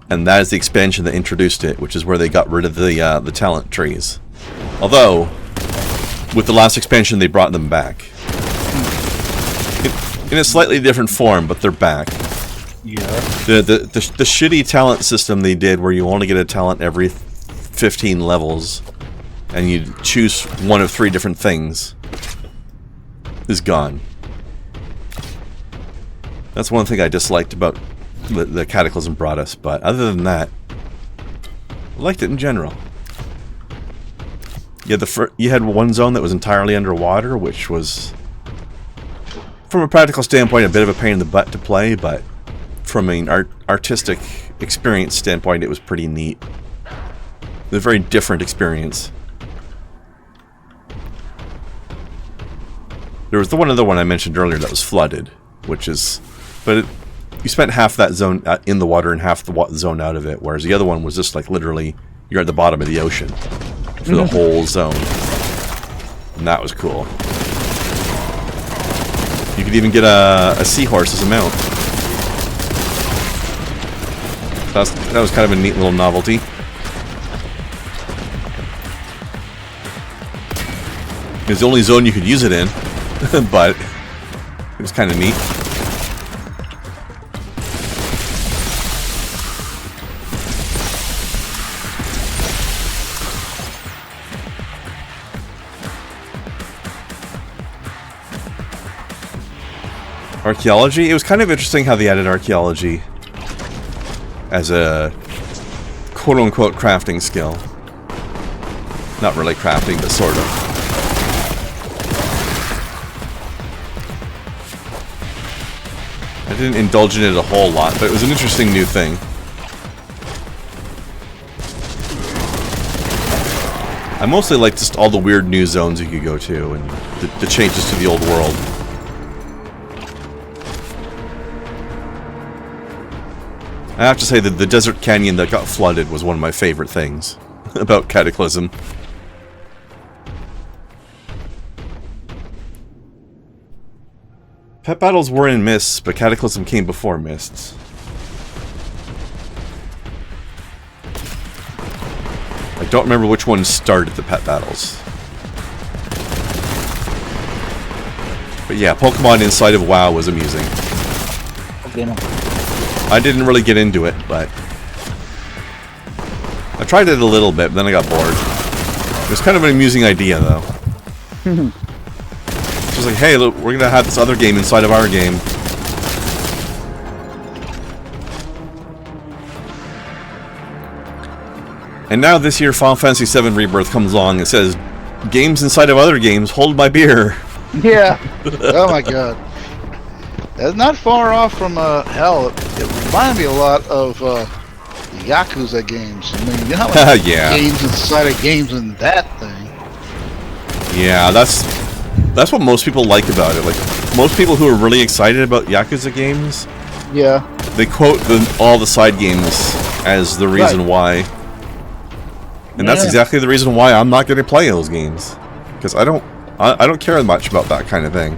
and that is the expansion that introduced it, which is where they got rid of the talent trees. Although, with the last expansion, they brought them back in a slightly different form, but they're back. Yeah. The shitty talent system they did, where you only get a talent every 15 levels, and you choose one of 3 different things, is gone. That's one thing I disliked about the Cataclysm brought us, but other than that, I liked it in general. You had one zone that was entirely underwater, which was, from a practical standpoint, a bit of a pain in the butt to play, but from an artistic experience standpoint, it was pretty neat. It was a very different experience. There was the one other one I mentioned earlier that was flooded, which is, but you spent half that zone in the water and half the zone out of it, whereas the other one was just like literally you're at the bottom of the ocean for the whole zone, and that was cool. You could even get a seahorse as a mount. That was kind of a neat little novelty. It was the only zone you could use it in, but it was kind of neat. Archaeology? It was kind of interesting how they added archaeology as a quote-unquote crafting skill. Not really crafting, but sort of. I didn't indulge in it a whole lot, but it was an interesting new thing. I mostly like just all the weird new zones you could go to, and the changes to the old world. I have to say that the desert canyon that got flooded was one of my favorite things about Cataclysm. Pet battles were in Mists, but Cataclysm came before Mists. I don't remember which one started the pet battles. But yeah, Pokemon inside of WoW was amusing. Okay, no. I didn't really get into it, but I tried it a little bit, but then I got bored. It was kind of an amusing idea, though. It's just like, hey, look, we're gonna have this other game inside of our game. And now this year, Final Fantasy VII Rebirth comes along and says, games inside of other games, hold my beer. Yeah. Oh my god. That's not far off from, hell, it reminded me a lot of, the Yakuza games. I mean, you know how many yeah. games inside of games in that thing? Yeah, that's what most people like about it. Like, most people who are really excited about Yakuza games, Yeah. they quote all the side games as the reason why. And that's exactly the reason why I'm not going to play those games. Because I don't care much about that kind of thing.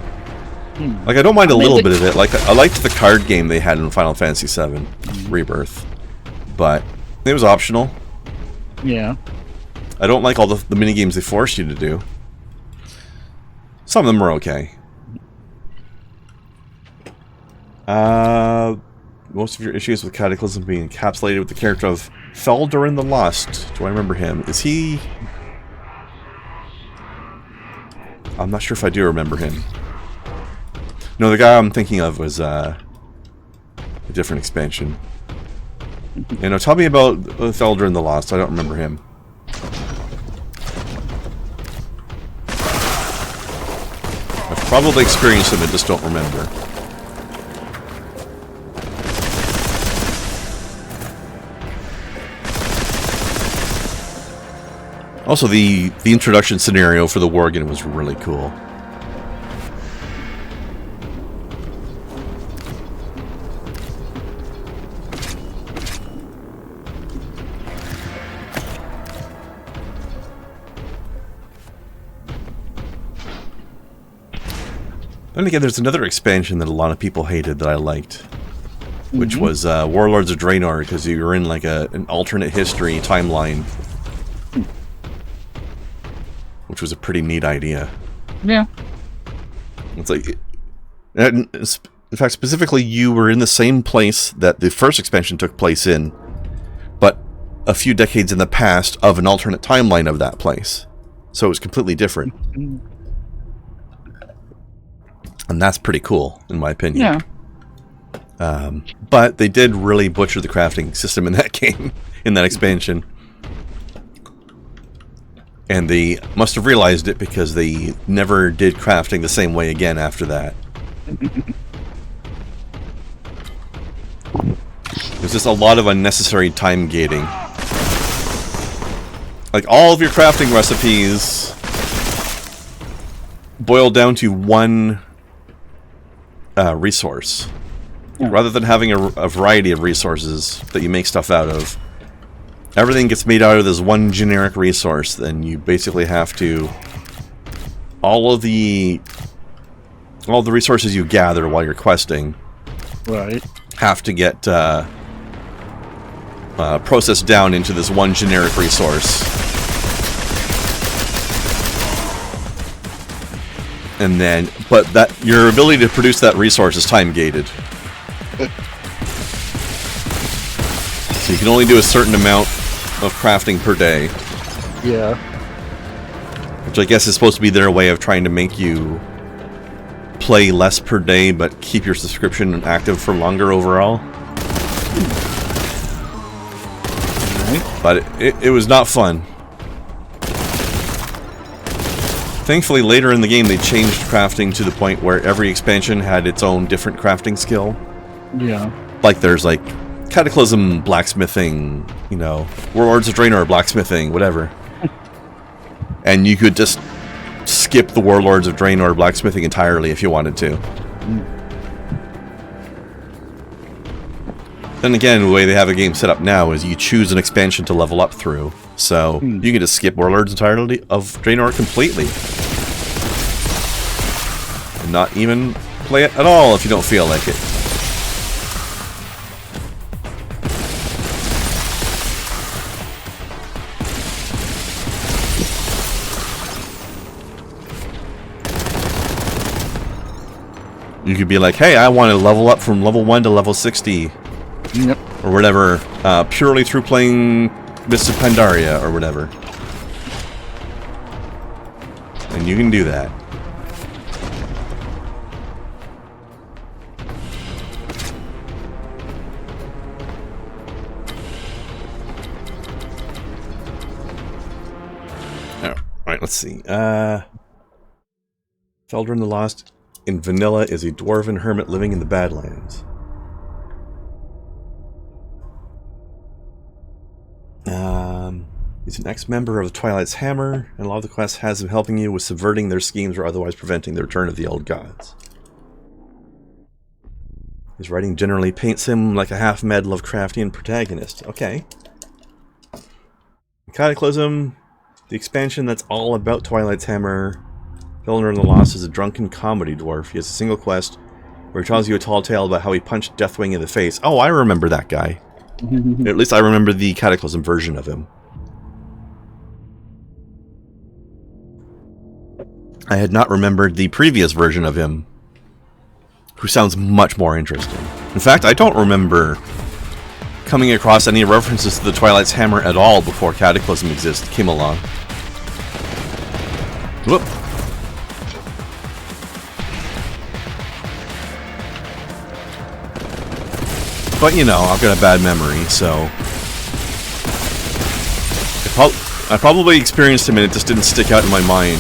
Like, I don't mind a little bit of it. Like, I liked the card game they had in Final Fantasy VII Rebirth. But it was optional. Yeah. I don't like all the mini-games they force you to do. Some of them are okay. Most of your issues with Cataclysm being encapsulated with the character of Feldurin the Lost. Do I remember him? Is he... I'm not sure if I do remember him. No, the guy I'm thinking of was a different expansion. You know, tell me about Feldurin the Lost. I don't remember him. I've probably experienced him, I just don't remember. Also, the introduction scenario for the Worgen was really cool. Then again, there's another expansion that a lot of people hated that I liked, which was Warlords of Draenor, because you were in like an alternate history timeline, which was a pretty neat idea. Yeah. It's like, in fact, specifically, you were in the same place that the first expansion took place in, but a few decades in the past of an alternate timeline of that place. So it was completely different. And that's pretty cool, in my opinion. Yeah. But they did really butcher the crafting system in that game, in that expansion. And they must have realized it because they never did crafting the same way again after that. There's just a lot of unnecessary time gating. Like, all of your crafting recipes boil down to one resource. Yeah. Rather than having a variety of resources that you make stuff out of, everything gets made out of this one generic resource. Then you basically have to... all of the all the resources you gather while you're questing Right. have to get processed down into this one generic resource. And then, but that your ability to produce that resource is time gated. So you can only do a certain amount of crafting per day. Yeah. Which I guess is supposed to be their way of trying to make you play less per day, but keep your subscription active for longer overall. Right. But it was not fun. Thankfully, later in the game, they changed crafting to the point where every expansion had its own different crafting skill. Yeah. Like, there's, like, Cataclysm blacksmithing, you know, Warlords of Draenor blacksmithing, whatever. And you could just skip the Warlords of Draenor blacksmithing entirely if you wanted to. Then again, the way they have a game set up now is you choose an expansion to level up through. So you can just skip Warlords entirely of Draenor completely. And not even play it at all if you don't feel like it. You could be like, hey, I want to level up from level 1 to level 60. Yep. Or whatever, purely through playing Mists of Pandaria, or whatever. And you can do that. Alright, let's see. Feldrin the Lost in vanilla is a dwarven hermit living in the Badlands. He's an ex-member of the Twilight's Hammer, and a lot of the quest has him helping you with subverting their schemes or otherwise preventing the return of the old gods. His writing generally paints him like a half-mad Lovecraftian protagonist. Okay. Cataclysm, the expansion that's all about Twilight's Hammer. Feldrin the Lost is a drunken comedy dwarf. He has a single quest where he tells you a tall tale about how he punched Deathwing in the face. Oh, I remember that guy. At least I remember the Cataclysm version of him. I had not remembered the previous version of him, who sounds much more interesting. In fact, I don't remember coming across any references to the Twilight's Hammer at all before Cataclysm came along. Whoop. But, you know, I've got a bad memory, so I probably experienced him and it just didn't stick out in my mind.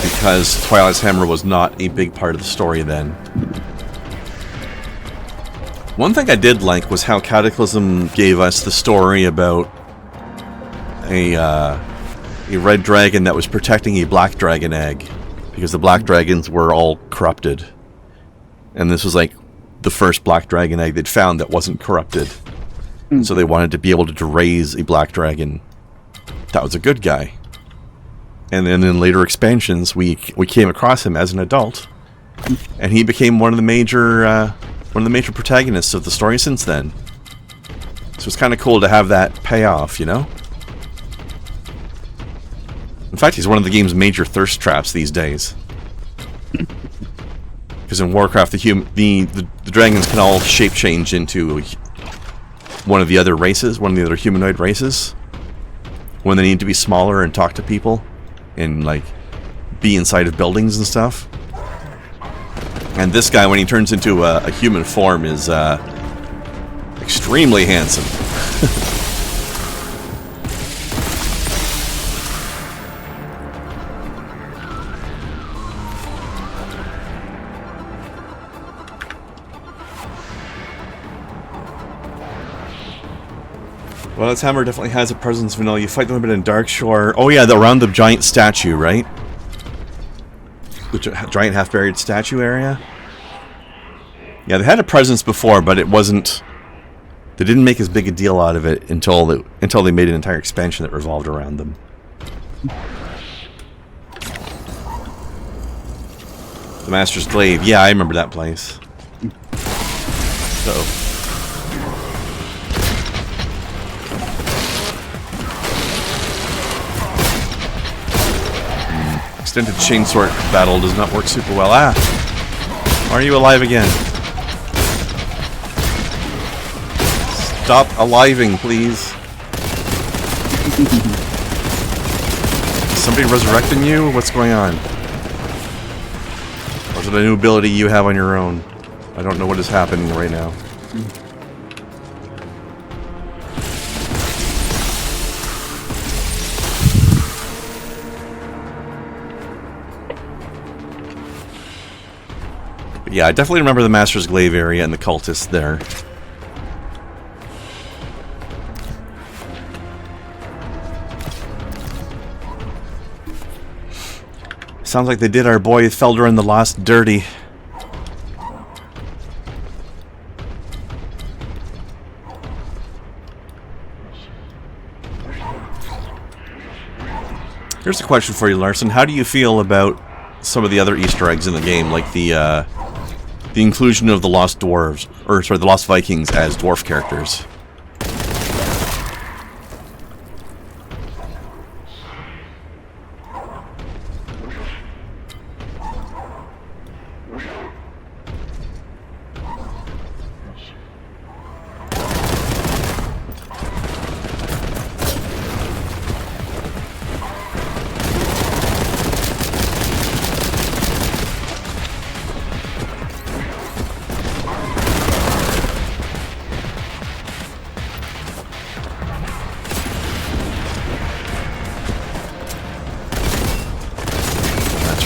Because Twilight's Hammer was not a big part of the story then. One thing I did like was how Cataclysm gave us the story about a red dragon that was protecting a black dragon egg. Because the black dragons were all corrupted. And this was like the first black dragon egg they'd found that wasn't corrupted. So they wanted to be able to raise a black dragon that was a good guy. And then in later expansions, we came across him as an adult, and he became one of the major protagonists of the story since then. So it's kind of cool to have that payoff, you know. In fact, he's one of the game's major thirst traps these days. Because in Warcraft, the dragons can all shape change into one of the other races, one of the other humanoid races, when they need to be smaller and talk to people. And, like, be inside of buildings and stuff. And this guy, when he turns into a human form, is extremely handsome. Well, this hammer definitely has a presence, Vanilla. You fight them a bit in Darkshore. Oh yeah, around the giant statue, right? The giant half-buried statue area? Yeah, they had a presence before, but it wasn't... They didn't make as big a deal out of it until they made an entire expansion that revolved around them. The Master's Glaive. Yeah, I remember that place. Uh-oh. Extended chainsword battle does not work super well. Ah! Are you alive again? Stop aliving, please. Is somebody resurrecting you? What's going on? Or is it a new ability you have on your own? I don't know what is happening right now. But yeah, I definitely remember the Master's Glaive area and the cultists there. Sounds like they did our boy Felder and the Lost dirty. Here's a question for you, Larson. How do you feel about some of the other Easter eggs in the game, like the inclusion of the Lost Dwarves, or sorry, the Lost Vikings as dwarf characters?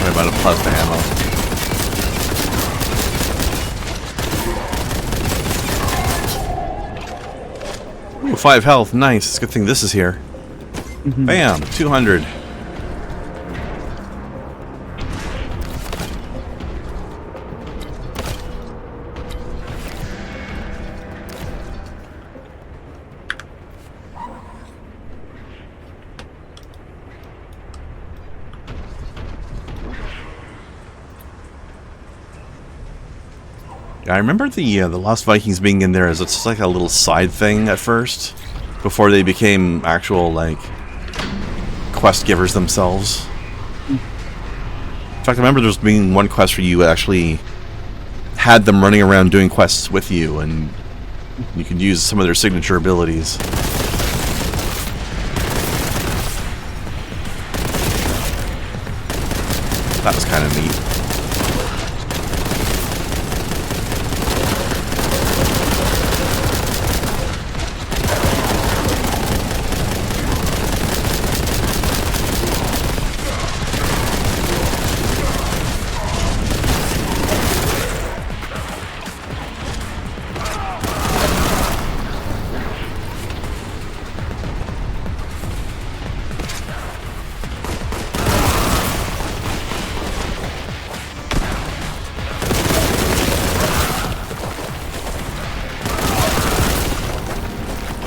About a plasma ammo. Ooh, 5 health. Nice. It's a good thing this is here. Bam! 200. I remember the Lost Vikings being in there as it's like a little side thing at first, before they became actual like quest givers themselves. In fact, I remember there was being one quest where you actually had them running around doing quests with you, and you could use some of their signature abilities. That was kind of neat.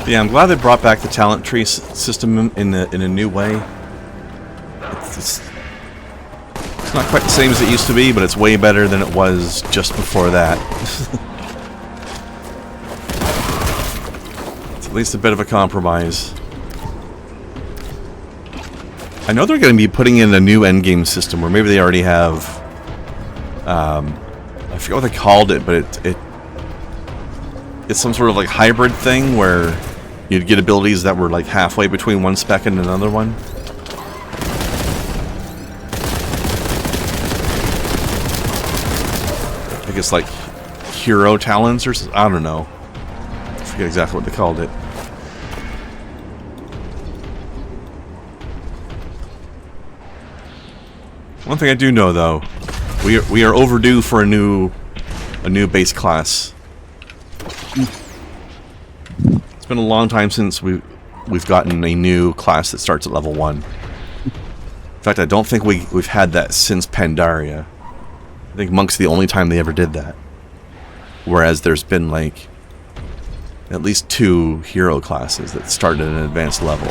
Yeah, I'm glad they brought back the talent tree system in a new way. It's not quite the same as it used to be, but it's way better than it was just before that. It's at least a bit of a compromise. I know they're going to be putting in a new endgame system, or maybe they already have. I forget what they called it, but it's some sort of like hybrid thing where you'd get abilities that were like halfway between one spec and another one. I guess like hero talents or something. I don't know. I forget exactly what they called it. One thing I do know though, we are overdue for a new base class. It's been a long time since we've gotten a new class that starts at level 1. In fact, I don't think we've had that since Pandaria. I think Monk's the only time they ever did that. Whereas there's been like at least 2 hero classes that started at an advanced level.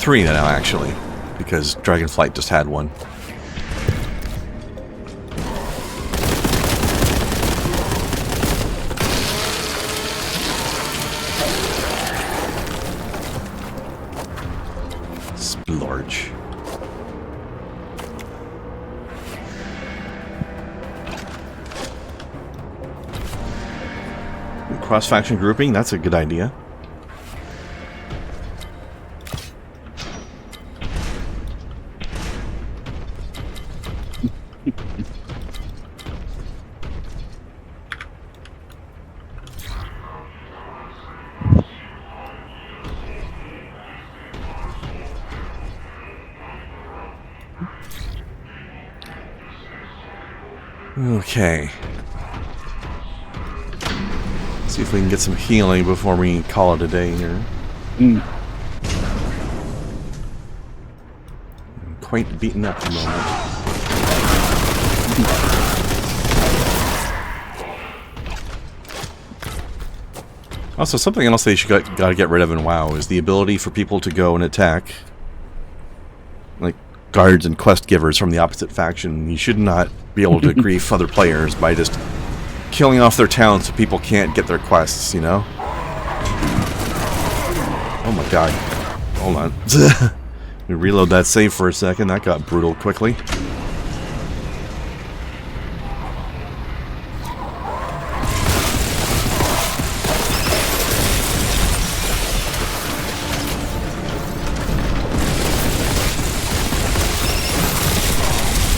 3 now, actually, because Dragonflight just had one. Splorge. Cross-faction grouping, that's a good idea. Okay. See if we can get some healing before we call it a day here. I'm quite beaten up at the moment. Also, something else they should gotta get rid of in WoW is the ability for people to go and attack, like guards and quest givers from the opposite faction. You should not be able to grief other players by just killing off their towns so people can't get their quests, you know? Oh my god. Hold on. Let me reload that save for a second. That got brutal quickly.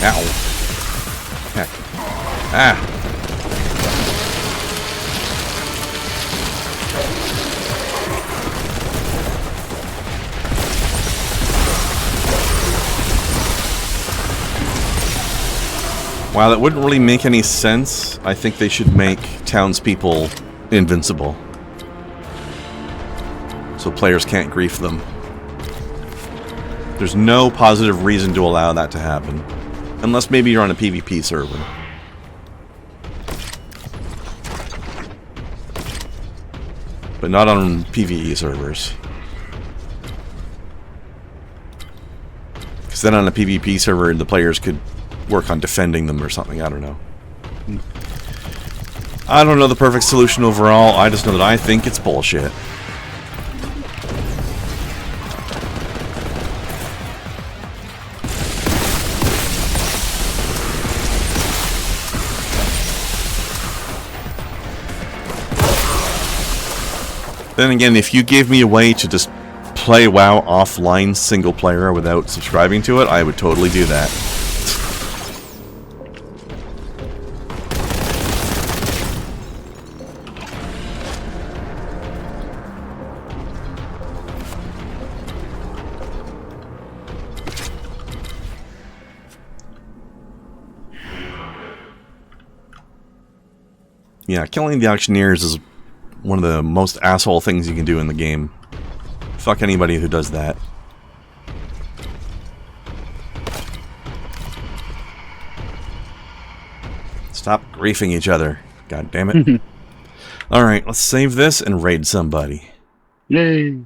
Ow. Heck. Ah. While it wouldn't really make any sense, I think they should make townspeople invincible. So players can't grief them. There's no positive reason to allow that to happen. Unless maybe you're on a PvP server. But not on PvE servers. Because then on a PvP server, the players could work on defending them or something. I don't know. I don't know the perfect solution overall. I just know that I think it's bullshit. Then again, if you gave me a way to just play WoW offline single player without subscribing to it, I would totally do that. Yeah, killing the auctioneers is one of the most asshole things you can do in the game. Fuck anybody who does that. Stop griefing each other. God damn it. Alright, let's save this and raid somebody. Yay!